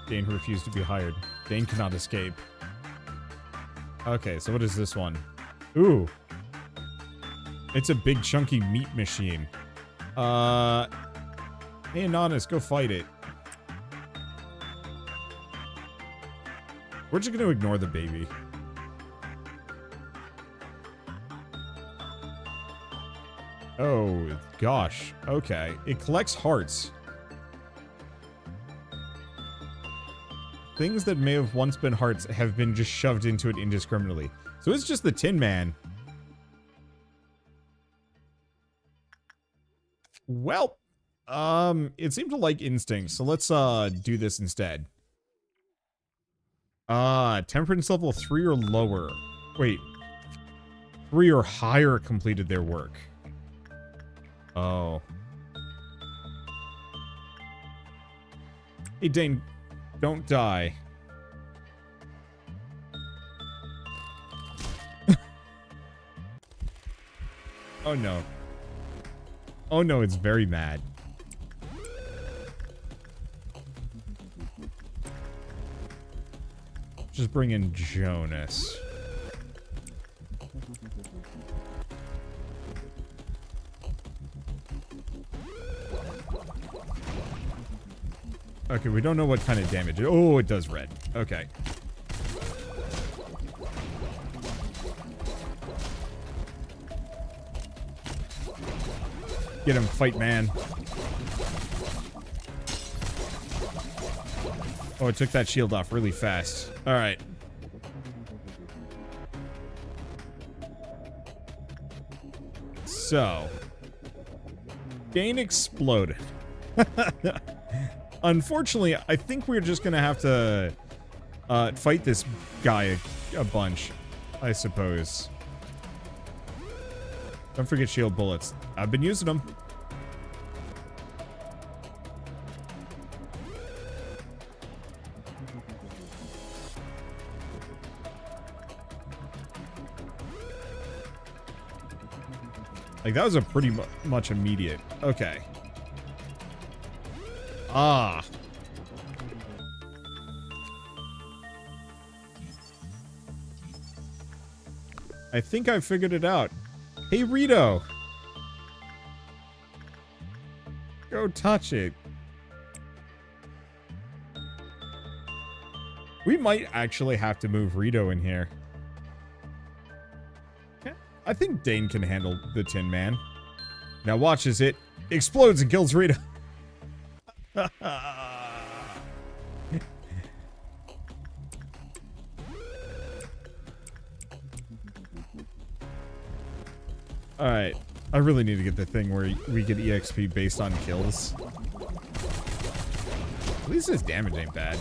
Dane who refused to be hired. Dane cannot escape. Okay, so what is this one? Ooh. It's a big chunky meat machine. Hey, Inanis, go fight it. We're just gonna ignore the baby. Oh, gosh. Okay. It collects hearts. Things that may have once been hearts have been just shoved into it indiscriminately. So it's just the Tin Man. Well, it seemed to like instincts, so let's, do this instead. Temperance level 3 or lower. Wait. 3 or higher completed their work. Oh. Hey, Dane, don't die. Oh, no. Oh, no, it's very mad. Just bring in Jonas. Okay, we don't know what kind of damage. Oh, it does red. Okay. Get him, fight man. Oh, it took that shield off really fast. Alright. So. Dane exploded. Unfortunately, I think we're just gonna have to fight this guy a bunch, I suppose. Don't forget shield bullets. I've been using them. Like, that was a pretty much immediate. Okay. Ah. I think I figured it out. Hey, Rito. Go touch it. We might actually have to move Rito in here. I think Dane can handle the Tin Man. Now watch as it explodes and kills Rito. Alright. I really need to get the thing where we get EXP based on kills. At least his damage ain't bad.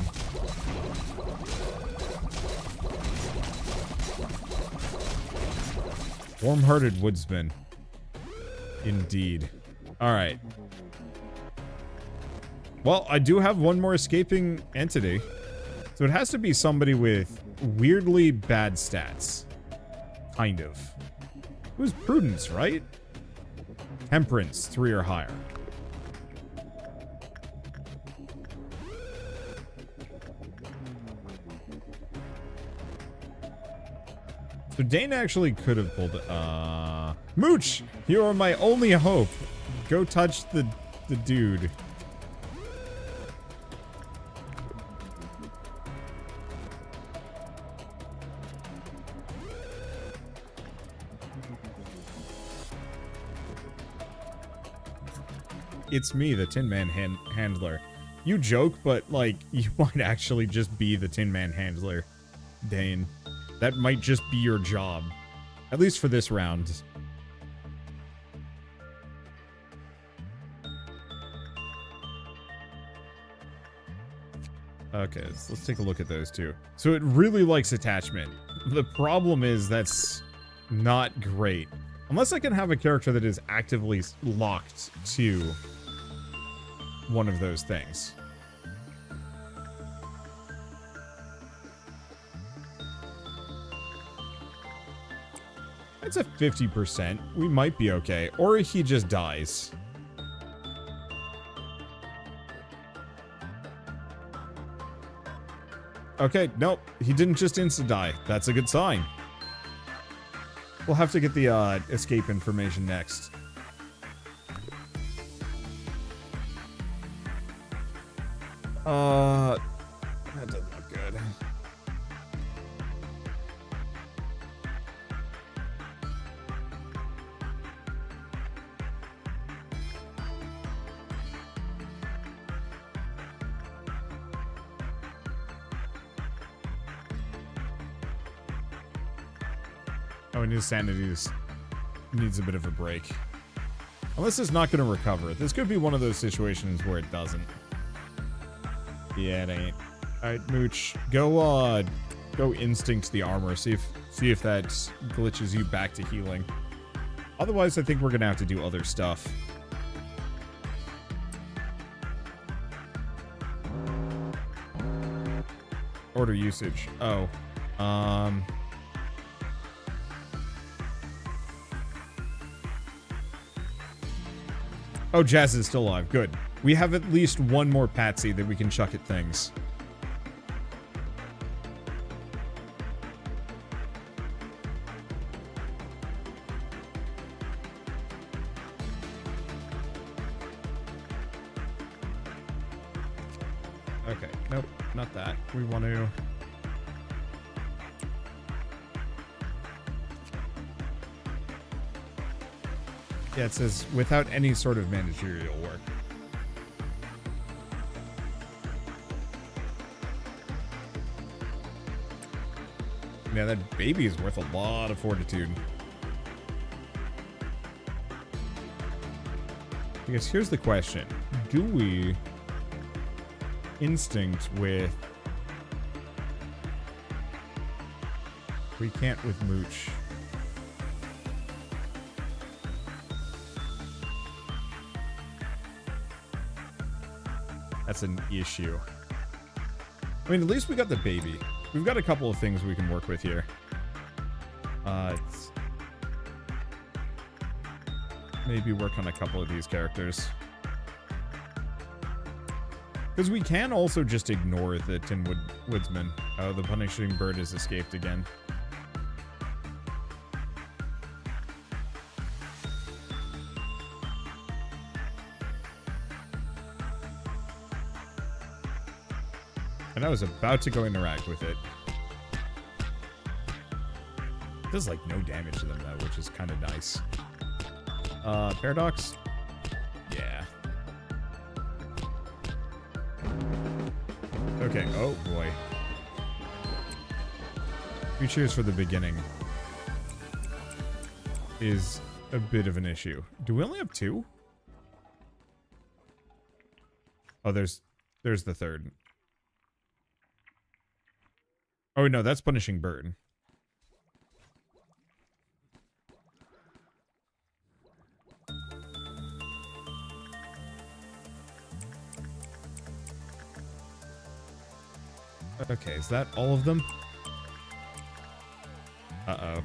Warm-hearted woodsman. Indeed. Alright. Well, I do have one more escaping entity. So it has to be somebody with weirdly bad stats. Kind of. It was prudence, right? Temperance, 3 or higher. So Dane actually could have pulled it. Mooch! You are my only hope. Go touch the dude. It's me, the Tin Man handler. You joke, but, like, you might actually just be the Tin Man handler, Dane. That might just be your job. At least for this round. Okay, let's take a look at those two. So it really likes attachment. The problem is that's not great. Unless I can have a character that is actively locked to one of those things. It's a 50%. We might be okay. Or he just dies. Okay, nope. He didn't just insta-die. That's a good sign. We'll have to get the escape information next. That doesn't look good. Oh, and his sanity needs a bit of a break. Unless it's not going to recover. This could be one of those situations where it doesn't. Yeah, it ain't. Alright, Mooch. Go instinct the armor. See if that glitches you back to healing. Otherwise, I think we're going to have to do other stuff. Order usage. Oh. Oh, Jazz is still alive. Good. We have at least one more Patsy that we can chuck at things. Okay. Nope. Not that. We want to... Yeah, it says, without any sort of managerial work. Yeah, that baby is worth a lot of fortitude. I guess here's the question. Do we instinct with... We can't with Mooch. That's an issue. I mean, at least we got the baby. We've got a couple of things we can work with here. Maybe work on a couple of these characters. Because we can also just ignore the Tin Woodsman. Oh, the punishing bird has escaped again. And I was about to go interact with it. It does like no damage to them though, which is kind of nice. Paradox? Yeah. Okay, oh boy. 3 cheers for the beginning is a bit of an issue. Do we only have 2? Oh, there's the third. Oh, no, that's punishing bird. Okay, is that all of them? Uh-oh.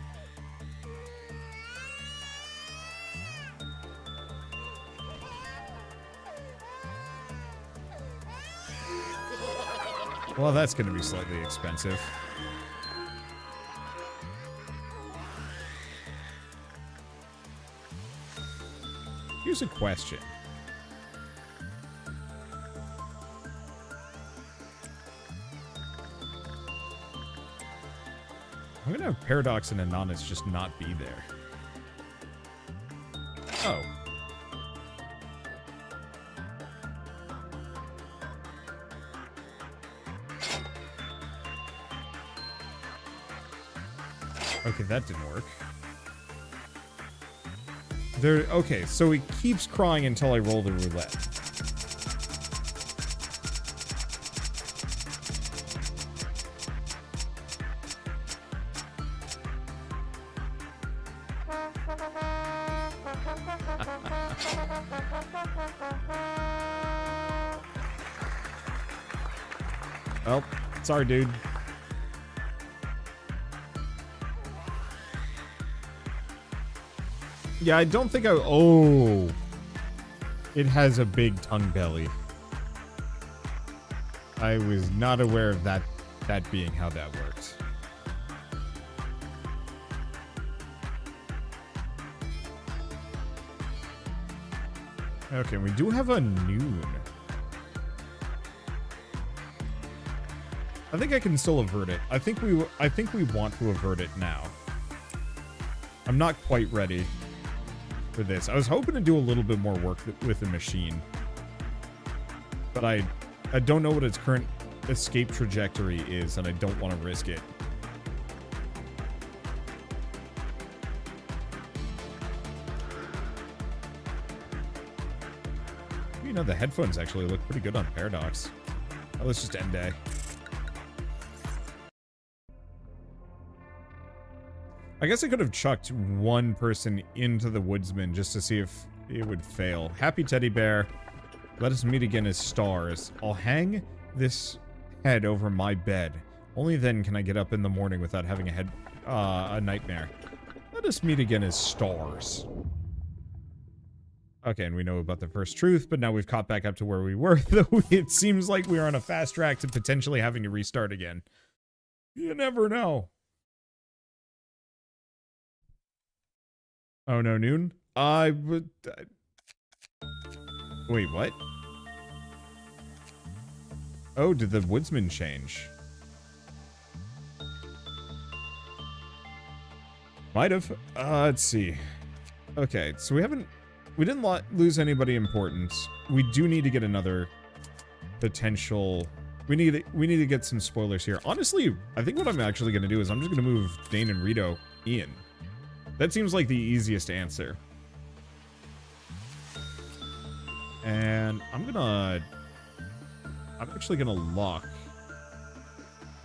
Well, that's going to be slightly expensive. Here's a question. I'm gonna have Paradox and Inanis just not be there. Oh. Okay, that didn't work. Okay, so he keeps crying until I roll the roulette. Well, sorry, dude. Yeah, I don't think I... Oh. It has a big tongue belly. I was not aware of that being how that works. Okay, we do have a noon. I think I can still avert it. I think we want to avert it now. I'm not quite ready for this. I was hoping to do a little bit more work with the machine. But I don't know what its current escape trajectory is, and I don't want to risk it. You know, the headphones actually look pretty good on Paradox. Oh, let's just end day. I guess I could have chucked one person into the woodsman just to see if it would fail. Happy teddy bear. Let us meet again as stars. I'll hang this head over my bed. Only then can I get up in the morning without having a nightmare. Let us meet again as stars. Okay, and we know about the first truth, but now we've caught back up to where we were, though it seems like we're on a fast track to potentially having to restart again. You never know. Oh, no, noon? Wait, what? Oh, did the woodsman change? Might have. Let's see. Okay, so we didn't lose anybody important. We do need to get another potential... We need to get some spoilers here. Honestly, I think what I'm actually going to do is I'm just going to move Dane and Rito in. That seems like the easiest answer. And I'm actually gonna lock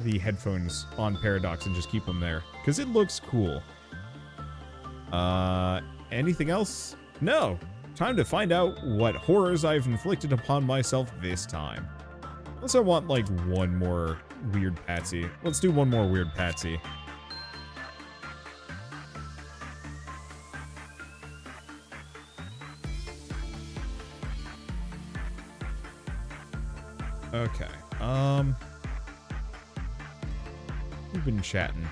the headphones on Paradox and just keep them there, because it looks cool. Anything else? No. Time to find out what horrors I've inflicted upon myself this time. Unless I want, like, one more weird patsy. Let's do one more weird patsy. Okay, we've been chatting.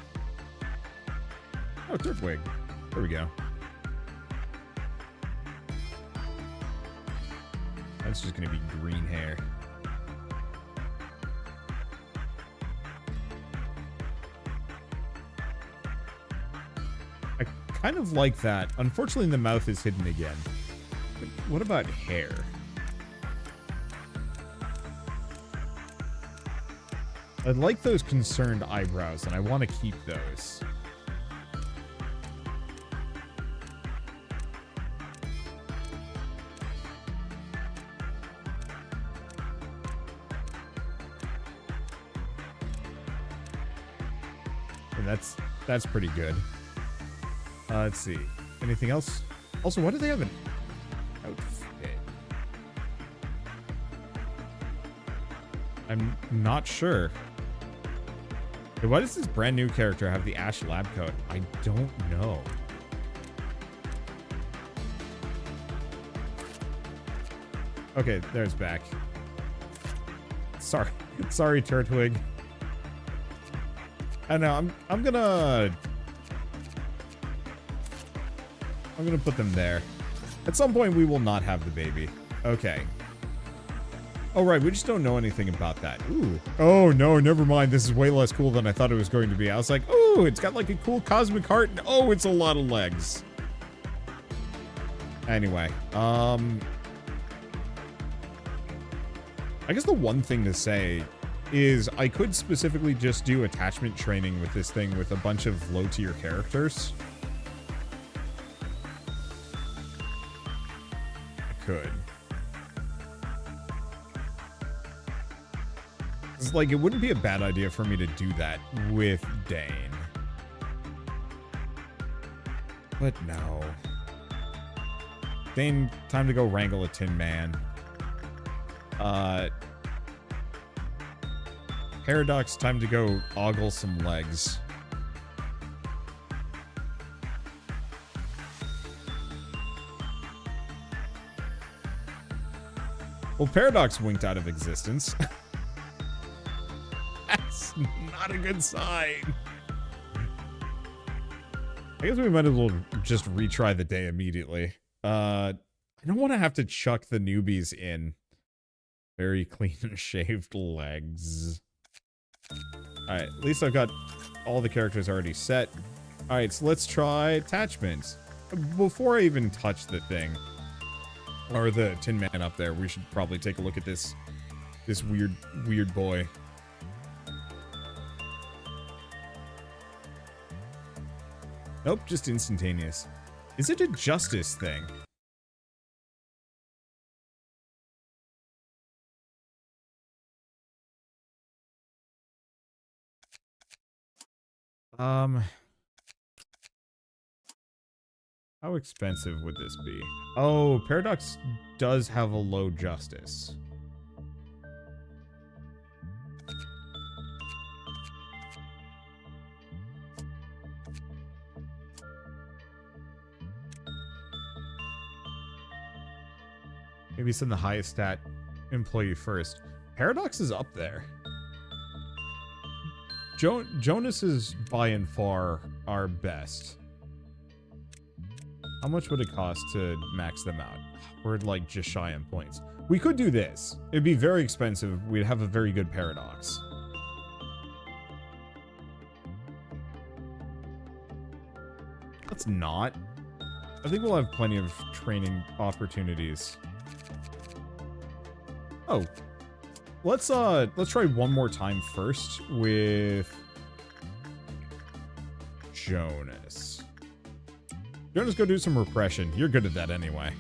Oh, Turfwig. There we go. That's just gonna be green hair. I kind of like that. Unfortunately, the mouth is hidden again. But what about hair? I like those concerned eyebrows, and I want to keep those. And that's pretty good. Let's see. Anything else? Also, why do they have an outfit? I'm not sure. Why does this brand new character have the Ash lab coat? I don't know. Okay, there's back. Sorry, Turtwig. I know. I'm gonna put them there. At some point, we will not have the baby. Okay. Oh, right, we just don't know anything about that. Ooh. Oh, no, never mind. This is way less cool than I thought it was going to be. I was like, ooh, it's got like a cool cosmic heart. And oh, it's a lot of legs. Anyway, I guess the one thing to say is I could specifically just do attachment training with this thing with a bunch of low-tier characters. I could. Like, it wouldn't be a bad idea for me to do that with Dane. But no. Dane, time to go wrangle a Tin Man. Paradox, time to go ogle some legs. Well, Paradox winked out of existence. That's not a good sign. I guess we might as well just retry the day immediately. I don't want to have to chuck the newbies in. Very clean shaved legs. Alright, at least I've got all the characters already set. Alright, so let's try attachments. Before I even touch the thing, or the Tin Man up there, we should probably take a look at this weird boy. Nope, just instantaneous. Is it a justice thing? How expensive would this be? Oh, Paradox does have a low justice. Maybe send the highest stat employee first. Paradox is up there. Jonas is by and far our best. How much would it cost to max them out? We're like just shy on points. We could do this. It'd be very expensive. We'd have a very good Paradox. Let's not. I think we'll have plenty of training opportunities. Oh. Let's try one more time first with Jonas. Jonas, go do some repression. You're good at that anyway.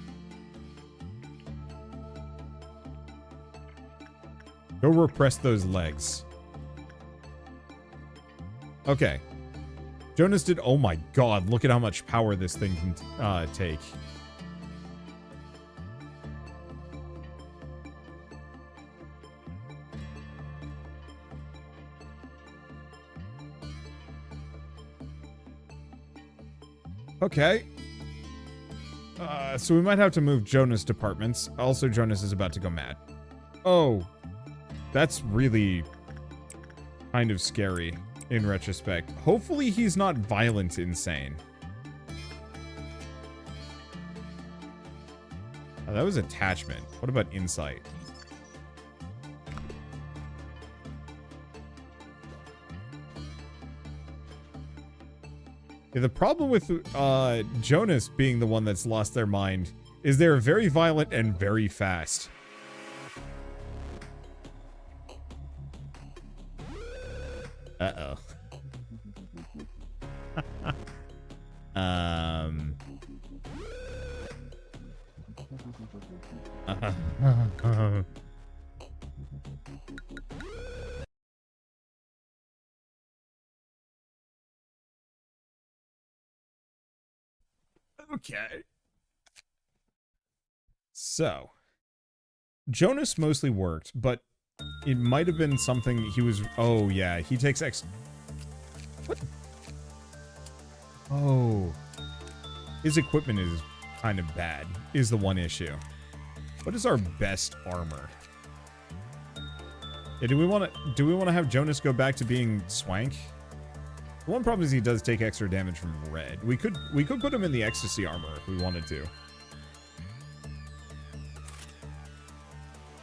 Go repress those legs. Okay. Jonas did... Oh my god, look at how much power this thing can take. Okay. So we might have to move Jonas departments. Also, Jonas is about to go mad. Oh. That's really kind of scary in retrospect. Hopefully he's not violent insane. Oh, that was attachment. What about insight? Yeah, the problem with Jonas being the one that's lost their mind is they're very violent and very fast. Uh-oh. Okay. So, Jonas mostly worked, but it might have been something he was... Oh, yeah, he takes What? Oh. His equipment is kind of bad, is the one issue. What is our best armor? Yeah, do we want to have Jonas go back to being swank? The one problem is he does take extra damage from red. We could put him in the ecstasy armor if we wanted to.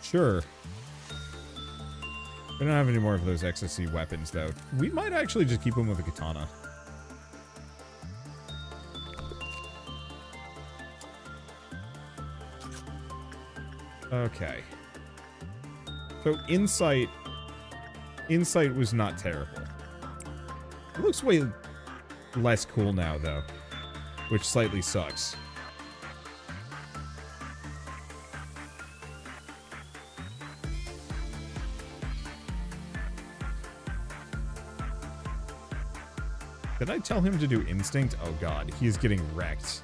Sure. We don't have any more of those ecstasy weapons, though. We might actually just keep him with a katana. Okay. So insight was not terrible. It looks way less cool now, though, which slightly sucks. Did I tell him to do instinct? Oh god, he is getting wrecked.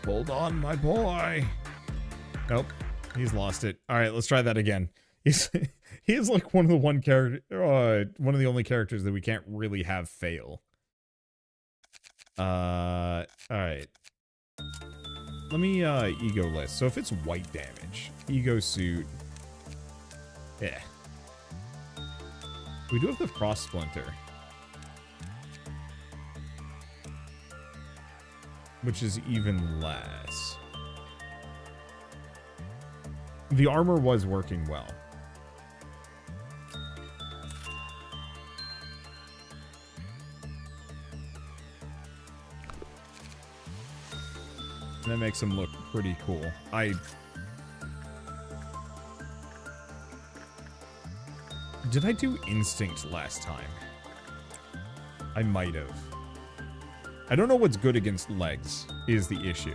Hold on, my boy. Nope, he's lost it. All right, let's try that again. He's he is like one of the only characters that we can't really have fail. All right. Let me ego list. So if it's white damage, ego suit. Yeah. We do have the frost splinter, which is even less. The armor was working well. And that makes him look pretty cool. Did I do instinct last time? I might have. I don't know what's good against legs, is the issue.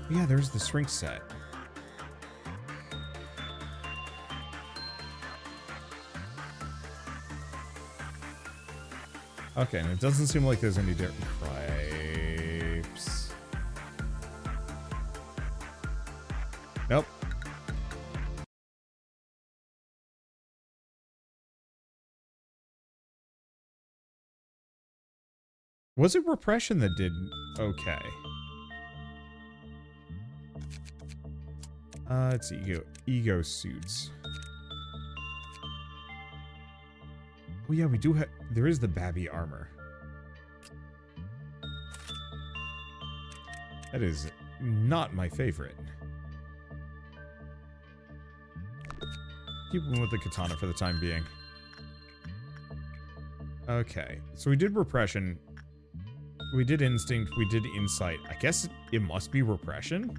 Yeah, there's the shrink set. Okay, and it doesn't seem like there's any different cripes. Nope. Was it repression that did okay? It's ego suits. Oh yeah, we do have, there is the Babby armor. That is not my favorite. Keep him with the katana for the time being. Okay, so we did repression. We did instinct, we did insight. I guess it must be repression?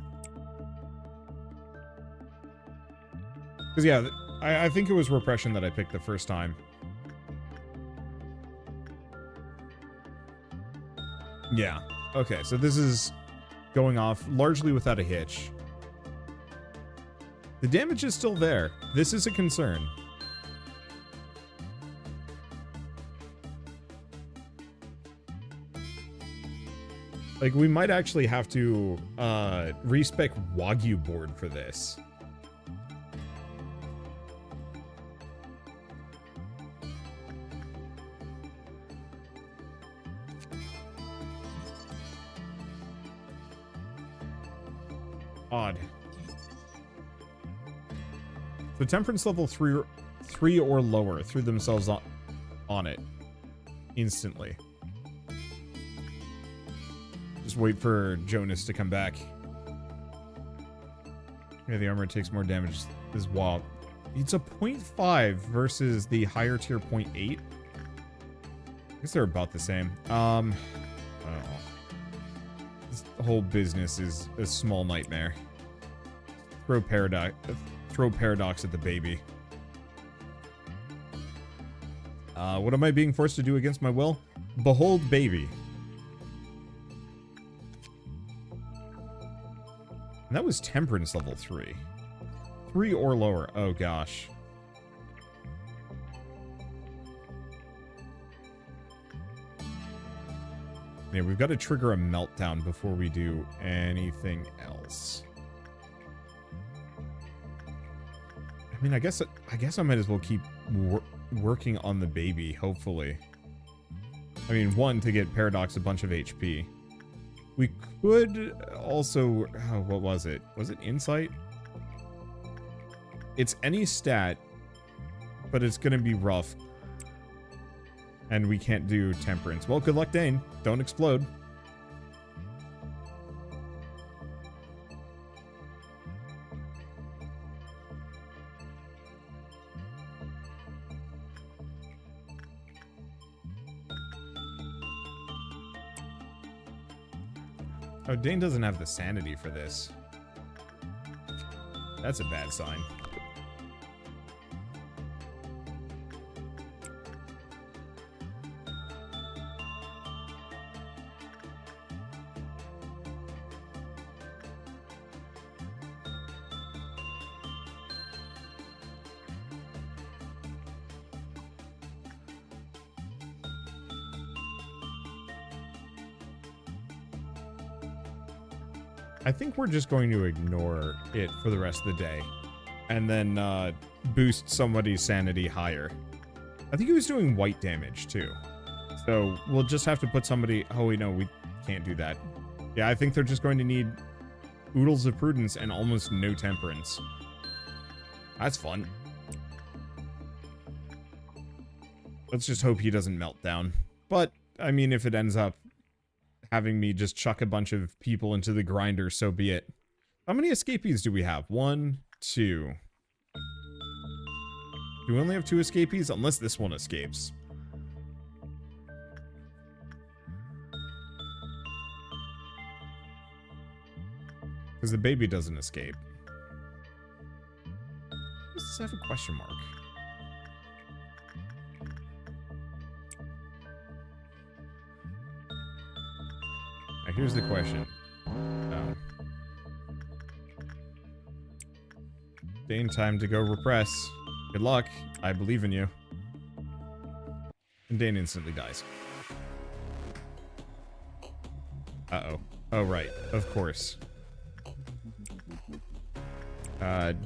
Because yeah, I think it was repression that I picked the first time. Yeah. Okay, so this is going off largely without a hitch. The damage is still there. This is a concern. Like, we might actually have to respec Wagyu board for this. Odd. So temperance level 3 or lower threw themselves on it instantly. Just wait for Jonas to come back. Yeah, the armor takes more damage as well. It's a 0.5 versus the higher tier 0.8. I guess they're about the same. I don't know. This whole business is a small nightmare. Throw paradox at the baby. What am I being forced to do against my will? Behold baby. And that was temperance level 3. 3 or lower. Oh gosh. Yeah, we've got to trigger a meltdown before we do anything else. I mean, I guess I might as well keep working on the baby, hopefully. I mean, one, to get Paradox a bunch of HP. We could also... Oh, what was it? Was it Insight? It's any stat, but it's going to be rough. And we can't do Temperance. Well, good luck, Dane. Don't explode. Oh, Dane doesn't have the sanity for this. That's a bad sign. I think we're just going to ignore it for the rest of the day. And then boost somebody's sanity higher. I think he was doing white damage, too. So we'll just have to put somebody... Oh, wait, no, we can't do that. Yeah, I think they're just going to need oodles of prudence and almost no temperance. That's fun. Let's just hope he doesn't melt down. But, I mean, if it ends up having me just chuck a bunch of people into the grinder, so be it. How many escapees do we have? 1, 2. Do we only have 2 escapees? Unless this one escapes. Because the baby doesn't escape. Does this have a question mark? Now here's the question. Oh. Dane, time to go repress. Good luck. I believe in you. And Dane instantly dies. Uh-oh. Oh, right. Of course.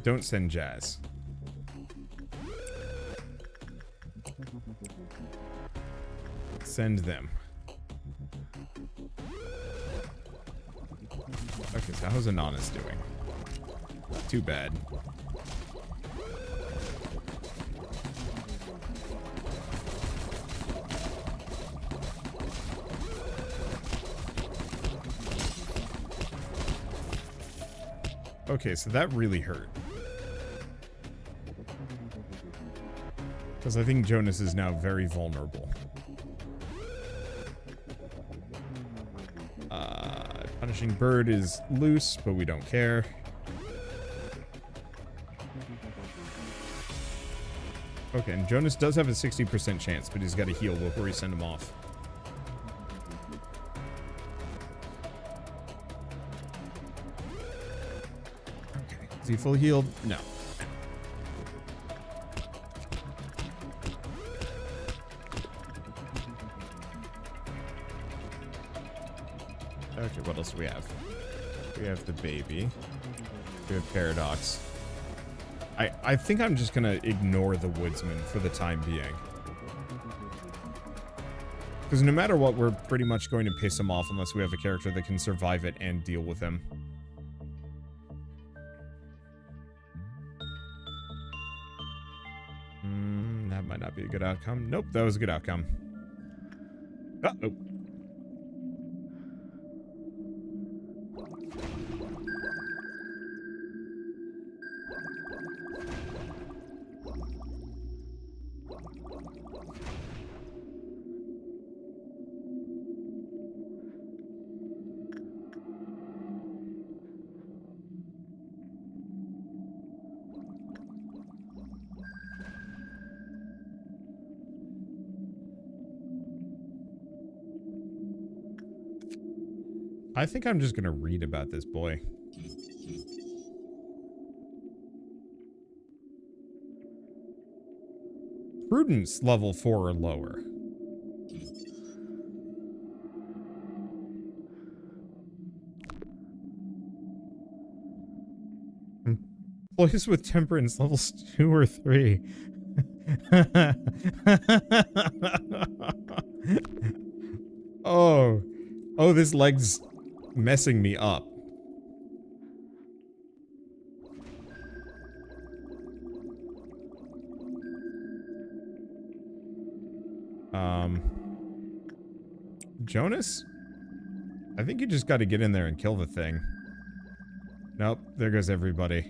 Don't send Jazz. Send them. Okay, so how's Inanis doing? Too bad. Okay, so that really hurt. Because I think Jonas is now very vulnerable. Punishing Bird is loose, but we don't care. Okay, and Jonas does have a 60% chance, but he's got to heal before we send him off. Okay, is he fully healed? No. Okay, what else do we have? We have the baby. We have Paradox. I think I'm just gonna ignore the woodsman for the time being. Because no matter what, we're pretty much going to piss him off unless we have a character that can survive it and deal with him. That might not be a good outcome. Nope, that was a good outcome. Uh-oh. I think I'm just gonna read about this boy. Prudence level 4 or lower. Employees with temperance levels 2 or 3. Oh, this leg's messing me up. Jonas? I think you just got to get in there and kill the thing. Nope, there goes everybody.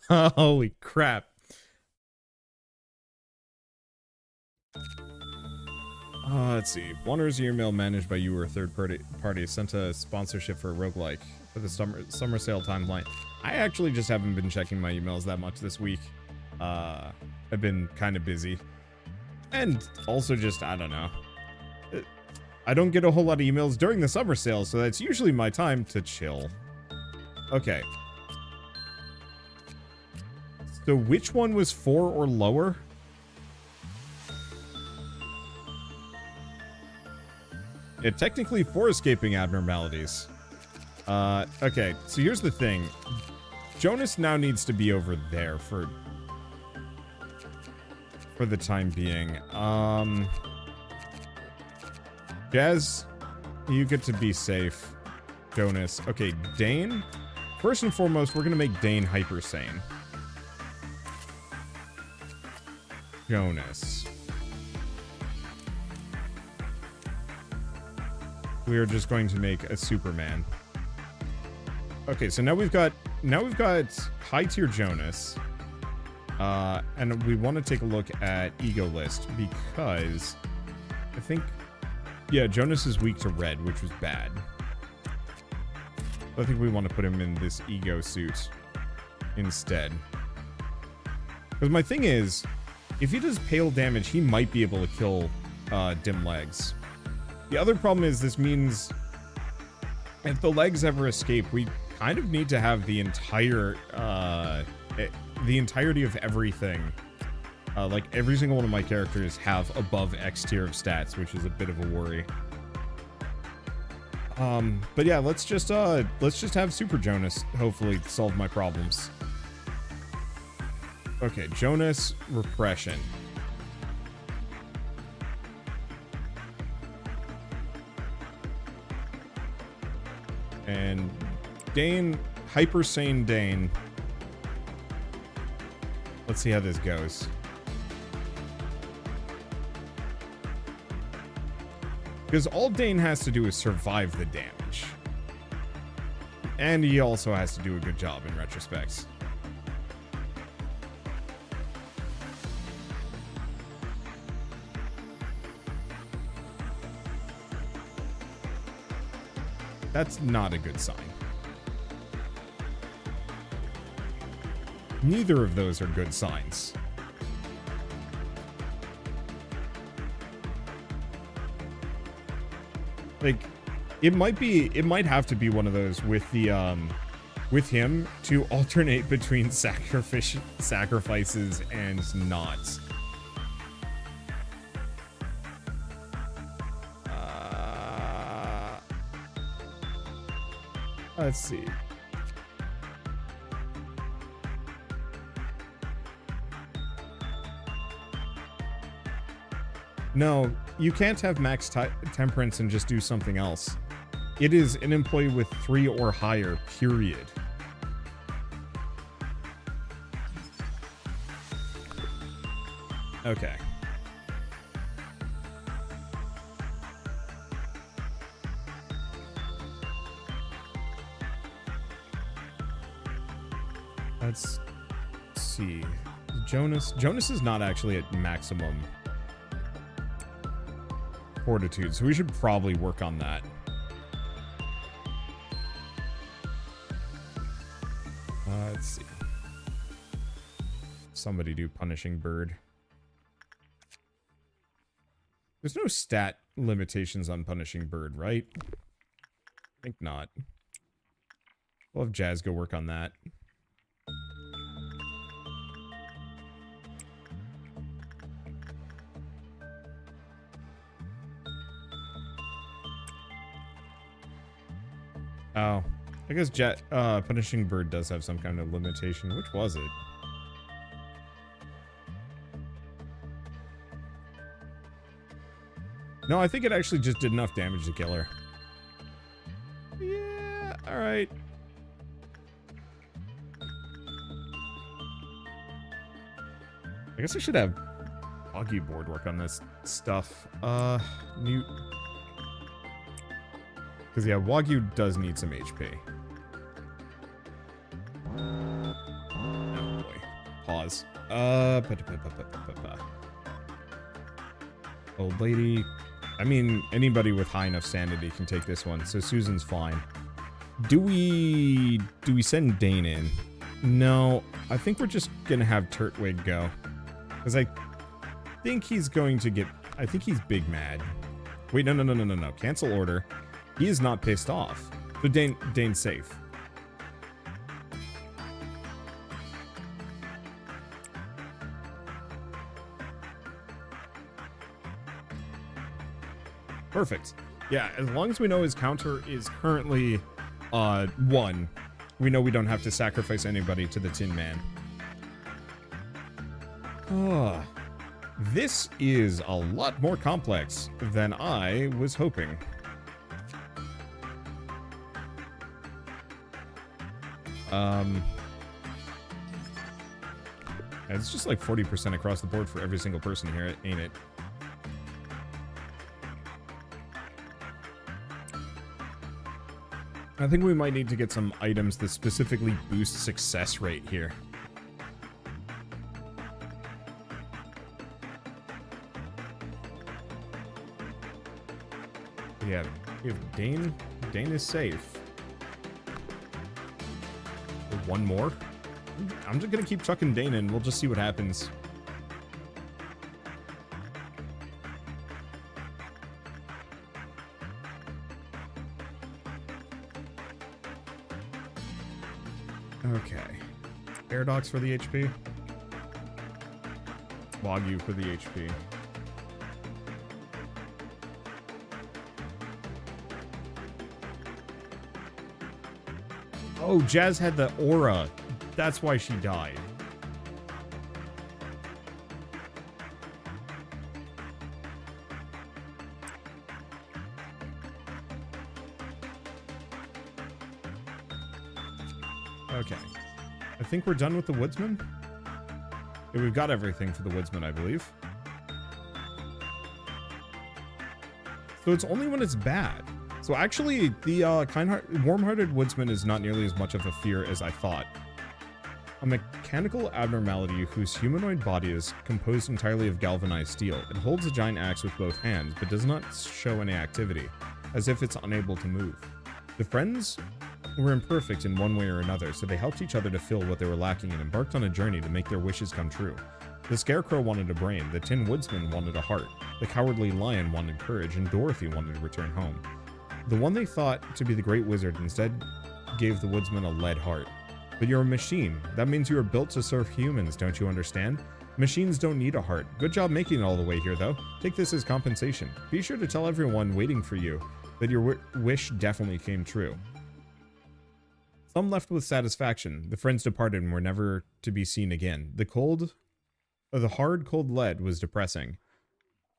Holy crap. Let's see. Wander's email managed by you or a third party sent a sponsorship for a roguelike for the summer sale timeline. I actually just haven't been checking my emails that much this week. I've been kind of busy. And also just, I don't know. I don't get a whole lot of emails during the summer sale, so that's usually my time to chill. Okay. So which one was 4 or lower? technically 4 escaping abnormalities. Okay, so here's the thing. Jonas now needs to be over there for the time being. Jazz, you get to be safe. Jonas. Okay, Dane. First and foremost, we're gonna make Dane hyper sane. Jonas. We are just going to make a Superman. Okay, so now we've got high tier Jonas. And we want to take a look at ego list because I think, yeah, Jonas is weak to red, which was bad. I think we want to put him in this ego suit instead. Because my thing is, if he does pale damage, he might be able to kill dim legs. The other problem is this means if the legs ever escape, we kind of need to have the entire the entirety of everything. Like every single one of my characters have above X tier of stats, which is a bit of a worry. But yeah, let's just have Super Jonas hopefully solve my problems. Okay, Jonas repression. And Dane, hyper sane Dane. Let's see how this goes. Because all Dane has to do is survive the damage. And he also has to do a good job in retrospect. That's not a good sign. Neither of those are good signs. Like, it might have to be one of those with the, with him to alternate between sacrifices and not. Let's see. No, you can't have max temperance and just do something else. It is an employee with 3 or higher, period. Okay. Let's see. Jonas is not actually at maximum fortitude, so we should probably work on that. Let's see. Somebody do punishing bird. There's no stat limitations on punishing bird, right? I think not. We'll have Jazz go work on that. Oh, I guess punishing bird does have some kind of limitation. Which was it? No, I think it actually just did enough damage to kill her. Yeah, alright. I guess I should have Wagyu board work on this stuff. Mute. Because, yeah, Wagyu does need some HP. Oh, boy. Pause. Old lady. I mean, anybody with high enough sanity can take this one, so Susan's fine. Do we send Dane in? No, I think we're just gonna have Turtwig go. Because I think he's going to get... I think he's big mad. Wait, no. Cancel order. He is not pissed off. So Dane's safe. Perfect. Yeah, as long as we know his counter is currently 1, we know we don't have to sacrifice anybody to the Tin Man. This is a lot more complex than I was hoping. It's just like 40% across the board for every single person here, ain't it? I think we might need to get some items that specifically boost success rate here. Yeah, we have Dane. Dane is safe. One more? I'm just gonna keep chucking Dane in. We'll just see what happens. Okay. Paradox for the HP. Wagyu for the HP. Oh, Jazz had the aura. That's why she died. Okay. I think we're done with the Woodsman. Yeah, we've got everything for the Woodsman, I believe. So it's only when it's bad. So actually, the warm-hearted Woodsman is not nearly as much of a fear as I thought. A mechanical abnormality whose humanoid body is composed entirely of galvanized steel. It holds a giant axe with both hands, but does not show any activity, as if it's unable to move. The friends were imperfect in one way or another, so they helped each other to fill what they were lacking and embarked on a journey to make their wishes come true. The Scarecrow wanted a brain, the Tin Woodsman wanted a heart, the Cowardly Lion wanted courage, and Dorothy wanted to return home. The one they thought to be the Great Wizard instead gave the Woodsman a lead heart. But you're a machine. That means you are built to serve humans, don't you understand? Machines don't need a heart. Good job making it all the way here, though. Take this as compensation. Be sure to tell everyone waiting for you that your wish definitely came true. Some left with satisfaction. The friends departed and were never to be seen again. The hard, cold lead was depressing.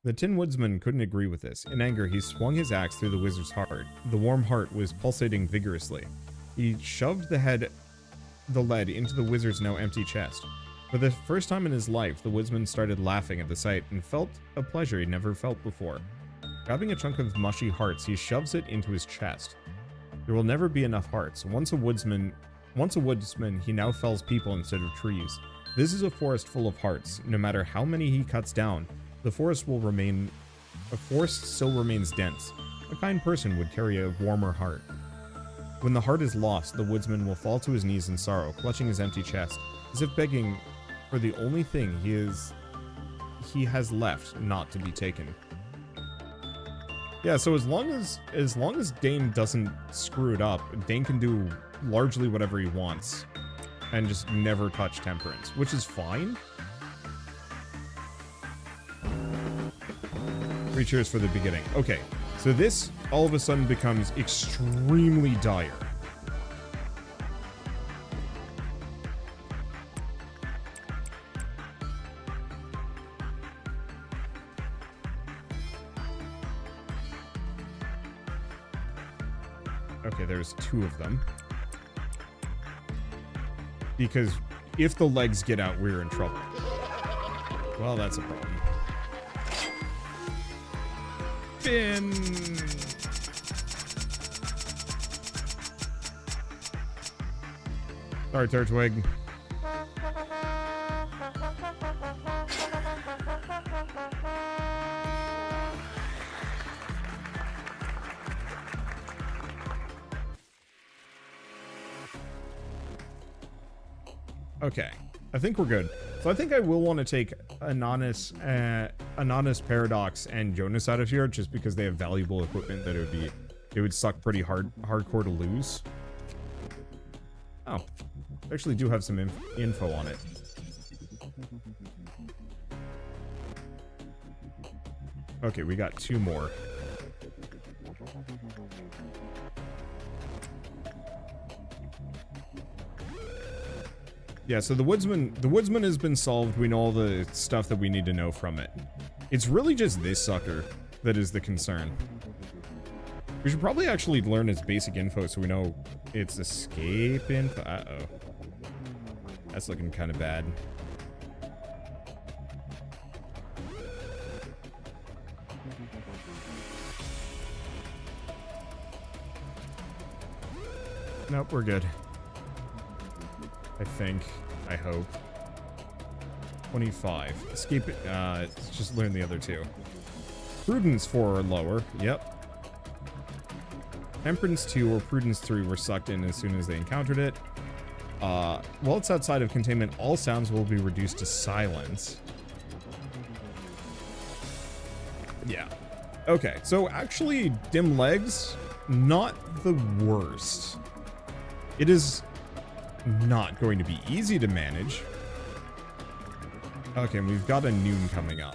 The Tin Woodsman couldn't agree with this. In anger, he swung his axe through the wizard's heart. The warm heart was pulsating vigorously. He shoved the lead into the wizard's now empty chest. For the first time in his life, the woodsman started laughing at the sight and felt a pleasure he'd never felt before. Grabbing a chunk of mushy hearts, he shoves it into his chest. There will never be enough hearts. Once a woodsman, he now fells people instead of trees. This is a forest full of hearts. No matter how many he cuts down, the forest still remains dense. A kind person would carry a warmer heart. When the heart is lost, the woodsman will fall to his knees in sorrow, clutching his empty chest, as if begging for the only thing he has left not to be taken. Yeah, so as long as Dane doesn't screw it up, Dane can do largely whatever he wants and just never touch Temperance, which is fine. 3 cheers for the beginning. Okay, so this all of a sudden becomes extremely dire. Okay, there's 2 of them. Because if the legs get out, we're in trouble. Well, that's a problem. Finn! Sorry, Turtwig. Okay, I think we're good. So I think I will want to take Inanis, Paradox, and Jonas out of here just because they have valuable equipment that it would suck pretty hardcore to lose. Oh, I actually do have some info on it. Okay, we got 2 more. Yeah, so the woodsman has been solved. We know all the stuff that we need to know from it. It's really just this sucker that is the concern. We should probably actually learn its basic info so we know its escape info. Uh-oh. That's looking kind of bad. Nope, we're good. I think. I hope. 25. Escape. Let's just learn the other two. Prudence 4 or lower. Yep. Temperance 2 or Prudence 3 were sucked in as soon as they encountered it. While it's outside of containment, all sounds will be reduced to silence. Yeah. Okay, so actually, dim legs, not the worst. It is not going to be easy to manage. Okay, we've got a noon coming up.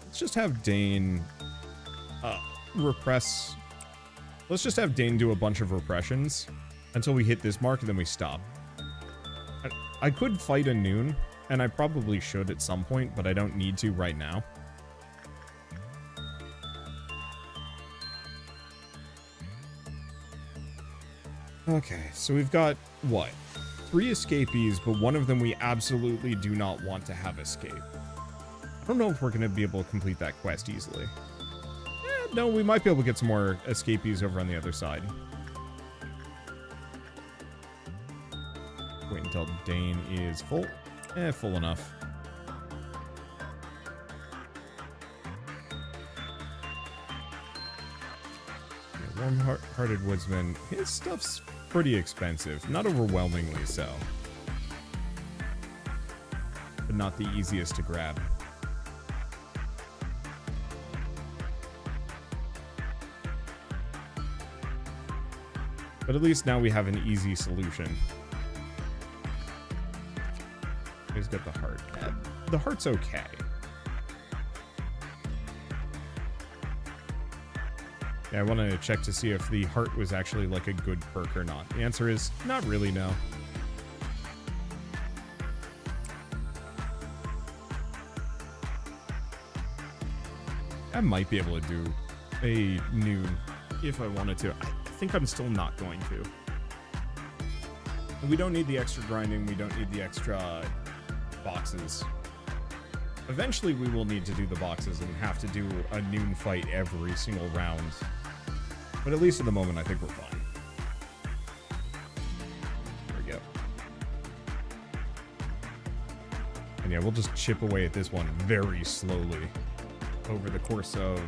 Let's just have Dane repress. Let's just have Dane do a bunch of repressions until we hit this mark and then we stop. I could fight a noon, and I probably should at some point, but I don't need to right now. Okay, so we've got, what? 3 escapees, but one of them we absolutely do not want to have escape. I don't know if we're going to be able to complete that quest easily. No, we might be able to get some more escapees over on the other side. Wait until Dane is full. Full enough. Warm-hearted woodsman. His stuff's pretty expensive. Not overwhelmingly so. But not the easiest to grab. But at least now we have an easy solution. He's got the heart. The heart's okay. Yeah, I wanted to check to see if the heart was actually like a good perk or not. The answer is not really, no. I might be able to do a noon if I wanted to. I think I'm still not going to. We don't need the extra grinding. We don't need the extra boxes. Eventually, we will need to do the boxes and have to do a noon fight every single round. But at least at the moment, I think we're fine. There we go. And yeah, we'll just chip away at this one very slowly over the course of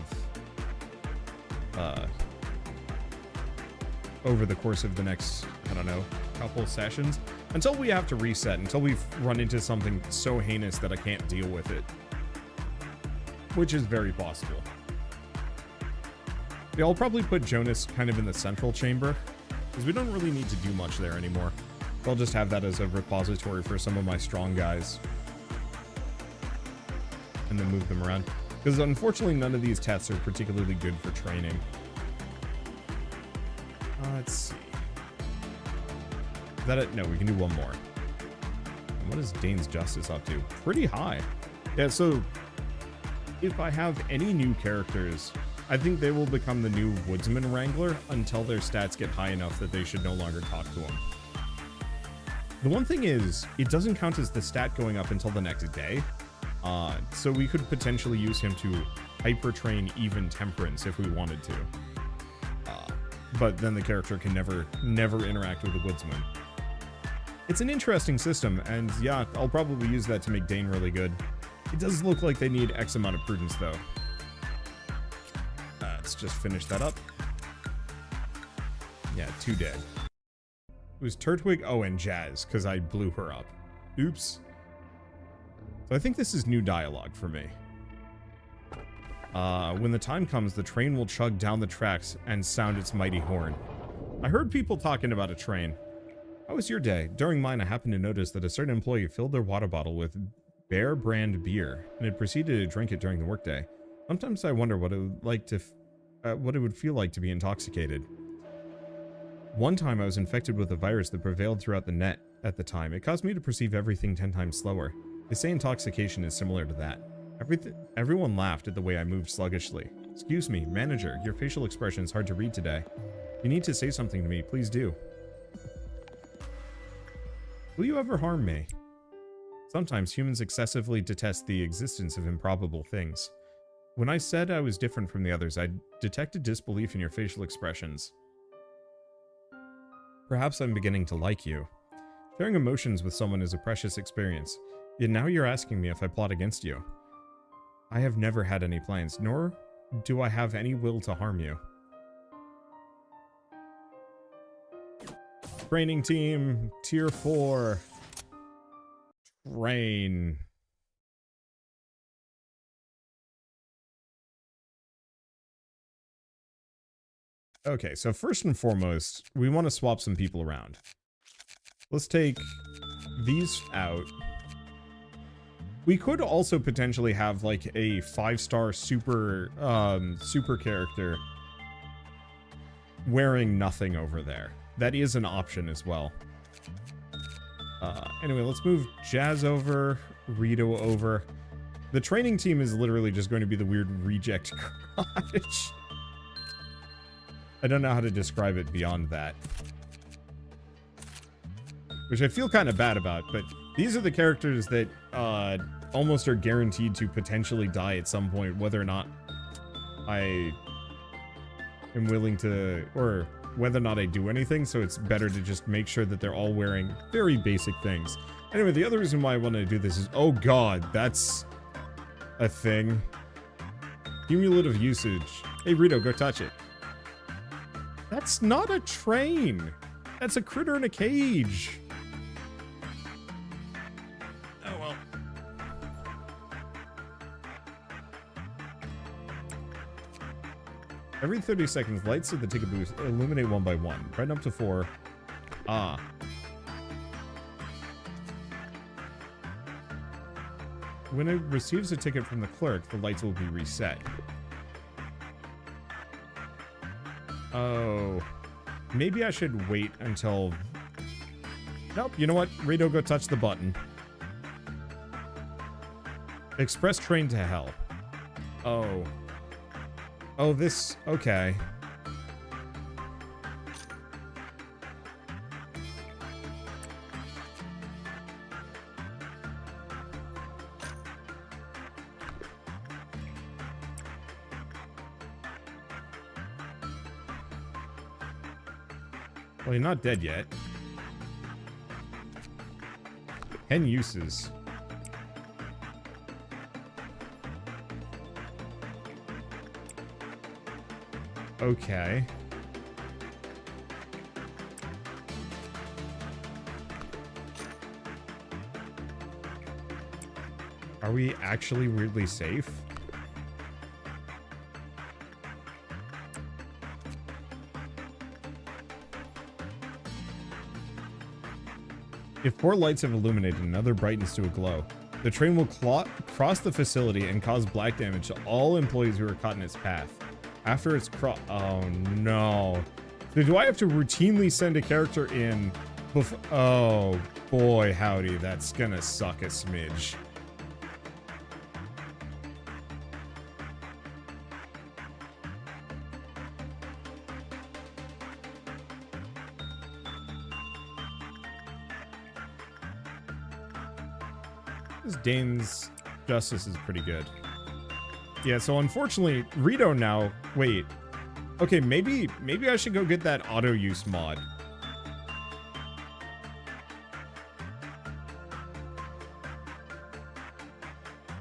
the next, I don't know, couple sessions, until we have to reset, until we've run into something so heinous that I can't deal with it, which is very possible. Yeah, I'll probably put Jonas kind of in the central chamber, because we don't really need to do much there anymore. I'll just have that as a repository for some of my strong guys, and then move them around, because unfortunately none of these tests are particularly good for training. Let's see. Is that it? No, we can do one more. And what is Dane's Justice up to? Pretty high. Yeah, so if I have any new characters, I think they will become the new Woodsman Wrangler until their stats get high enough that they should no longer talk to him. The one thing is, it doesn't count as the stat going up until the next day. So we could potentially use him to hyper train even Temperance if we wanted to. But then the character can never interact with the Woodsman. It's an interesting system, and yeah, I'll probably use that to make Dane really good. It does look like they need X amount of prudence, though. Let's just finish that up. Yeah, 2 dead. It was Turtwig, oh, and Jazz, because I blew her up. Oops. So I think this is new dialogue for me. When the time comes, the train will chug down the tracks and sound its mighty horn. I heard people talking about a train. How was your day? During mine, I happened to notice that a certain employee filled their water bottle with Bear brand beer, and had proceeded to drink it during the workday. Sometimes I wonder what it would what it would feel like to be intoxicated. One time I was infected with a virus that prevailed throughout the net at the time. It caused me to perceive everything 10 times slower. They say intoxication is similar to that. Everyone laughed at the way I moved sluggishly. Excuse me, manager, your facial expression is hard to read today. If you need to say something to me, please do. Will you ever harm me? Sometimes humans excessively detest the existence of improbable things. When I said I was different from the others, I detected disbelief in your facial expressions. Perhaps I'm beginning to like you. Sharing emotions with someone is a precious experience, yet now you're asking me if I plot against you. I have never had any plans, nor do I have any will to harm you. Training team, tier 4. Train. Okay, so first and foremost, we want to swap some people around. Let's take these out. We could also potentially have like a 5-star super character wearing nothing over there. That is an option as well. Anyway, let's move Jazz over, Rito over. The training team is literally just going to be the weird reject cottage. I don't know how to describe it beyond that. Which I feel kind of bad about, but these are the characters that almost are guaranteed to potentially die at some point, whether or not I am willing to, or whether or not I do anything, so it's better to just make sure that they're all wearing very basic things. Anyway, the other reason why I want to do this is, oh god, that's a thing. Cumulative usage. Hey Rito, go touch it. That's not a train. That's a critter in a cage. Oh well. Every 30 seconds, lights of the ticket booth illuminate one by one. Brighten up to 4. Ah. When it receives a ticket from the clerk, the lights will be reset. Oh. Maybe I should wait until... Nope, you know what? Rito, go touch the button. Express train to hell. Oh. Oh, this... Okay. Well, you're not dead yet. 10 uses. Okay. Are we actually weirdly safe? If 4 lights have illuminated, another brightens to a glow. The train will cross the facility and cause black damage to all employees who are caught in its path. After it's oh no. So do I have to routinely send a character in before? Oh boy, howdy, that's gonna suck a smidge. This Dane's justice is pretty good. Yeah, so unfortunately, Rito now... Wait. Okay, maybe I should go get that auto-use mod.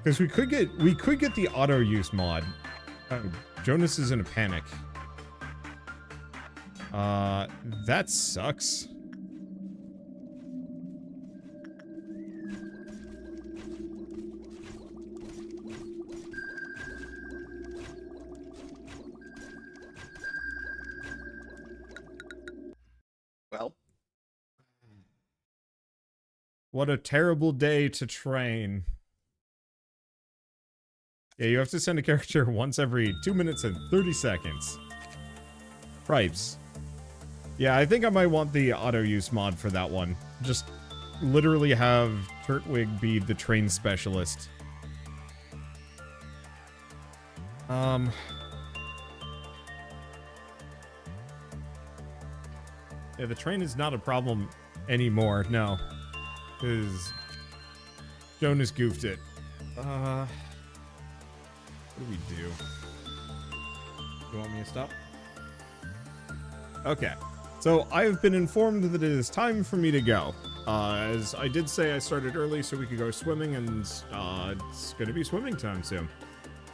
Because we could get the auto-use mod. Jonas is in a panic. That sucks. Well. What a terrible day to train. Yeah, you have to send a character once every 2 minutes and 30 seconds. Cripes. Yeah, I think I might want the auto-use mod for that one. Just literally have Turtwig be the train specialist. Yeah, the train is not a problem anymore, no. Because Jonas goofed it. What do we do? You want me to stop? Okay. So I have been informed that it is time for me to go. As I did say, I started early so we could go swimming, and it's going to be swimming time soon.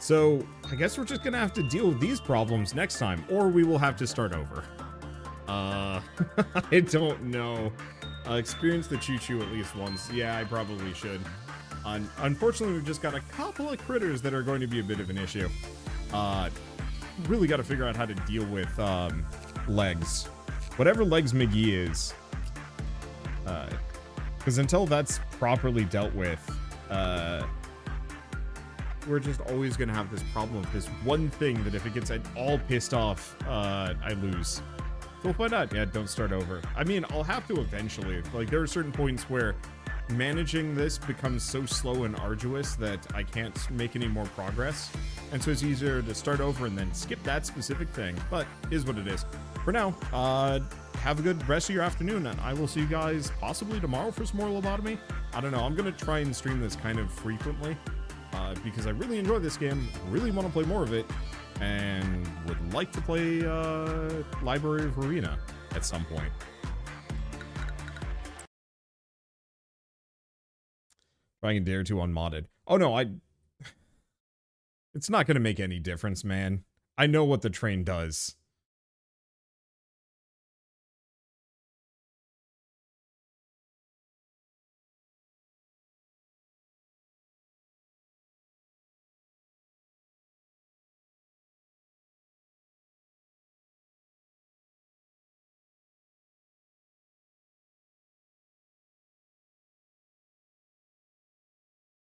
So I guess we're just going to have to deal with these problems next time, or we will have to start over. I don't know. Experience the choo-choo at least once. Yeah, I probably should. Unfortunately, we've just got a couple of critters that are going to be a bit of an issue. Really got to figure out how to deal with legs. Whatever Legs McGee is. Because until that's properly dealt with, we're just always going to have this problem of this one thing that if it gets all pissed off, I lose. So why not? Yeah, don't start over. I mean, I'll have to eventually. Like, there are certain points where managing this becomes so slow and arduous that I can't make any more progress. And so it's easier to start over and then skip that specific thing. But is what it is. For now, have a good rest of your afternoon, and I will see you guys possibly tomorrow for some more Lobotomy. I don't know. I'm going to try and stream this kind of frequently because I really enjoy this game, really want to play more of it, and would like to play Library of Arena at some point. Trying and Dare to unmodded. Oh no, it's not going to make any difference, man. I know what the train does.